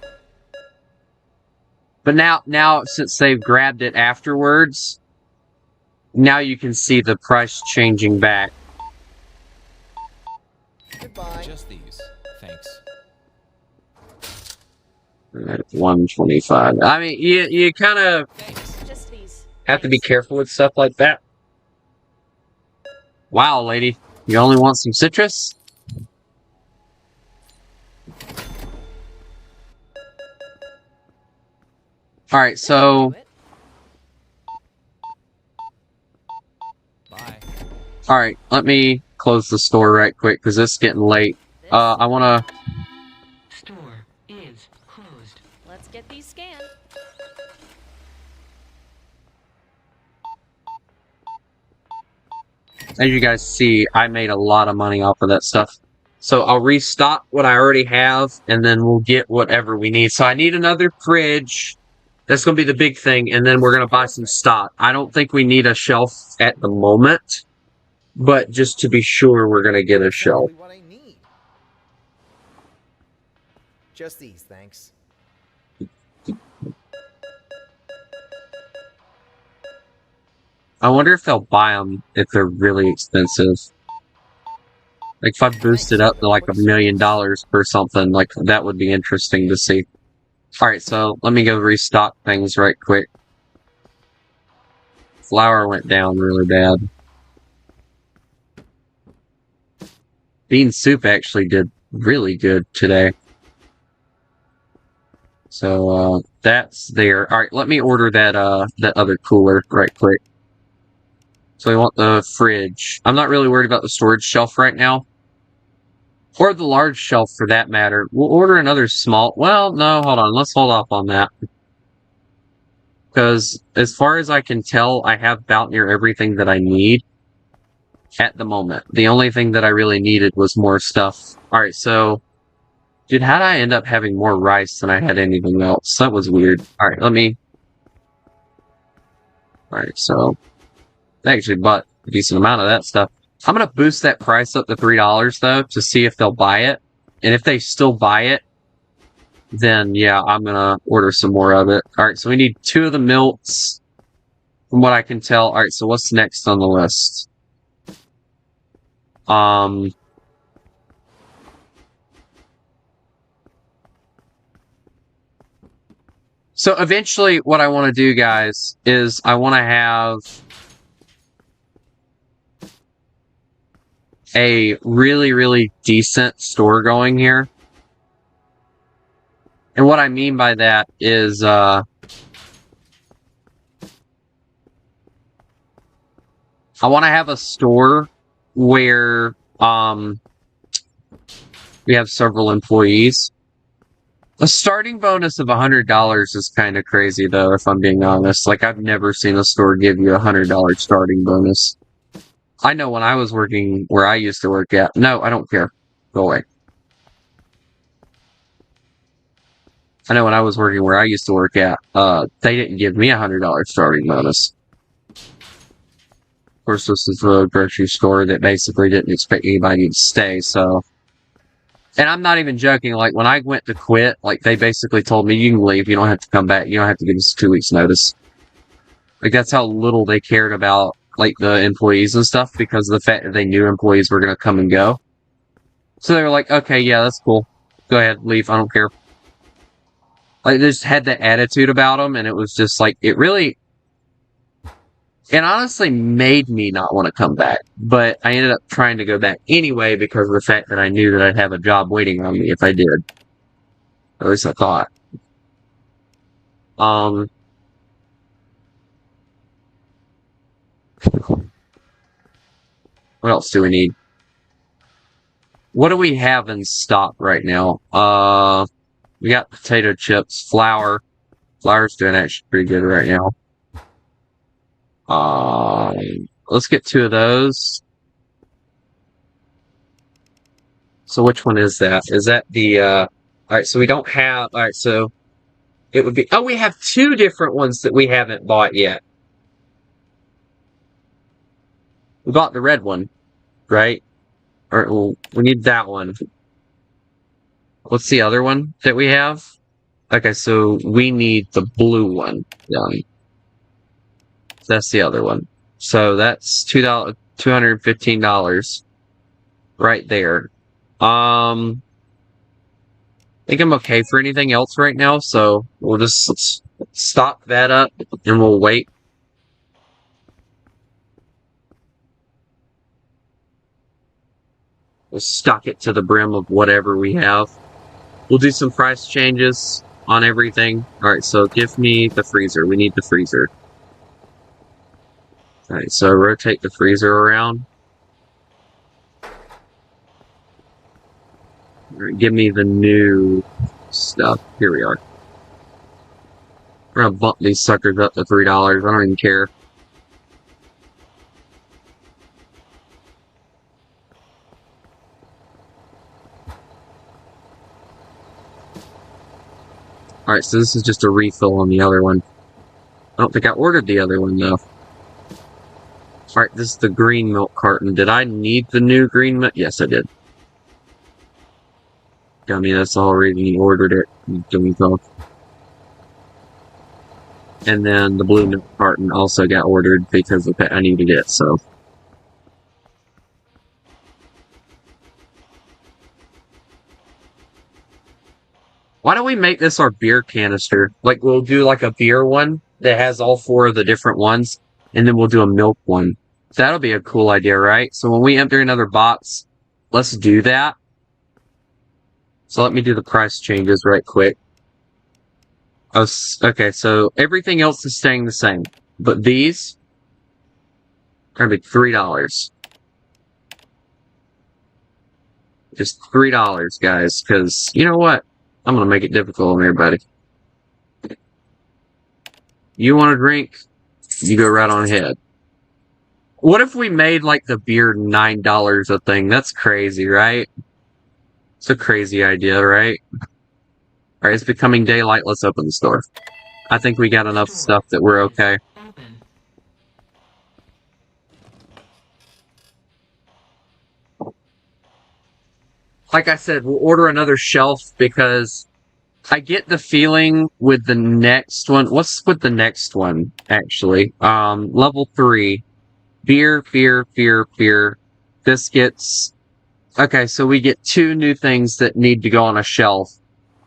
But now, since they've grabbed it afterwards, now you can see the price changing back. Goodbye. Just these. Thanks. At 125. I mean, you kind of Thanks. Just these. have to be careful with stuff like that. Wow, lady. You only want some citrus? Alright, so... Do it. Bye. Alright, let me close the store right quick, because it's getting late. This. I wanna... Store is closed. Let's get these scanned. As you guys see, I made a lot of money off of that stuff. So I'll restock what I already have, and then we'll get whatever we need. So I need another fridge. That's going to be the big thing, and then we're going to buy some stock. I don't think we need a shelf at the moment, but just to be sure, we're going to get a shelf. Exactly what I need. Just these, thanks. I wonder if they'll buy them if they're really expensive. Like, if I boost it up to like $1 million for something, like, that would be interesting to see. Alright, so let me go restock things right quick. Flour went down really bad. Bean soup actually did really good today. So, that's there. Alright, let me order that other cooler right quick. So we want the fridge. I'm not really worried about the storage shelf right now. Or the large shelf for that matter. We'll order another small... Well, no, hold on. Let's hold off on that. Because as far as I can tell, I have about near everything that I need at the moment. The only thing that I really needed was more stuff. Alright, so... Dude, how'd I end up having more rice than I had anything else? That was weird. Alright, let me... Alright, so... I actually bought a decent amount of that stuff. I'm going to boost that price up to $3, though, to see if they'll buy it. And if they still buy it, then, yeah, I'm going to order some more of it. Alright, so we need 2 of the milks, from what I can tell. Alright, so what's next on the list? So eventually, what I want to do, guys, is I want to have a really, really decent store going here. And what I mean by that is, I want to have a store where, we have several employees. A starting bonus of $100 is kind of crazy, though, if I'm being honest. Like, I've never seen a store give you a $100 starting bonus. I know when I was working where I used to work at. No, I don't care. Go away. I know when I was working where I used to work at, they didn't give me $100 starting bonus. Of course, this is a grocery store that basically didn't expect anybody to stay, so. And I'm not even joking, like, when I went to quit, like, they basically told me, you can leave, you don't have to come back, you don't have to give us 2 weeks notice. Like, that's how little they cared about, like, the employees and stuff, because of the fact that they knew employees were gonna come and go. So they were like, okay, yeah, that's cool. Go ahead, leave, I don't care. Like, they just had that attitude about them, and it was just like, it honestly made me not want to come back. But I ended up trying to go back anyway because of the fact that I knew that I'd have a job waiting on me if I did. At least I thought. What else do we need? What do we have in stock right now? We got potato chips, flour. Flour's doing actually pretty good right now. Let's get 2 of those. So which one is that? Is that the, alright, so we don't have, alright, so it would be, oh, we have 2 different ones that we haven't bought yet. We bought the red one, right? Or, well, we need that one. What's the other one that we have? Okay, so we need the blue one. That's the other one. So that's $215 right there. I think I'm okay for anything else right now, so we'll just stock that up and we'll wait. We'll stock it to the brim of whatever we have. We'll do some price changes on everything. Alright, so give me the freezer. We need the freezer. Alright, so rotate the freezer around. Alright, give me the new stuff. Here we are. We're gonna bump these suckers up to $3. I don't even care. Alright, so this is just a refill on the other one. I don't think I ordered the other one, though. Alright, this is the green milk carton. Did I need the new green milk? Yes, I did. I mean, that's already you ordered it. Dummy dog. And then the blue milk carton also got ordered because of I needed it, so. Why don't we make this our beer canister? Like, we'll do like a beer one that has all 4 of the different ones, and then we'll do a milk one. That'll be a cool idea, right? So when we enter another box, let's do that. So let me do the price changes right quick. Oh, okay, so everything else is staying the same. But these are going to be $3. Just $3, guys, because you know what? I'm going to make it difficult on everybody. You want a drink? You go right on ahead. What if we made, like, the beer $9 a thing? That's crazy, right? It's a crazy idea, right? Alright, it's becoming daylight. Let's open the store. I think we got enough stuff that we're okay. Open. Like I said, we'll order another shelf because I get the feeling with the next one. What's with the next one, actually? Level 3. Beer, biscuits. Okay, so we get 2 new things that need to go on a shelf.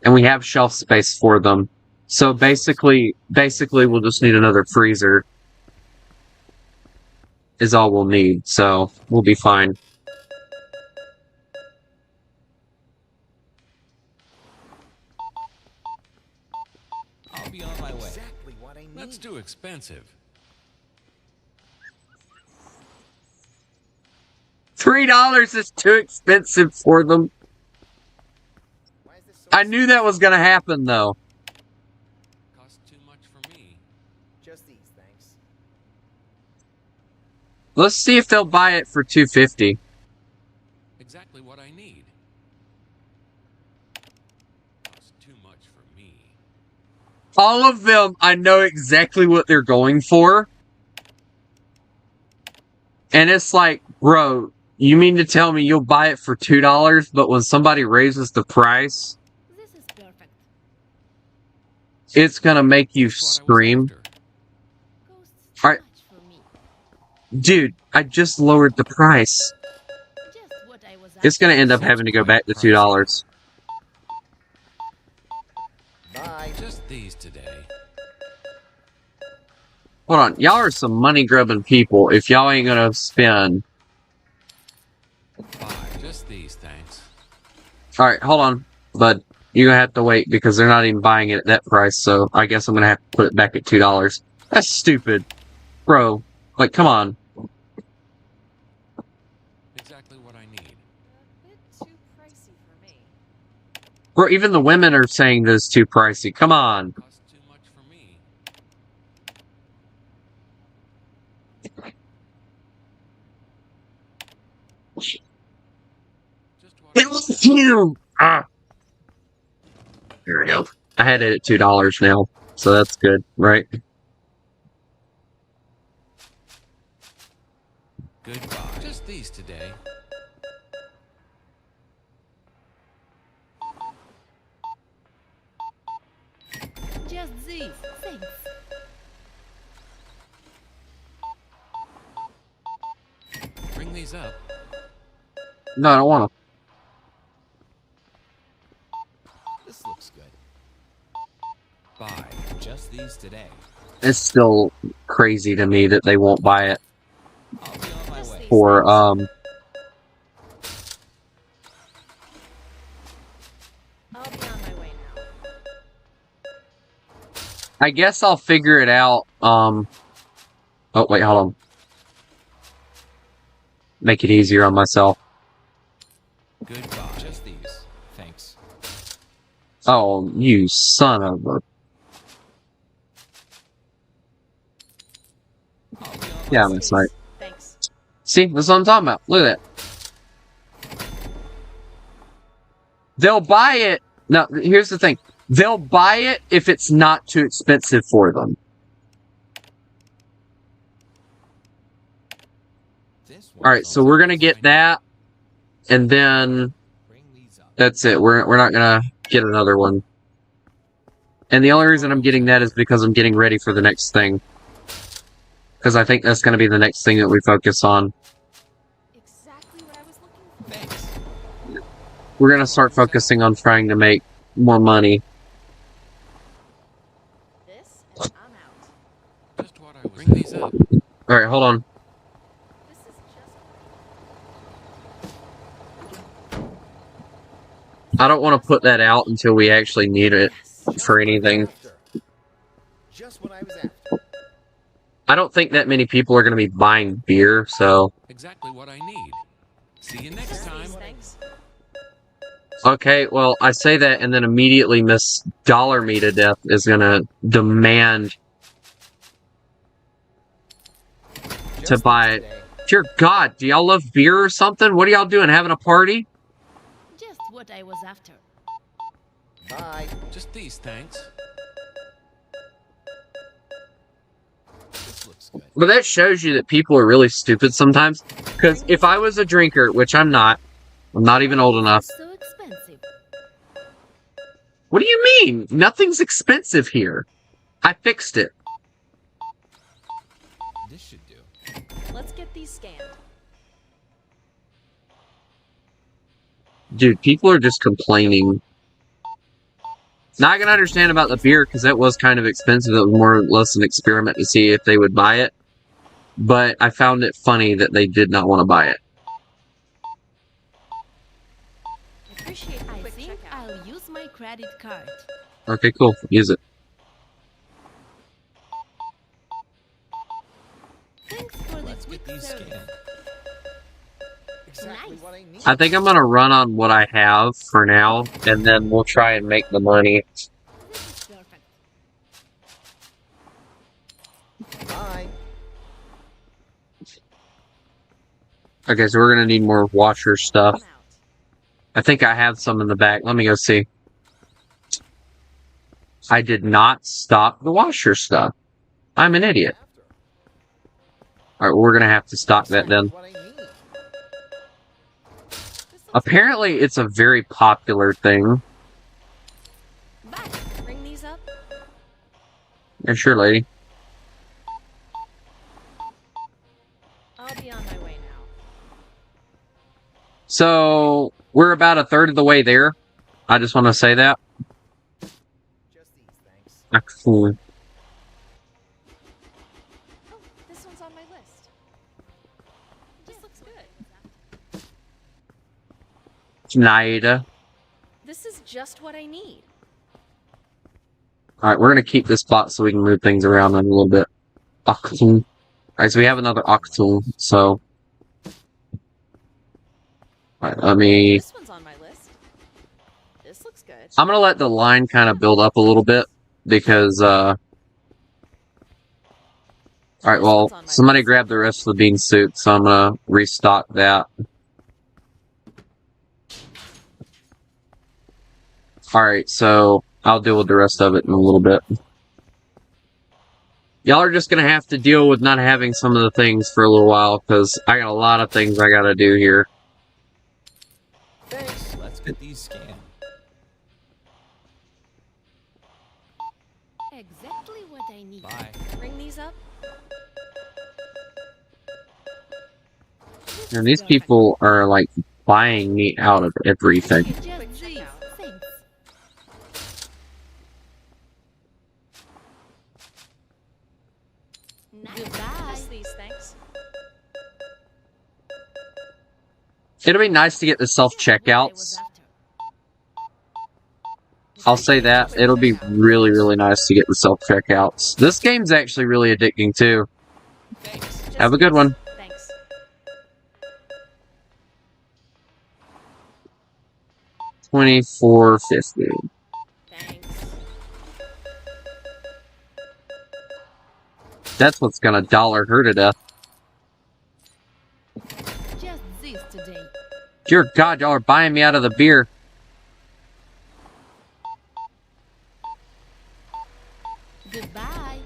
And we have shelf space for them. So basically we'll just need another freezer. Is all we'll need, so we'll be fine. I'll be on my way. Exactly what I need. That's too expensive. $3 is too expensive for them. Why is this so I knew that was gonna happen, though. Costs too much for me. Just these, thanks. Let's see if they'll buy it for $2.50. Exactly what I need. Costs too much for me. All of them, I know exactly what they're going for. And it's like, bro, you mean to tell me you'll buy it for $2, but when somebody raises the price, This is perfect. it's gonna make you Just what I was scream. after. Costs too Alright. much for me. Dude, I just lowered the price. Just what I was It's gonna after. end up having to go back to $2. Bye. Just these today. Hold on, y'all are some money-grubbing people if y'all ain't gonna spend. Bye. Just these, thanks. Alright, hold on, bud. You're gonna have to wait because they're not even buying it at that price, so I guess I'm gonna have to put it back at $2. That's stupid. Bro, like, come on. Exactly what I need. A bit too pricey for me. Bro, even the women are saying this is too pricey. Come on. Costs too much for me. Just what It I was was after. you! Ah. There we go. I had it at $2 now, so that's good, right? Goodbye. Just these today. Just these. Thanks. Bring these up. No, I don't want to. This looks good. Bye. Just these today. It's still crazy to me that they won't buy it I'll be on my Just way. these. for, I'll be on my way now. I guess I'll figure it out, oh, wait, hold on. Make it easier on myself. Goodbye. Just these. Thanks. Oh, you son of a... I'll be on my Yeah, way. that's right. Thanks. See, that's what I'm talking about. Look at that. They'll buy it. No, here's the thing. They'll buy it if it's not too expensive for them. This All right, one's so on we're top. gonna get that, and then Bring these up. that's it. We're not gonna get another one. And the only reason I'm getting that is because I'm getting ready for the next thing. Because I think that's gonna be the next thing that we focus on. Exactly what I was looking for. Thanks. We're gonna start focusing on trying to make more money. This, and I'm out. Just what I was. Bring these up. All right, hold on. This is I don't want to put that out until we actually need it just... for anything. After. Just what I was after. I don't think that many people are going to be buying beer, so... Exactly what I need. See you next time. Thanks. Okay, well, I say that, and then immediately Miss Dollar Me to Death is going to demand to Just buy these it. today. Dear God, do y'all love beer or something? What are y'all doing, having a party? Just what I was after. Bye. Just these, thanks. This looks good. But that shows you that people are really stupid sometimes. Because if I was a drinker, which I'm not even old enough. So expensive. What do you mean? Nothing's expensive here. I fixed it. This should do. Let's get these scanned. Dude, people are just complaining. Now I can understand about the beer because that was kind of expensive. It was more or less an experiment to see if they would buy it. But I found it funny that they did not want to buy it. Appreciate the I quick think checkout. I'll use my credit card. Okay, cool. Use it. Thanks for the Let's quick get these service. scanned. Exactly Nice. what I need. I think I'm going to run on what I have for now, and then we'll try and make the money. This is perfect. Bye. Okay, so we're going to need more washer stuff. I'm out. I think I have some in the back. Let me go see. I did not stock the washer stuff. I'm an idiot. Alright, we're gonna have to stock that then. What I need. This looks Apparently, it's a very popular thing. Bye. Bring these up. Yeah, sure, lady. I'll be on my way now. So, we're about a third of the way there. I just want to say that. Just these, thanks. Excellent. Oh, this one's on my list. This looks good. Naida. This is just what I need. Alright, we're gonna keep this spot so we can move things around in a little bit. Octoon. Alright, so we have another Octoon, so... Alright, let me... This one's on my list. This looks good. I'm gonna let the line kind of build up a little bit, because, Alright, well, somebody grab the rest of the bean soup, so I'm gonna restock that. Alright, so I'll deal with the rest of it in a little bit. Y'all are just gonna have to deal with not having some of the things for a little while, because I got a lot of things I gotta do here. Thanks. Let's get these scanned. Exactly what I need. Bye. Bring these up. And these people are, like, buying me out of everything. Just Quick this. checkout. Thanks. Goodbye. Just these, thanks. It'll be nice to get the self-checkouts. I'll say that. It'll be really, really nice to get the self-checkouts. This game's actually really addicting, too. Thanks. Just Have a good these, one. Thanks. $24.50. Thanks. That's what's gonna dollar her to death. Just this today. Dear God, y'all are buying me out of the beer. Goodbye.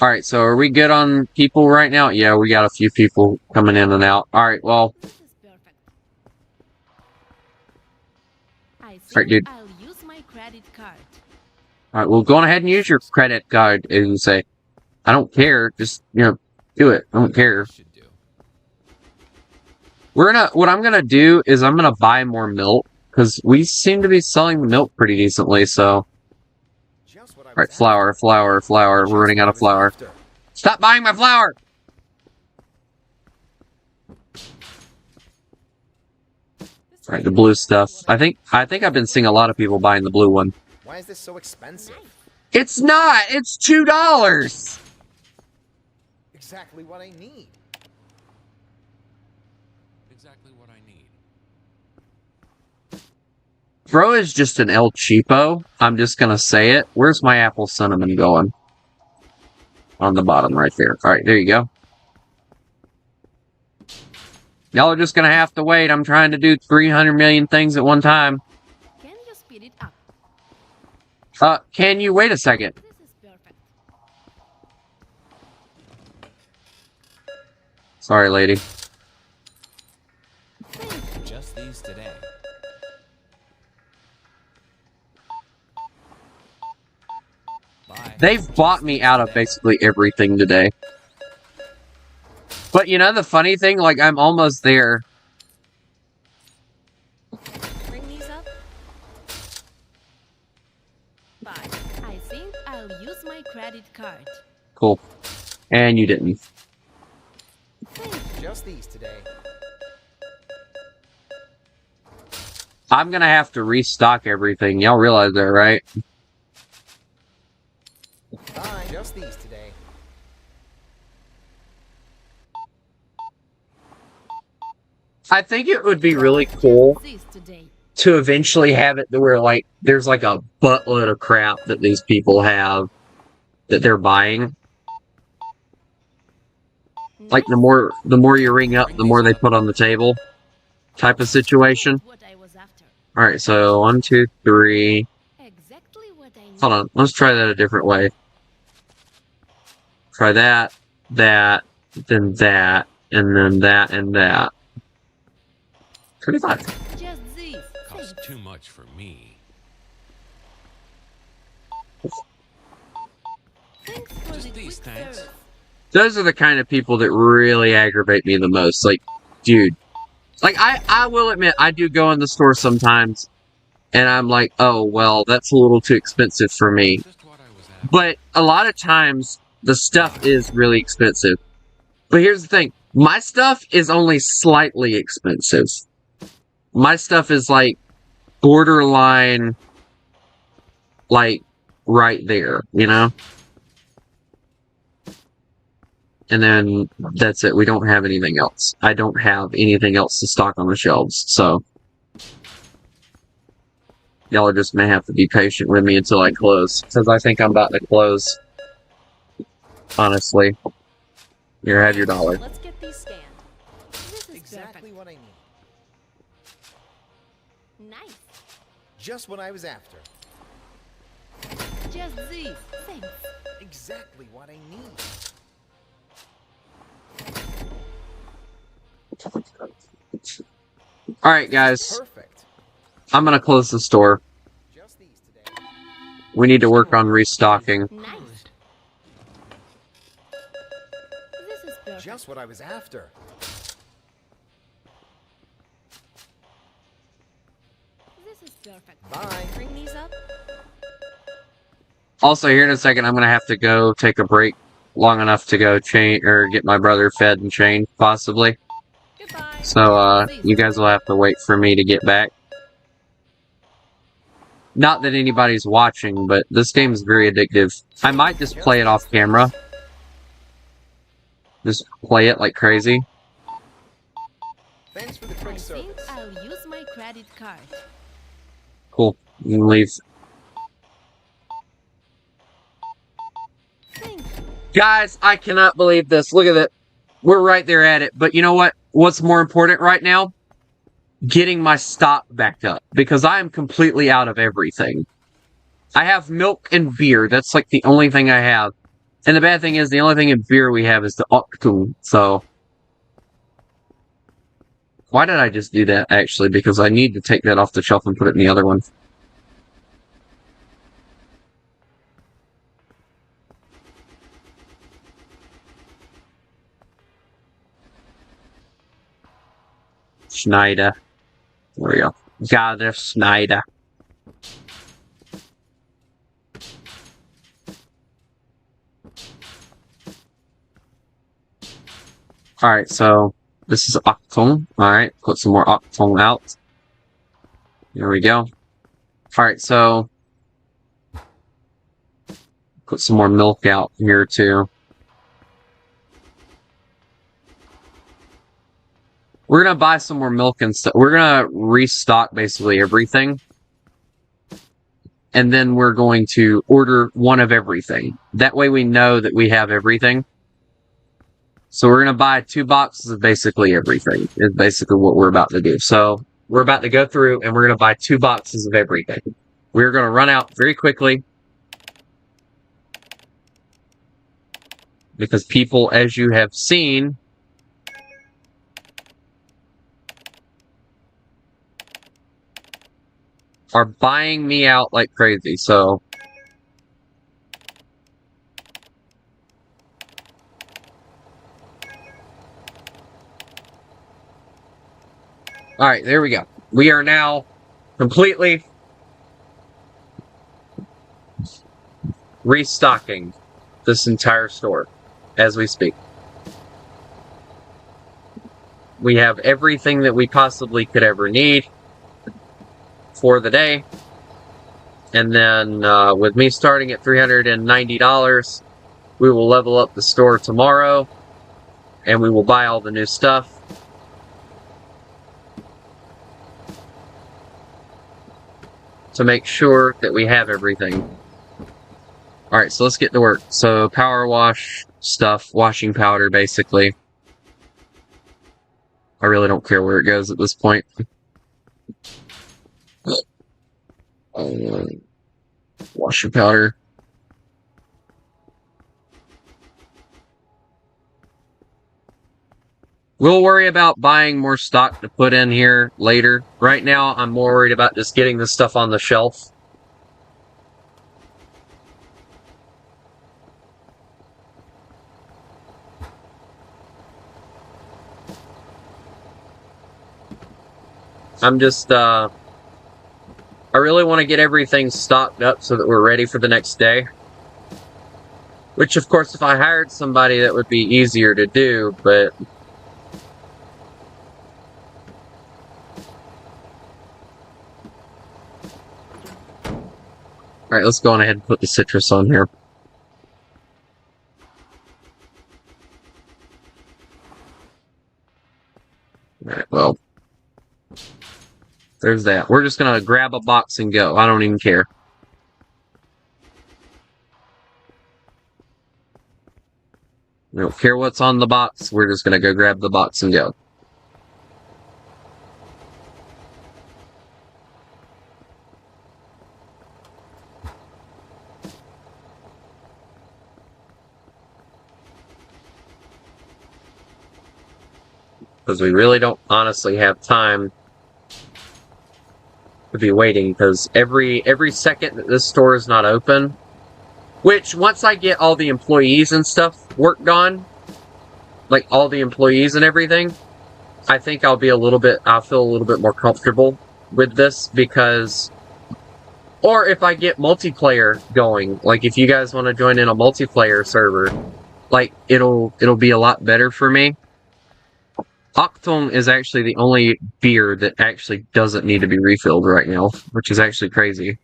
Alright, so are we good on people right now? Yeah, we got a few people coming in and out. Alright, well, This is perfect. I think Alright, dude. I'll use my credit card. alright, well, go on ahead and use your credit card, as you say. I don't care, just, do it. I don't care. Should do. What I'm gonna do is I'm gonna buy more milk, because we seem to be selling the milk pretty decently, so. Just what I was Alright, after. flour, flour, flour. Just We're running what out I of was flour. after. Stop buying my flour! Alright, the blue stuff. I think I've been seeing a lot of people buying the blue one. Why is this so expensive? It's not! It's $2! Exactly what I need. Exactly what I need. Bro is just an El Cheapo. I'm just gonna say it. Where's my apple cinnamon going? On the bottom right there. Alright, there you go. Y'all are just gonna have to wait. I'm trying to do 300 million things at one time. Can you speed it up? Can you wait a second? This is perfect. Sorry, lady. Thank you. Just these today. Bye. They've bought me out of basically everything today. But you know the funny thing? Like, I'm almost there. Bring these up. Bye. I think I'll use my credit card. Cool. And you didn't. Thank you. Just these today. I'm gonna have to restock everything. Y'all realize that, right? Bye. Just these today. I think it would be really cool Just this today. to eventually have it to where, like, there's like a buttload of crap that these people have that they're buying. Like, the more you ring up, the more they put on the table type of situation. What I was after. Alright, so 1, 2, 3. Exactly what Hold on. Let's try that a different way. Try that, that, then that, and then that, and that. 25. Just this. Costs Thanks. too much for me. Thanks for Just the these, quick thanks. service. Those are the kind of people that really aggravate me the most. Like, dude. Like, I will admit, I do go in the store sometimes, and I'm like, oh, well, that's a little too expensive for me. Just what I was after. But a lot of times, the stuff is really expensive. But here's the thing. My stuff is only slightly expensive. My stuff is, like, borderline, like, right there, you know? And then that's it. We don't have anything else. I don't have anything else to stock on the shelves, so y'all just may have to be patient with me until I close, because I think I'm about to close. Honestly. Here, have your dollar. Let's get these scanned. This is Exactly what I need. perfect. Nice. Just what I was after. Just this. Thanks. Exactly what I need. Alright, guys. Perfect. I'm gonna close the store. Just these today. We need to work on restocking. Nice. Closed. This is perfect. Just what I was after. This is perfect. Bye. Bring these up. Also, here in a second, I'm gonna have to go take a break long enough to go chain or get my brother fed and chained, possibly. Goodbye. So, See you guys will have to wait for me to get back. Not that anybody's watching, but this game is very addictive. I might just play it off camera. Just play it like crazy. Thanks for the I quick think service. I'll use my credit card. Cool. You can leave. Thank you. Guys, I cannot believe this. Look at it. We're right there at it. But you know what? What's more important right now? Getting my stock back up. Because I am completely out of everything. I have milk and beer. That's like the only thing I have. And the bad thing is, the only thing in beer we have is the Octoon. So, why did I just do that, actually? Because I need to take that off the shelf and put it in the other one. Schneider. There we go. Got it, Schneider. Alright, so this is Octone. Alright, put some more Octone out. There we go. Alright, so put some more milk out here too. We're gonna buy some more milk and stuff. We're gonna restock basically everything. And then we're going to order one of everything. That way we know that we have everything. So we're gonna buy 2 boxes of basically everything. Is basically what we're about to do. So we're about to go through and we're gonna buy 2 boxes of everything. We're gonna run out very quickly. Because people, as you have seen, are buying me out like crazy, so alright, there we go. We are now completely restocking this entire store as we speak. We have everything that we possibly could ever need for the day. And then with me starting at $390, we will level up the store tomorrow and we will buy all the new stuff. To make sure that we have everything. Alright, so let's get to work. So power wash stuff, washing powder basically. I really don't care where it goes at this point. Washing washing powder. We'll worry about buying more stock to put in here later. Right now, I'm more worried about just getting this stuff on the shelf. I'm just, I really want to get everything stocked up so that we're ready for the next day. Which, of course, if I hired somebody, that would be easier to do, but... Alright, let's go on ahead and put the citrus on here. Alright, well... There's that. We're just gonna grab a box and go. I don't even care. We don't care what's on the box. We're just gonna go grab the box and go. Because we really don't honestly have time to be waiting, because every second that this store is not open, which once I get all the employees and stuff worked on, like all the employees and everything, I think I'll feel a little bit more comfortable with this, because, or if I get multiplayer going, like if you guys want to join in a multiplayer server, like it'll be a lot better for me. Octone is actually the only beer that actually doesn't need to be refilled right now, which is actually crazy.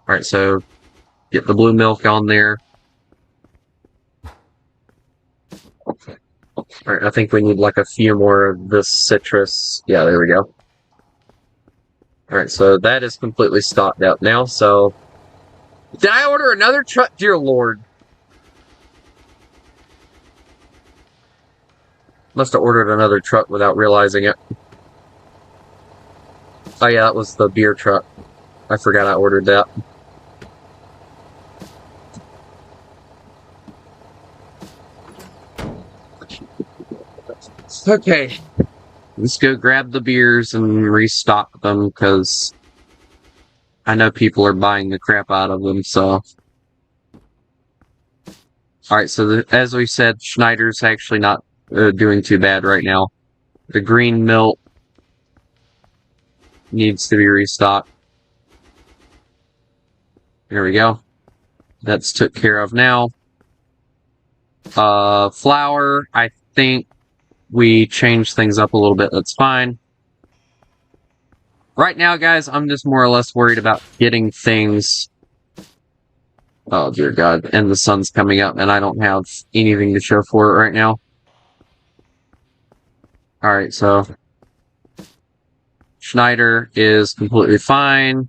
Alright, so get the blue milk on there. Alright, I think we need like a few more of this citrus. Yeah, there we go. Alright, so that is completely stocked out now, so... Did I order another truck? Dear Lord. Must have ordered another truck without realizing it. Oh yeah, that was the beer truck. I forgot I ordered that. Okay. Let's go grab the beers and restock them, because I know people are buying the crap out of them, so... Alright, so as we said, Schneider's actually not doing too bad right now. The green milk needs to be restocked. There we go. That's took care of now. Flour, I think we changed things up a little bit. That's fine. Right now, guys, I'm just more or less worried about getting things... Oh, dear God. And the sun's coming up, and I don't have anything to show for it right now. Alright, so Schneider is completely fine.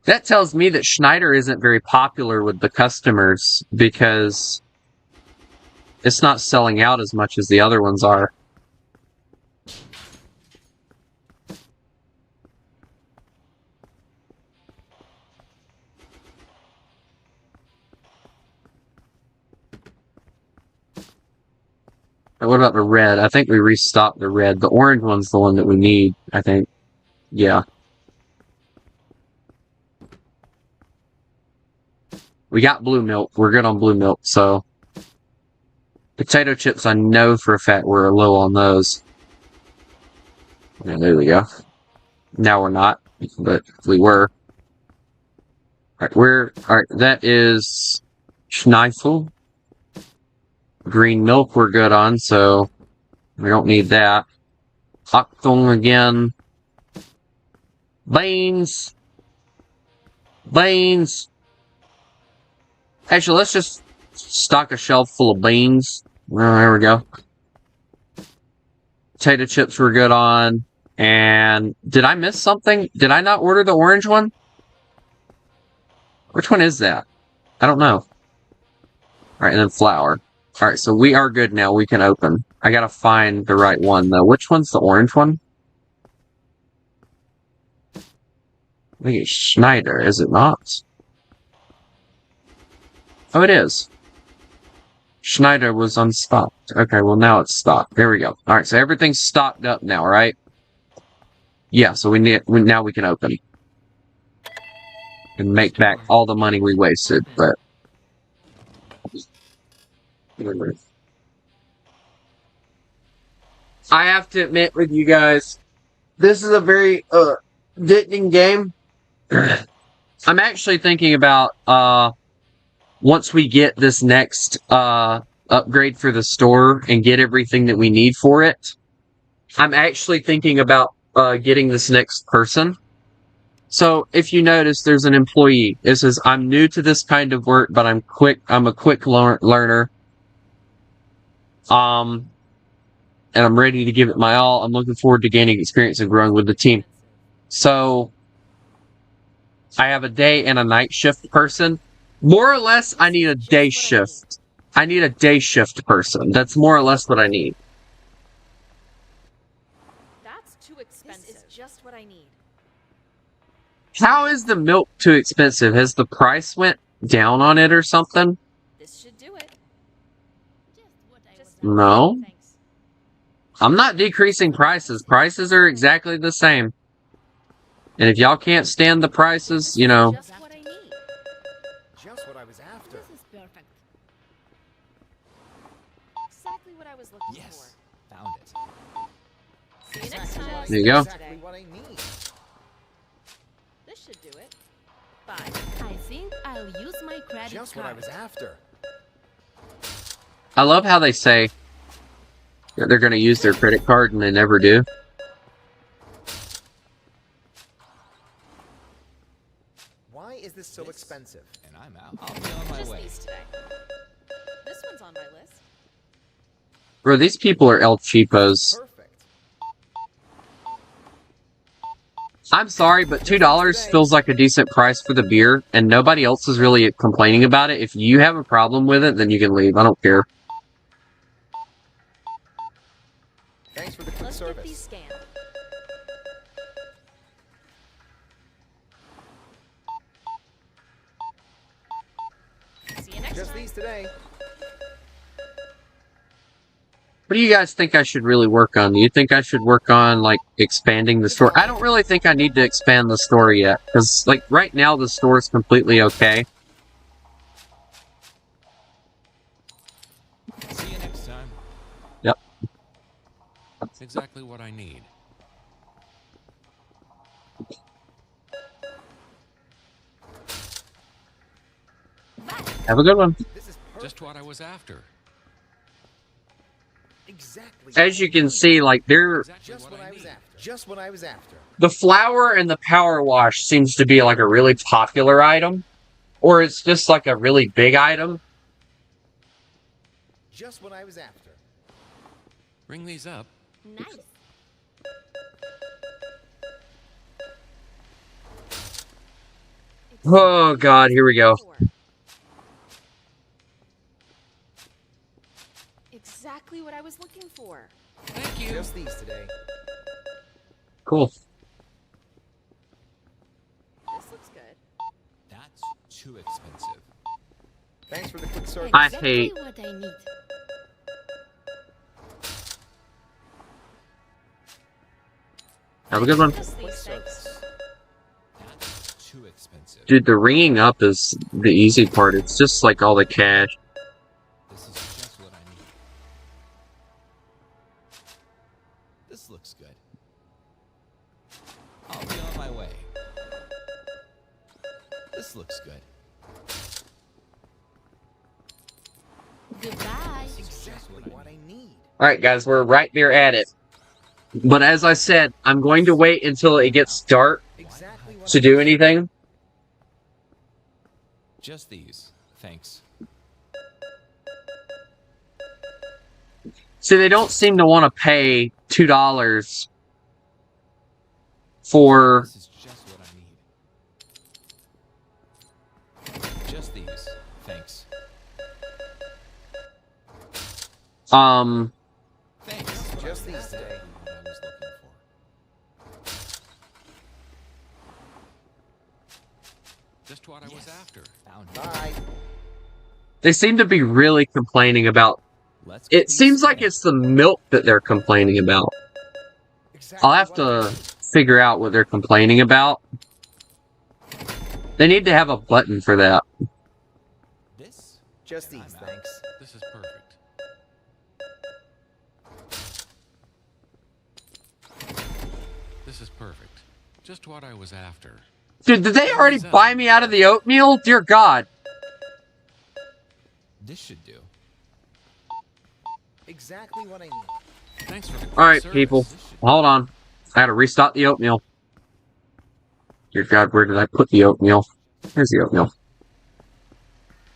That tells me that Schneider isn't very popular with the customers, because it's not selling out as much as the other ones are. What about the red? I think we restocked the red. The orange one's the one that we need, I think. Yeah. We got blue milk. We're good on blue milk, so... Potato chips, I know for a fact we're low on those. Yeah, there we go. Now we're not, but we were. Alright, that is... Schneifel. Green milk we're good on, so we don't need that. Octone again. Beans. Beans. Actually, let's just stock a shelf full of beans. Well, there we go. Potato chips we're good on. And did I miss something? Did I not order the orange one? Which one is that? I don't know. Alright, and then flour. Alright, so we are good now. We can open. I gotta find the right one, though. Which one's the orange one? I think it's Schneider, is it not? Oh, it is. Schneider was unstocked. Okay, well now it's stocked. There we go. Alright, so everything's stocked up now, right? Yeah, so now we can open. And make back all the money we wasted, but... I have to admit with you guys, this is a very, addicting game. I'm actually thinking about, once we get this next, upgrade for the store and get everything that we need for it, I'm actually thinking about, getting this next person. So, if you notice, there's an employee. It says, I'm new to this kind of work, but I'm a quick learner. And I'm ready to give it my all. I'm looking forward to gaining experience and growing with the team. So, I have a day and a night shift person. More or less, I need a day shift. I need a day shift person. That's more or less what I need. That's too expensive. This is just what I need. How is the milk too expensive? Has the price went down on it or something? This should do it. Just No. Thanks. I'm not decreasing prices. Prices are exactly the same. And if y'all can't stand the prices, you know... Just what I need. Just what I was after. This is perfect. Exactly what I was looking Yes, found it. for. See you next time. There you go. Exactly what I need. This should do it. Bye. I think I'll use my credit Just what I card. was after. I love how they say that they're going to use their credit card and they never do. Why is this so expensive? And I'm out. I'll be on my Just way. these today. This one's on my list. Bro, these people are El Cheapos. Perfect. I'm sorry, but $2 feels like a decent price for the beer, and nobody else is really complaining about it. If you have a problem with it, then you can leave. I don't care. Thanks for the quick Let's get these service. scanned. See you next Just time. these today. What do you guys think I should really work on? Do you think I should work on, like, expanding the store? I don't really think I need to expand the store yet, because, like, right now the store is completely okay. See you next time. Yep. That's exactly what I need. Have a good one. This is perfect. Just what I was after. Exactly. As you can see, like, they're... Exactly Just what I need. after. Just what I was after. The flour and the power wash seems to be, like, a really popular item. Or it's just, like, a really big item. Just what I was after. Ring these up. Nice. Oh, God, here we go. Exactly what I was looking for. Thank you. Just these today. Cool. This looks good. That's too expensive. Thanks for the quick service. I Exactly hate... what I need. Have a good one. Just Quick these things. service. That's too expensive. Dude, the ringing up is the easy part. It's just, like, all the cash. This is just what I need. This looks good. I'll be on my way. This looks good. Goodbye. Exactly what I need. Alright, guys, we're right there at it. But as I said, I'm going to wait until it gets dark Exactly what to do anything. Just these. Thanks. See, they don't seem to want to pay $2 for... This is just what I need. Just these. Thanks. Thanks. Just these today. What I was looking for. Just what I was after. Found it. Bye. They seem to be really complaining about. Let's get It these seems like scanned. it's the milk that they're complaining about. Exactly I'll have what I to need. figure out what they're complaining about. They need to have a button for that. This? Just And these, I'm out. thanks. This is perfect. This is perfect. Just what I was after. Dude, did they already buy me out of the oatmeal? Dear God. This should do. Exactly what I need. Thanks for the quick Alright, service. people. This should Hold on. I gotta restock the oatmeal. Dear God, where did I put the oatmeal? There's the oatmeal.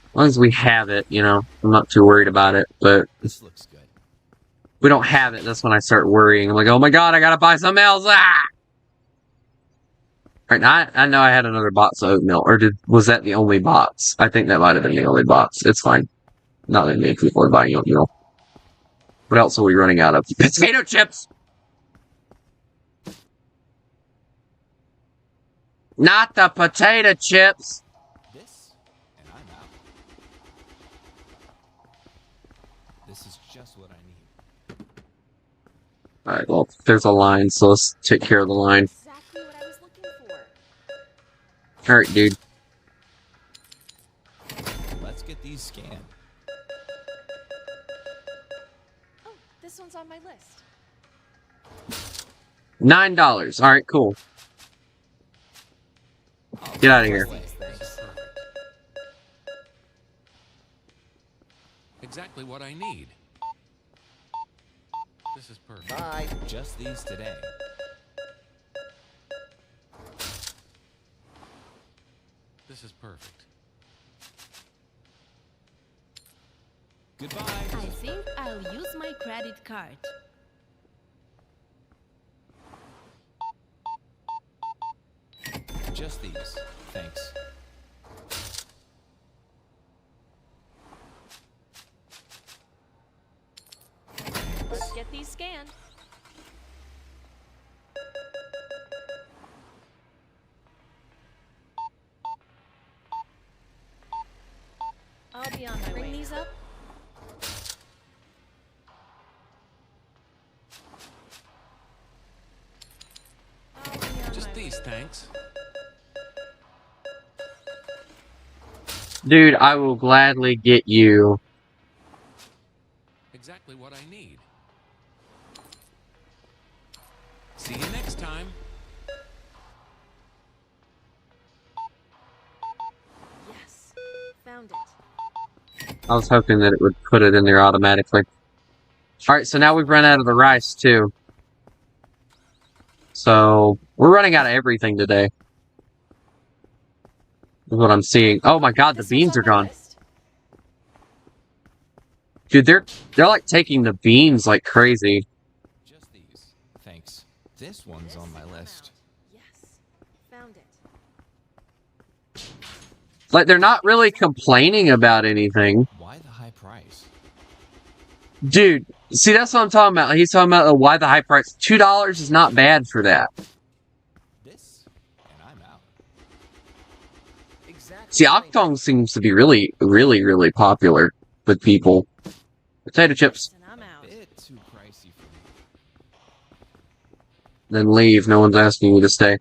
As long as we have it, you know, I'm not too worried about it. But This looks good. if we don't have it, that's when I start worrying. I'm like, oh my God, I gotta buy something else. Ah! Alright, now I know I had another box of oatmeal. Or was that the only box? I think that might have been the only box. It's fine. Not that many people are buying oatmeal. What else are we running out of? Potato chips! Not the potato chips! This? And I'm out. This is just what I need. Alright, well, there's a line, so let's take care of the line. Exactly what I was looking for. Alright, dude. Let's get these scanned. Oh, this one's on my list. $9. Alright, cool. Get out of here. Just these, This thanks. is perfect. Exactly what I need. This is perfect. Bye. Just these today. This is perfect. Goodbye. I think I'll use my credit card. Just these. Thanks. Let's get these scanned. I'll be on my way. Bring these up. I'll be on Just my these, way. thanks. Dude, I will gladly get you. Exactly what I need. See you next time. Yes, found it. I was hoping that it would put it in there automatically. Alright, so now we've run out of the rice, too. So, we're running out of everything today. Is what I'm seeing. Oh my God, the This one's beans on are my gone. list. Dude, they're like taking the beans like crazy. Just these. Thanks. This one's on my list. Yes, found it. Like, they're not really complaining about anything. Why the high price? Dude, see, that's what I'm talking about. He's talking about why the high price. $2 is not bad for that. This? And I'm out. Exactly See, what I need. Octong seems to be really, really, really popular with people. Potato chips. And I'm out. Bit too pricey for me. Then leave. No one's asking you to stay.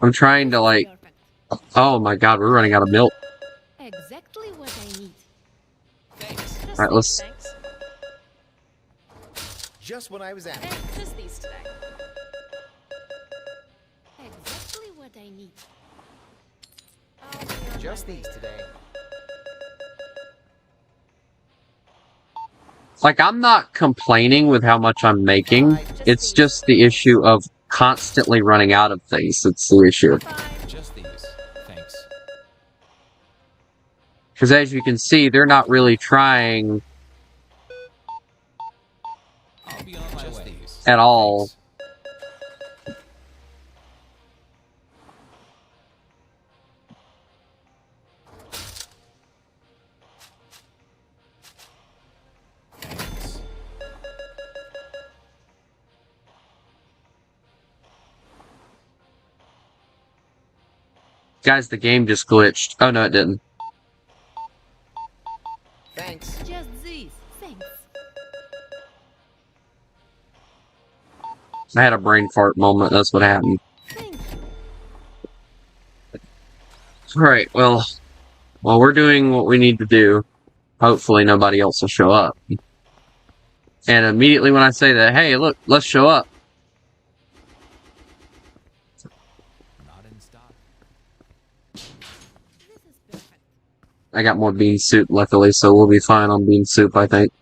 I'm trying to, like... Perfect. Oh my God, we're running out of milk. Exactly what I need. Thanks. Just Alright, these, let's- thanks. Just what I was after. Just these today. Exactly what I need. I'll be on Just my these way. today. Like, I'm not complaining with how much I'm making. It's just the issue of constantly running out of things. It's the issue. Bye. Just these. Thanks. Because as you can see, they're not really trying I'll be on my Just way. these. at all. Thanks. Thanks. Guys, the game just glitched. Oh, no, it didn't. Thanks. Just this. Thanks. I had a brain fart moment. That's what happened. Thank you. Alright, well, while we're doing what we need to do, hopefully nobody else will show up. And immediately when I say that, hey, look, let's show up. Not in stock. This is perfect. I got more bean soup, luckily, so we'll be fine on bean soup, I think.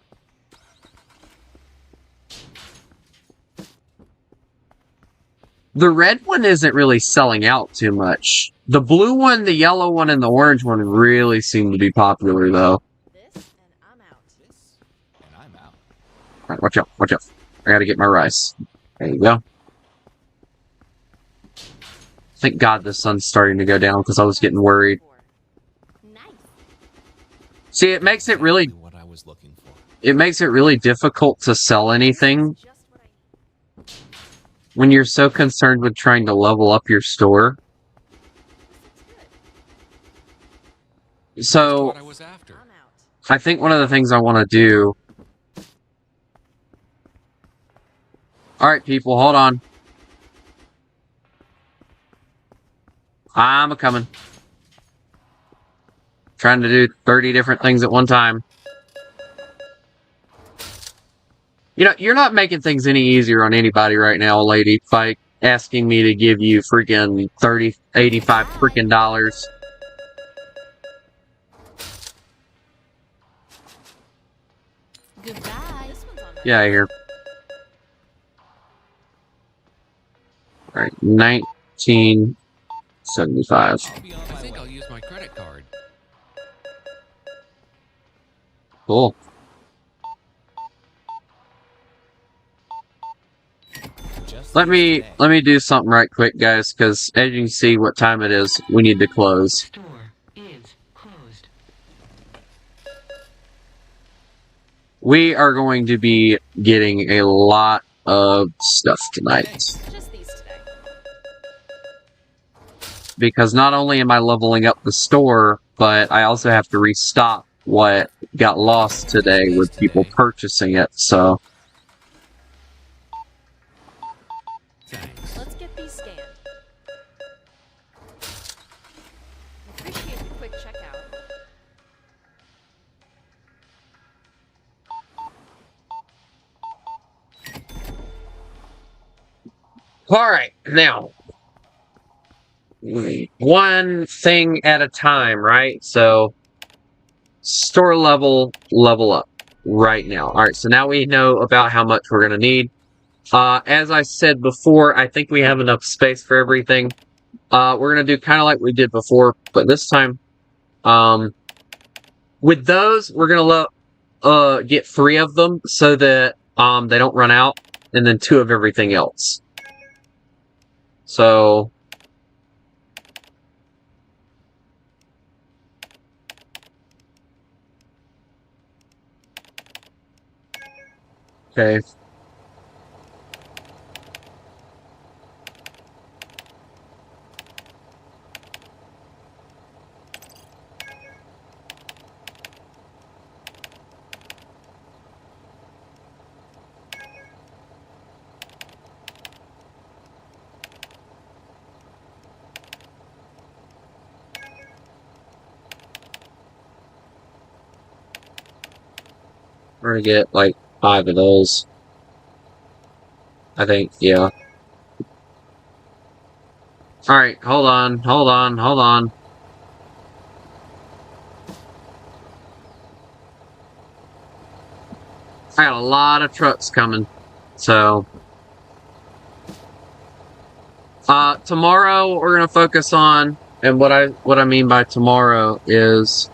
The red one isn't really selling out too much. The blue one, the yellow one, and the orange one really seem to be popular, though. This, and I'm out. This, and I'm out. Alright, watch out, watch out. I gotta get my rice. There you go. Thank God the sun's starting to go down, because I was getting worried. Nice. See, it makes it really Exactly what I was looking for. difficult to sell anything Just what I need. when you're so concerned with trying to level up your store. This looks good. So, What I was after. I'm out. I think one of the things I want to do... Alright, people, hold on. I'm a-coming. Trying to do 30 different things at one time. You know, you're not making things any easier on anybody right now, lady, by asking me to give you freaking 30, 85 freaking dollars. Goodbye. This one's on my Yeah, here. Alright, 1975. I'll be on I my think way. I'll use my credit card. Cool. Just Let me today. do something right quick, guys, because as you can see what time it is, we need to close. Store is closed. We are going to be getting a lot of stuff tonight. Just these today. Because not only am I leveling up the store, but I also have to restock what got lost today with people purchasing it, so... Thanks. Let's get these scanned. Appreciate the quick checkout. Alright, now... one thing at a time, right? So... store level up right now. Alright, so now we know about how much we're gonna need. As I said before, I think we have enough space for everything. We're gonna do kind of like we did before, but this time, with those, we're gonna get 3 of them so that they don't run out, and then 2 of everything else. So, okay. We're gonna get like 5 of those. I think, yeah. Alright, hold on. I got a lot of trucks coming, so... tomorrow we're gonna focus on, and what I mean by tomorrow is,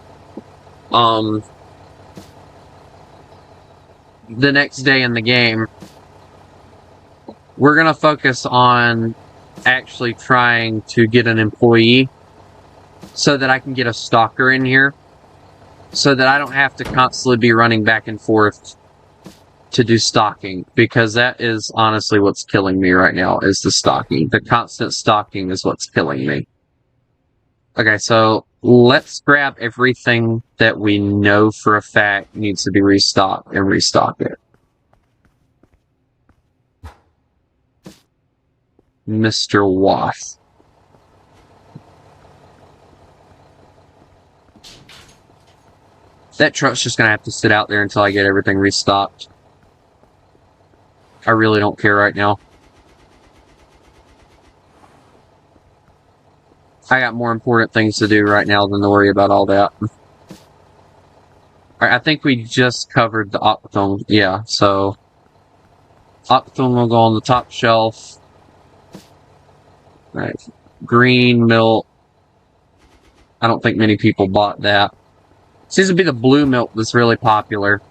the next day in the game, we're gonna focus on actually trying to get an employee so that I can get a stalker in here, so that I don't have to constantly be running back and forth to do stalking, because that is honestly what's killing me right now, is the stalking. The constant stalking is what's killing me. Okay, so let's grab everything that we know for a fact needs to be restocked and restock it. Mr. Wath. That truck's just gonna have to sit out there until I get everything restocked. I really don't care right now. I got more important things to do right now than to worry about all that. Alright, I think we just covered the Octone. Yeah, so Octone will go on the top shelf. Right. Green milk. I don't think many people bought that. Seems to be the blue milk that's really popular.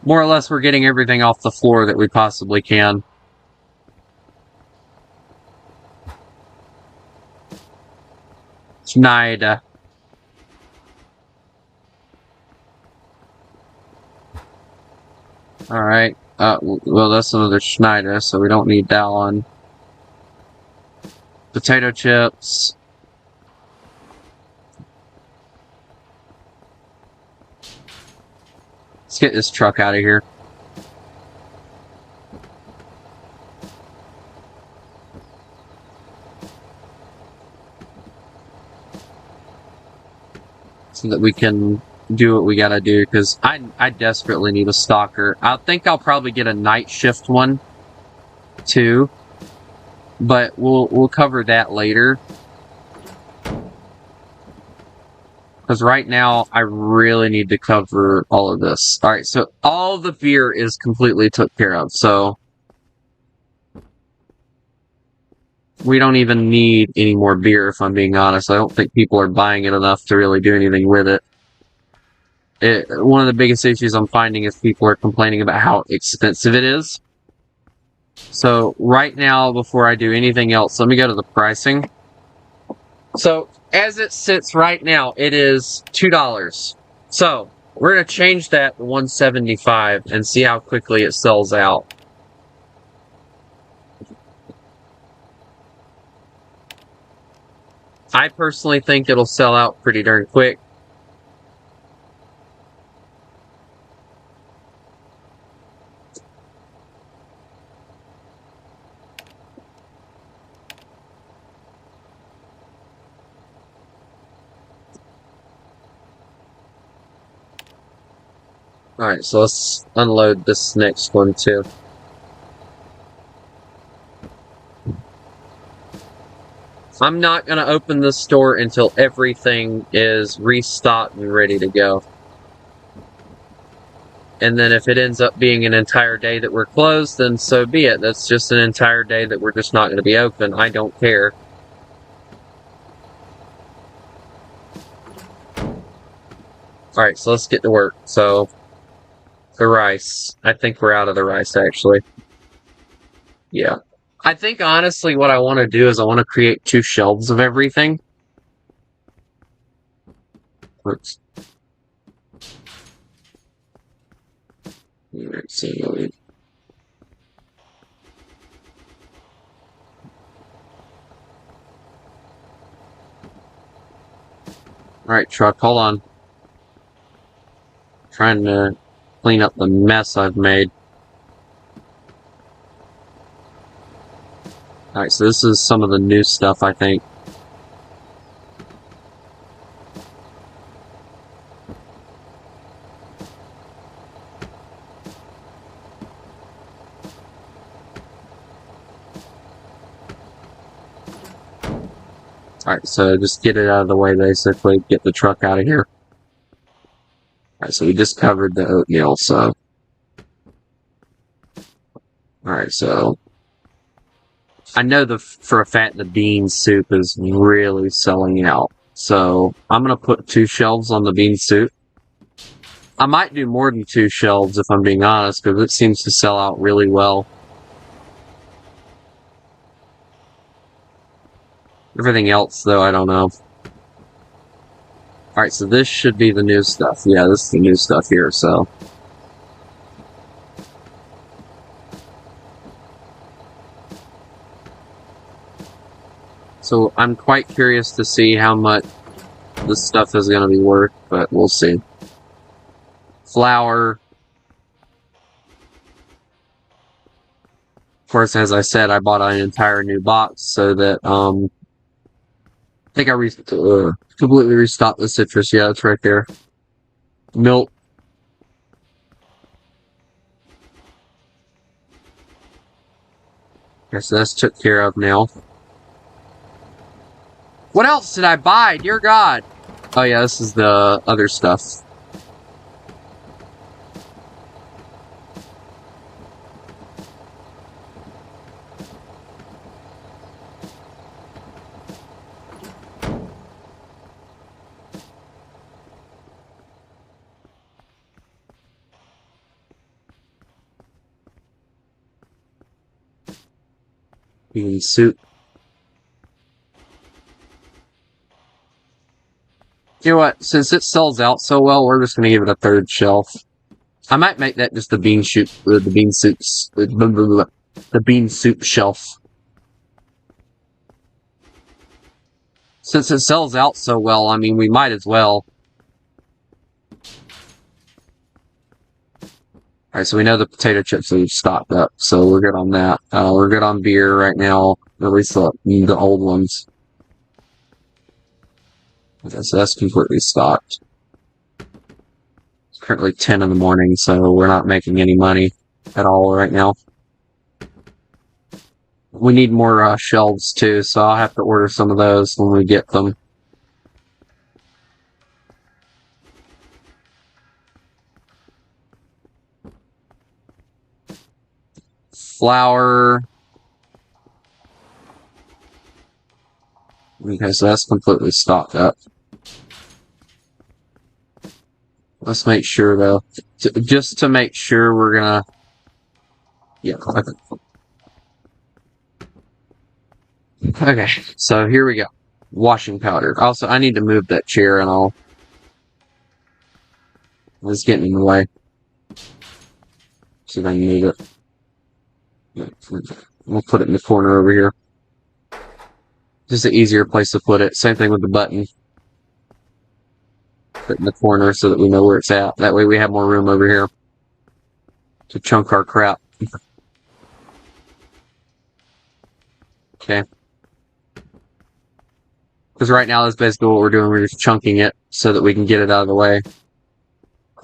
More or less, we're getting everything off the floor that we possibly can. Schneider. Alright. Well, that's another Schneider, so we don't need that one. Potato chips. Let's get this truck out of here. So that we can do what we gotta do, because I desperately need a stalker. I think I'll probably get a night shift one too, but we'll cover that later. Because right now I really need to cover all of this. All right, so all the beer is completely took care of, so we don't even need any more beer. If I'm being honest, I don't think people are buying it enough to really do anything with it. One of the biggest issues I'm finding is people are complaining about how expensive it is. So right now, before I do anything else, let me go to the pricing. So as it sits right now, it is $2. So we're going to change that to $1.75 and see how quickly it sells out. I personally think it'll sell out pretty darn quick. Alright, so let's unload this next one too. I'm not going to open this store until everything is restocked and ready to go. And then if it ends up being an entire day that we're closed, then so be it. That's just an entire day that we're just not going to be open. I don't care. Alright, so let's get to work. So, the rice. I think we're out of the rice, actually. Yeah. I think, honestly, what I want to do is I want to create 2 shelves of everything. Oops. Let's see. Alright, truck, hold on. Trying to clean up the mess I've made. Alright, so this is some of the new stuff, I think. Alright, so just get it out of the way, basically. Get the truck out of here. Alright, so we just covered the oatmeal, so... Alright, so... I know for a fact the bean soup is really selling out. So, I'm going to put 2 shelves on the bean soup. I might do more than 2 shelves, if I'm being honest, because it seems to sell out really well. Everything else, though, I don't know. Alright, so this should be the new stuff. Yeah, this is the new stuff here, so... So I'm quite curious to see how much this stuff is going to be worth, but we'll see. Flour. Of course, as I said, I bought an entire new box so that, I think I completely restocked the citrus. Yeah, it's right there. Milk. Okay, so that's took care of now. What else did I buy? Dear God. Oh yeah, this is the other stuff. Bean soup. You know what? Since it sells out so well, we're just gonna give it a third shelf. I might make that just the bean soup, the bean soups, the bean soup shelf. Since it sells out so well, I mean, we might as well. Alright, so we know the potato chips we've stocked up, so we're good on that. We're good on beer right now, at least the old ones. Okay, so that's completely stocked. It's currently 10 in the morning, so we're not making any money at all right now. We need more shelves too, so I'll have to order some of those when we get them. Flour. Okay, so that's completely stocked up. Let's make sure though, just to make sure we're gonna, yeah. Okay, so here we go. Washing powder. Also, I need to move that chair and all. It's getting in the way. See if I can move it. We'll put it in the corner over here. Just an easier place to put it. Same thing with the button. Put it in the corner so that we know where it's at. That way we have more room over here to chunk our crap. Okay. Because right now that's basically what we're doing. We're just chunking it so that we can get it out of the way.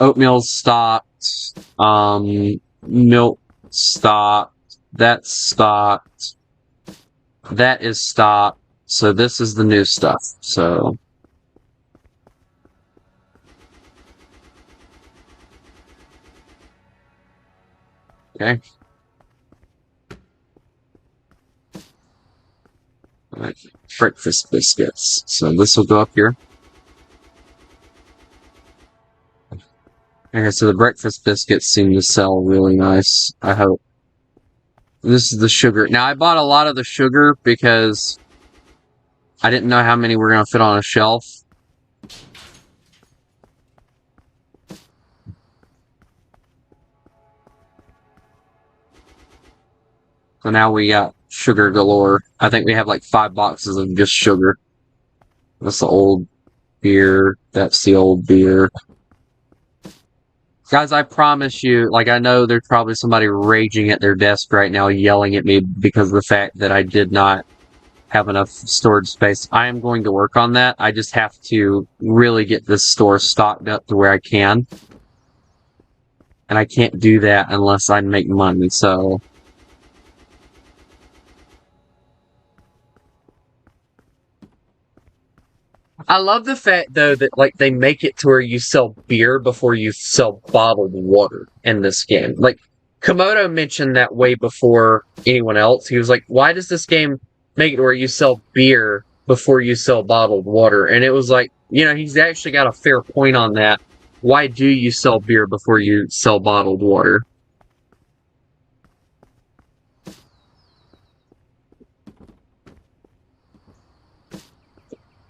Oatmeal's stocked. Milk stocked. That's stocked. That is stocked. So this is the new stuff. So okay. All right. Breakfast biscuits. So this will go up here. Okay, so the breakfast biscuits seem to sell really nice. I hope. This is the sugar. Now, I bought a lot of the sugar because I didn't know how many were going to fit on a shelf. So now we got sugar galore. I think we have like 5 boxes of just sugar. That's the old beer. That's the old beer. Guys, I promise you, like, I know there's probably somebody raging at their desk right now, yelling at me because of the fact that I did not have enough storage space. I am going to work on that. I just have to really get this store stocked up to where I can. And I can't do that unless I make money, so I love the fact, though, that, like, they make it to where you sell beer before you sell bottled water in this game. Like, Komodo mentioned that way before anyone else. He was like, why does this game make it where you sell beer before you sell bottled water? And it was like, you know, he's actually got a fair point on that. Why do you sell beer before you sell bottled water?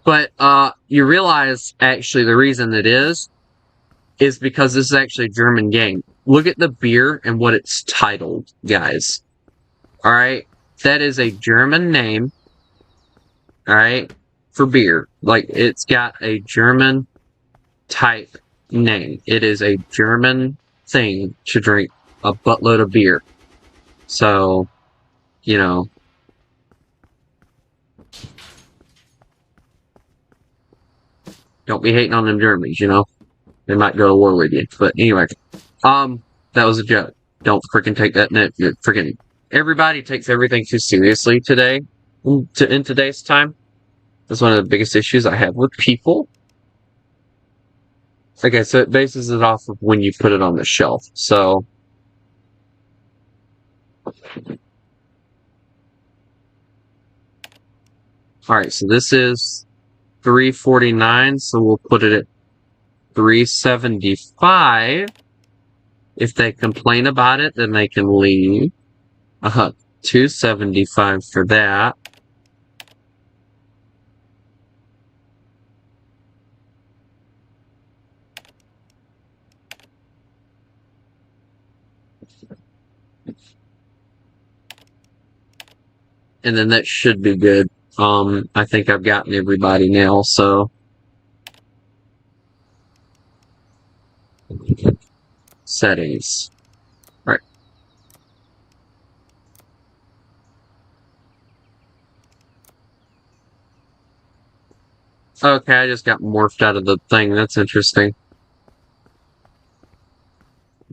But you realize, actually, the reason it is because this is actually a German game. Look at the beer and what it's titled, guys. Alright? That is a German name. Alright? For beer. Like, it's got a German type name. It is a German thing to drink a buttload of beer. So, you know. Don't be hating on them Germans, you know? They might go to war with you. But anyway. That was a joke. Don't freaking take that freaking everybody takes everything too seriously today in today's time. That's one of the biggest issues I have with people. Okay, so it bases it off of when you put it on the shelf. So alright, so this is $3.49, so we'll put it at $3.75. If they complain about it, then they can leave. $2.75 for that. And then that should be good. I think I've gotten everybody now, so. Settings. Alright. Okay, I just got morphed out of the thing. That's interesting.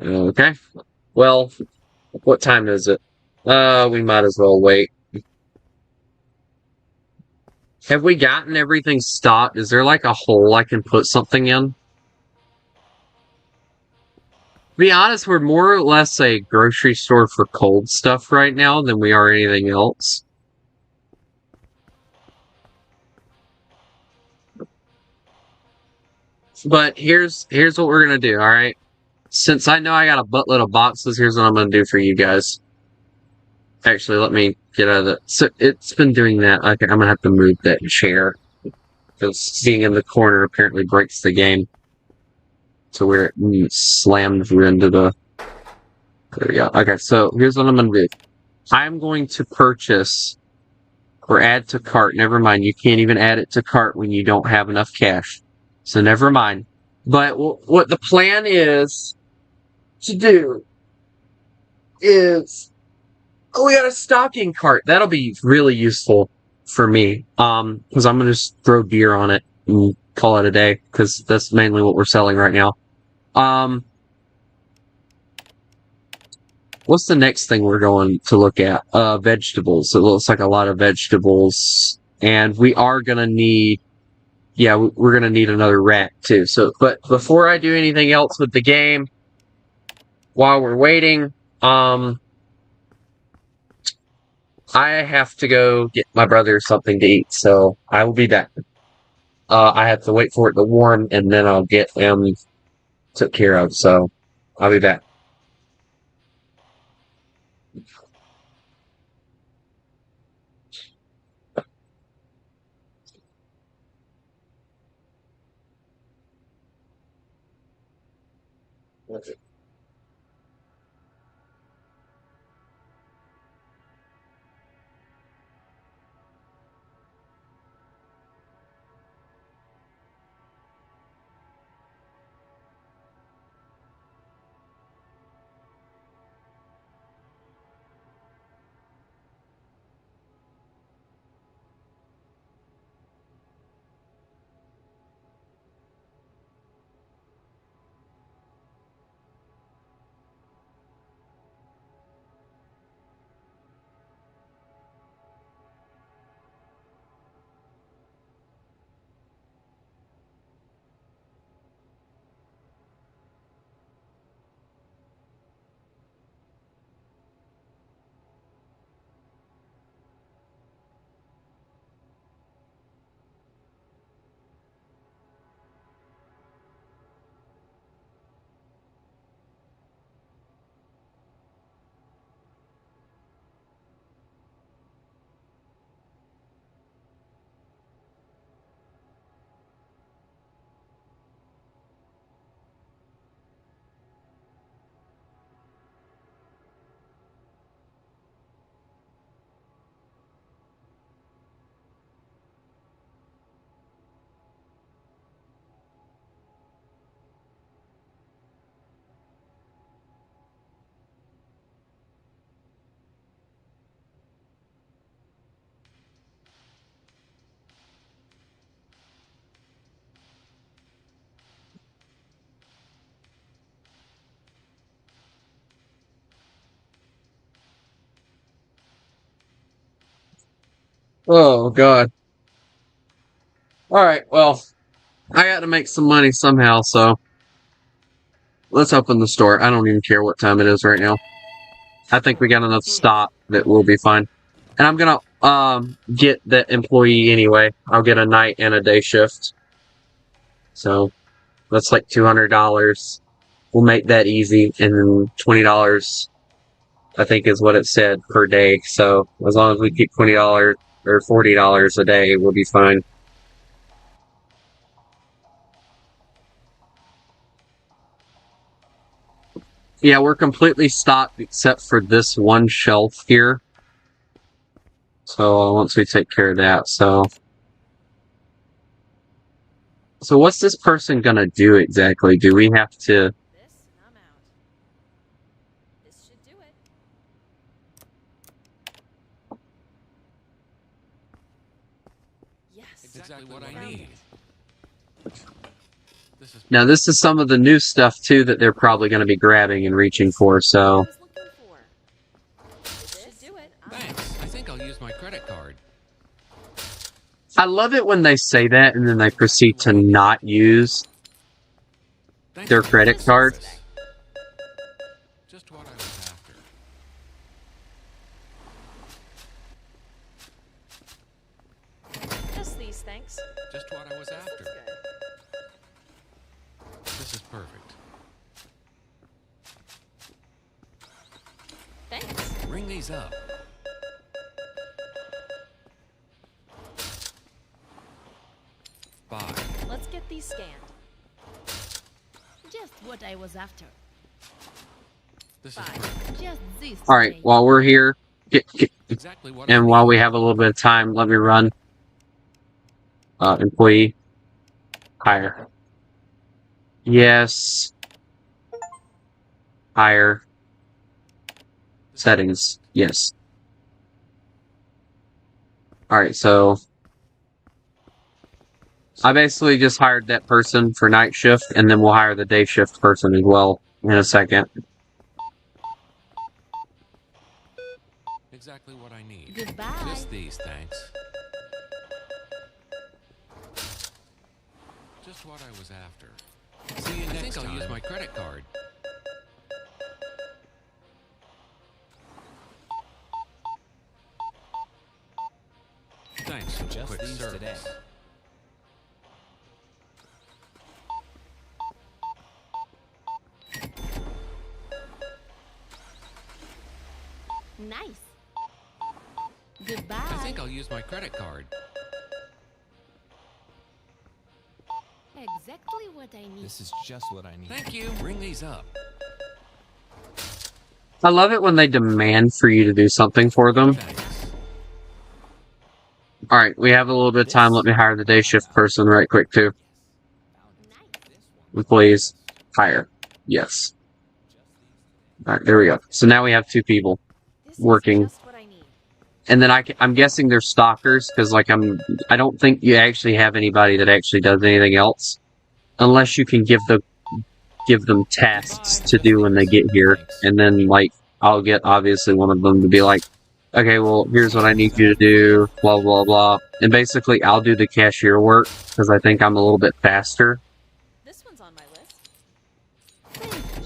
Okay. Well, what time is it? We might as well wait. Have we gotten everything stocked? Is there like a hole I can put something in? To be honest, we're more or less a grocery store for cold stuff right now than we are anything else. But here's what we're gonna do, alright? Since I know I got a buttload of boxes, here's what I'm gonna do for you guys. Actually, let me get out of the... So, it's been doing that. Okay, I'm gonna have to move that chair. Because being in the corner apparently breaks the game. So we're slammed into the... There we go. Okay, so here's what I'm gonna do. I'm going to purchase... Or add to cart. Never mind, you can't even add it to cart when you don't have enough cash. So never mind. But what the plan is to do is... Oh, we got a stocking cart. That'll be really useful for me. Because I'm gonna just throw beer on it and call it a day. Because that's mainly what we're selling right now. What's the next thing we're going to look at? Vegetables. It looks like a lot of vegetables. And we are gonna need... Yeah, we're gonna need another rack too. So, but before I do anything else with the game, while we're waiting, I have to go get my brother something to eat, so I will be back. I have to wait for it to warm, and then I'll get him took care of, so I'll be back. Oh god. Alright, well, I got to make some money somehow, so let's open the store. I don't even care what time it is right now. I think we got enough stock that we'll be fine. And I'm gonna get the employee anyway. I'll get a night and a day shift. So that's like $200. We'll make that easy, and then $20 I think is what it said per day. So as long as we keep $20 or $40 a day, we'll be fine. Yeah, we're completely stocked except for this one shelf here. So once we take care of that, so what's this person gonna do exactly? Do we have to? This, and I'm out. This should do it. Yes. Exactly what I need. This is Now this is some of the new stuff too that they're probably gonna be grabbing and reaching for. So I was looking for. This should do it. thanks. I think I'll use my credit card. I love it when they say that and then they proceed to not use Thanks their for credit this. card. Just what I was after. Just these, thanks. Just what I was This after. looks good. This is perfect. Thanks. Ring these up. Bye. Let's get these scanned. Just what I was after. This is Bye. perfect. Just this. All right, today. while we're here, Exactly what I and need. while we have a little bit of time, let me run. Employee hire. Yes. Hire. Settings. Yes. Alright, so I basically just hired that person for night shift, and then we'll hire the day shift person as well in a second. Exactly what I need. Goodbye. Just these, thanks. Just what I was after. See you next time. I think I'll use my credit card. Thanks for the Just quick these service. today. Nice. Goodbye. I think I'll use my credit card. Exactly what I need. This is just what I need. Thank you. Ring these up. I love it when they demand for you to do something for them. Thanks. Alright, we have a little bit of time. Let me hire the day shift person right quick, too. Employees, hire. Yes. Alright, there we go. So now we have 2 people. This Working. is just what I need. And then I'm guessing they're stalkers, because, like, I don't think you actually have anybody that actually does anything else. Unless you can give them tasks to do when they get here. And then, like, I'll get, obviously, one of them to be like, okay, well, here's what I need you to do, blah, blah, blah. And basically, I'll do the cashier work, because I think I'm a little bit faster. This one's on my list.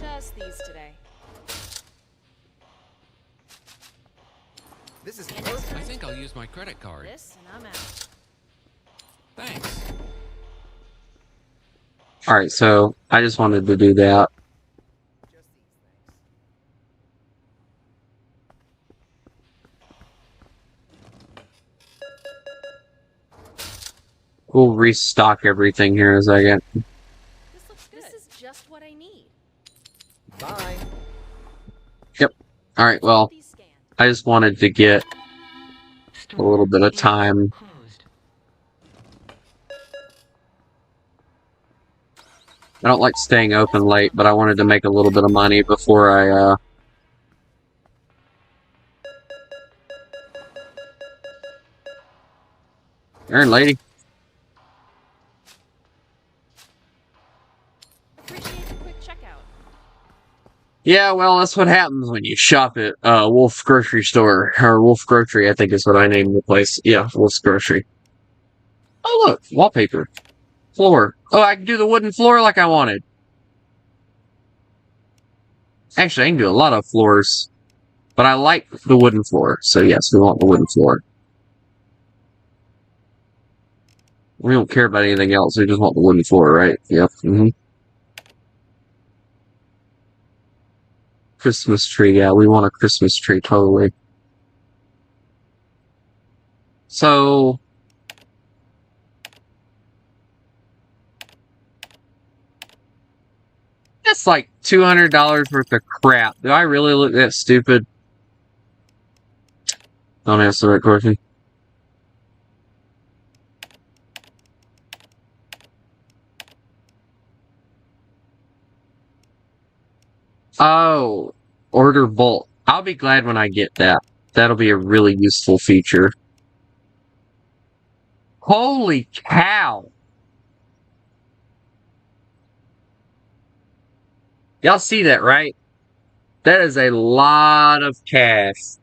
Just these today. This is And perfect. I think I'll use my credit card. This, and I'm out. Thanks. Alright, so I just wanted to do that. We'll restock everything here in a second. This looks good. This is just what I need. Bye. Alright, well, These scanned. I just wanted to get a little bit of Store time. is closed. I don't like staying open late, but I wanted to make a little bit of money before I, Aaron, lady. Appreciate the quick checkout. Yeah, well, that's what happens when you shop at Wolf Grocery Store, or Wolf Grocery, I think is what I named the place. Yeah, Wolf's Grocery. Oh, look, wallpaper. Floor. Oh, I can do the wooden floor like I wanted. Actually, I can do a lot of floors, but I like the wooden floor. So yes, we want the wooden floor. We don't care about anything else. We just want the wooden floor, right? Yep. Christmas tree. Yeah, we want a Christmas tree, totally. So, that's like $200 worth of crap. Do I really look that stupid? Don't answer that question. Oh, order bulk. I'll be glad when I get that. That'll be a really useful feature. Holy cow! Y'all see that, right? That is a lot of cash.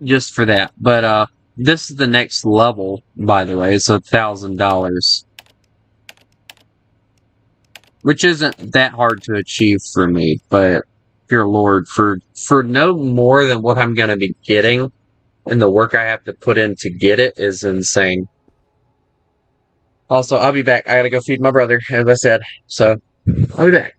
Just for that. But this is the next level, by the way. It's $1,000. Which isn't that hard to achieve for me, but dear Lord, for no more than what I'm gonna be getting and the work I have to put in to get it is insane. Also, I'll be back. I gotta go feed my brother, as I said. So I'll be back.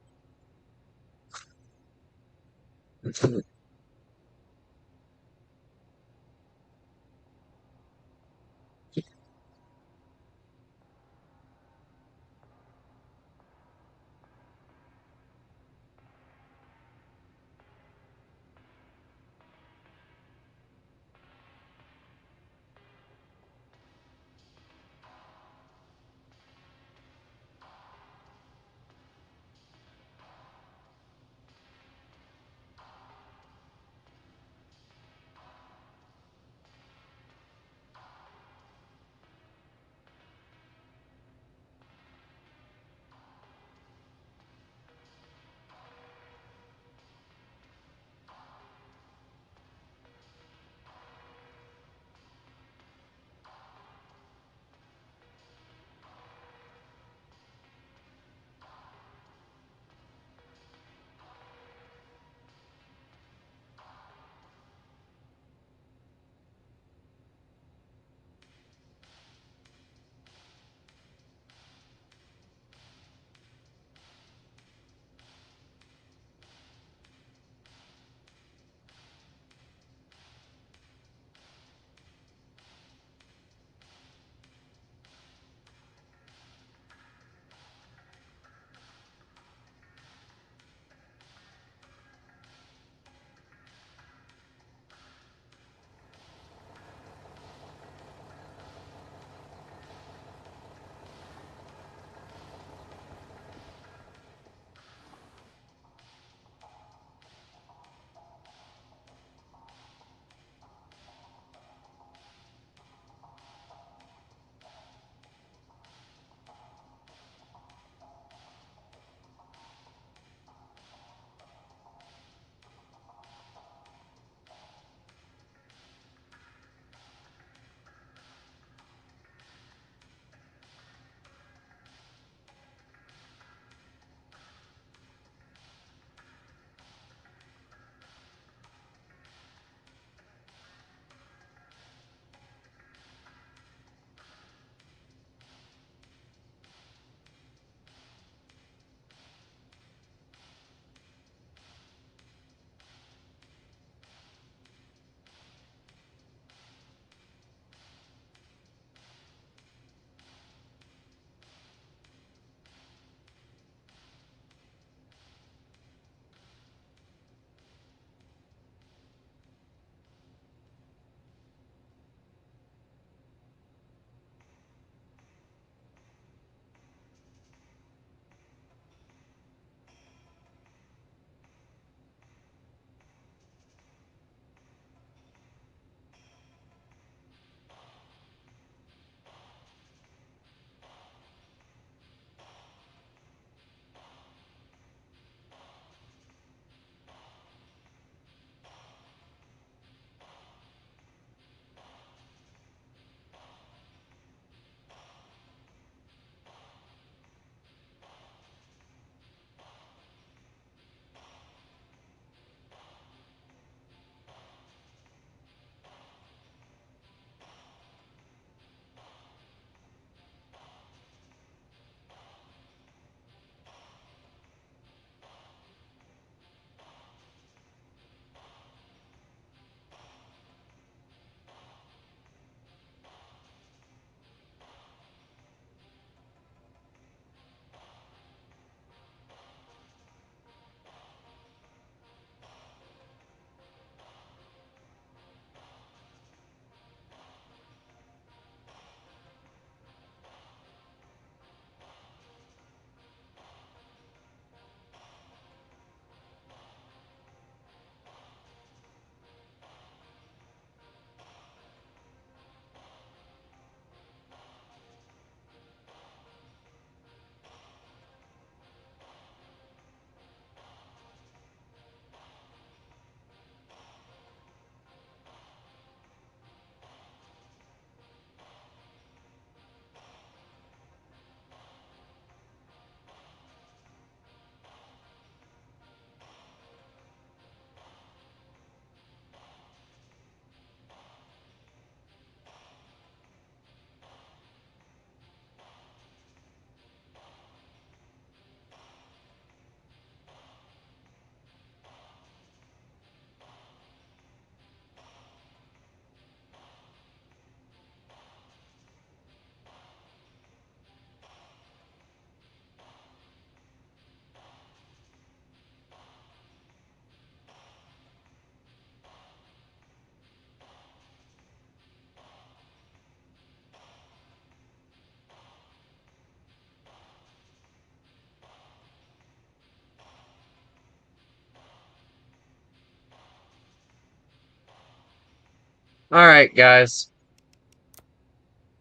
Alright, guys.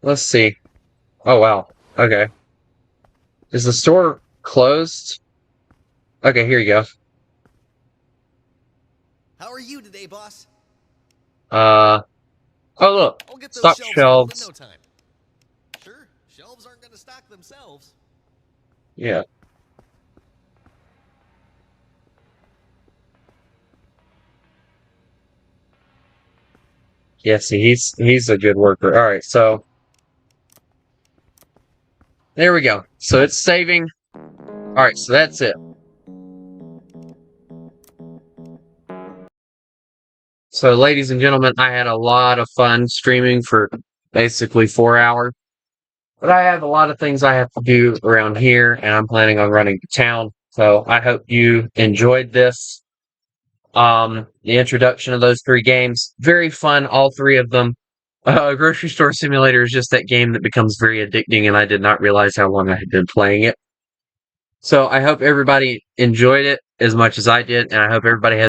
Let's see. Oh, wow. Okay. Is the store closed? Okay, here you go. How are you today, boss? Oh, look. I'll get those Stock shelves filled shelves. in no time. Sure, shelves aren't going to stock themselves. Yeah. Yeah, see, he's a good worker. Alright, so there we go. So it's saving. Alright, so that's it. So, ladies and gentlemen, I had a lot of fun streaming for basically 4 hours. But I have a lot of things I have to do around here, and I'm planning on running to town. So I hope you enjoyed this. The introduction of those 3 games. Very fun, all 3 of them. Grocery Store Simulator is just that game that becomes very addicting, and I did not realize how long I had been playing it. So I hope everybody enjoyed it as much as I did, and I hope everybody has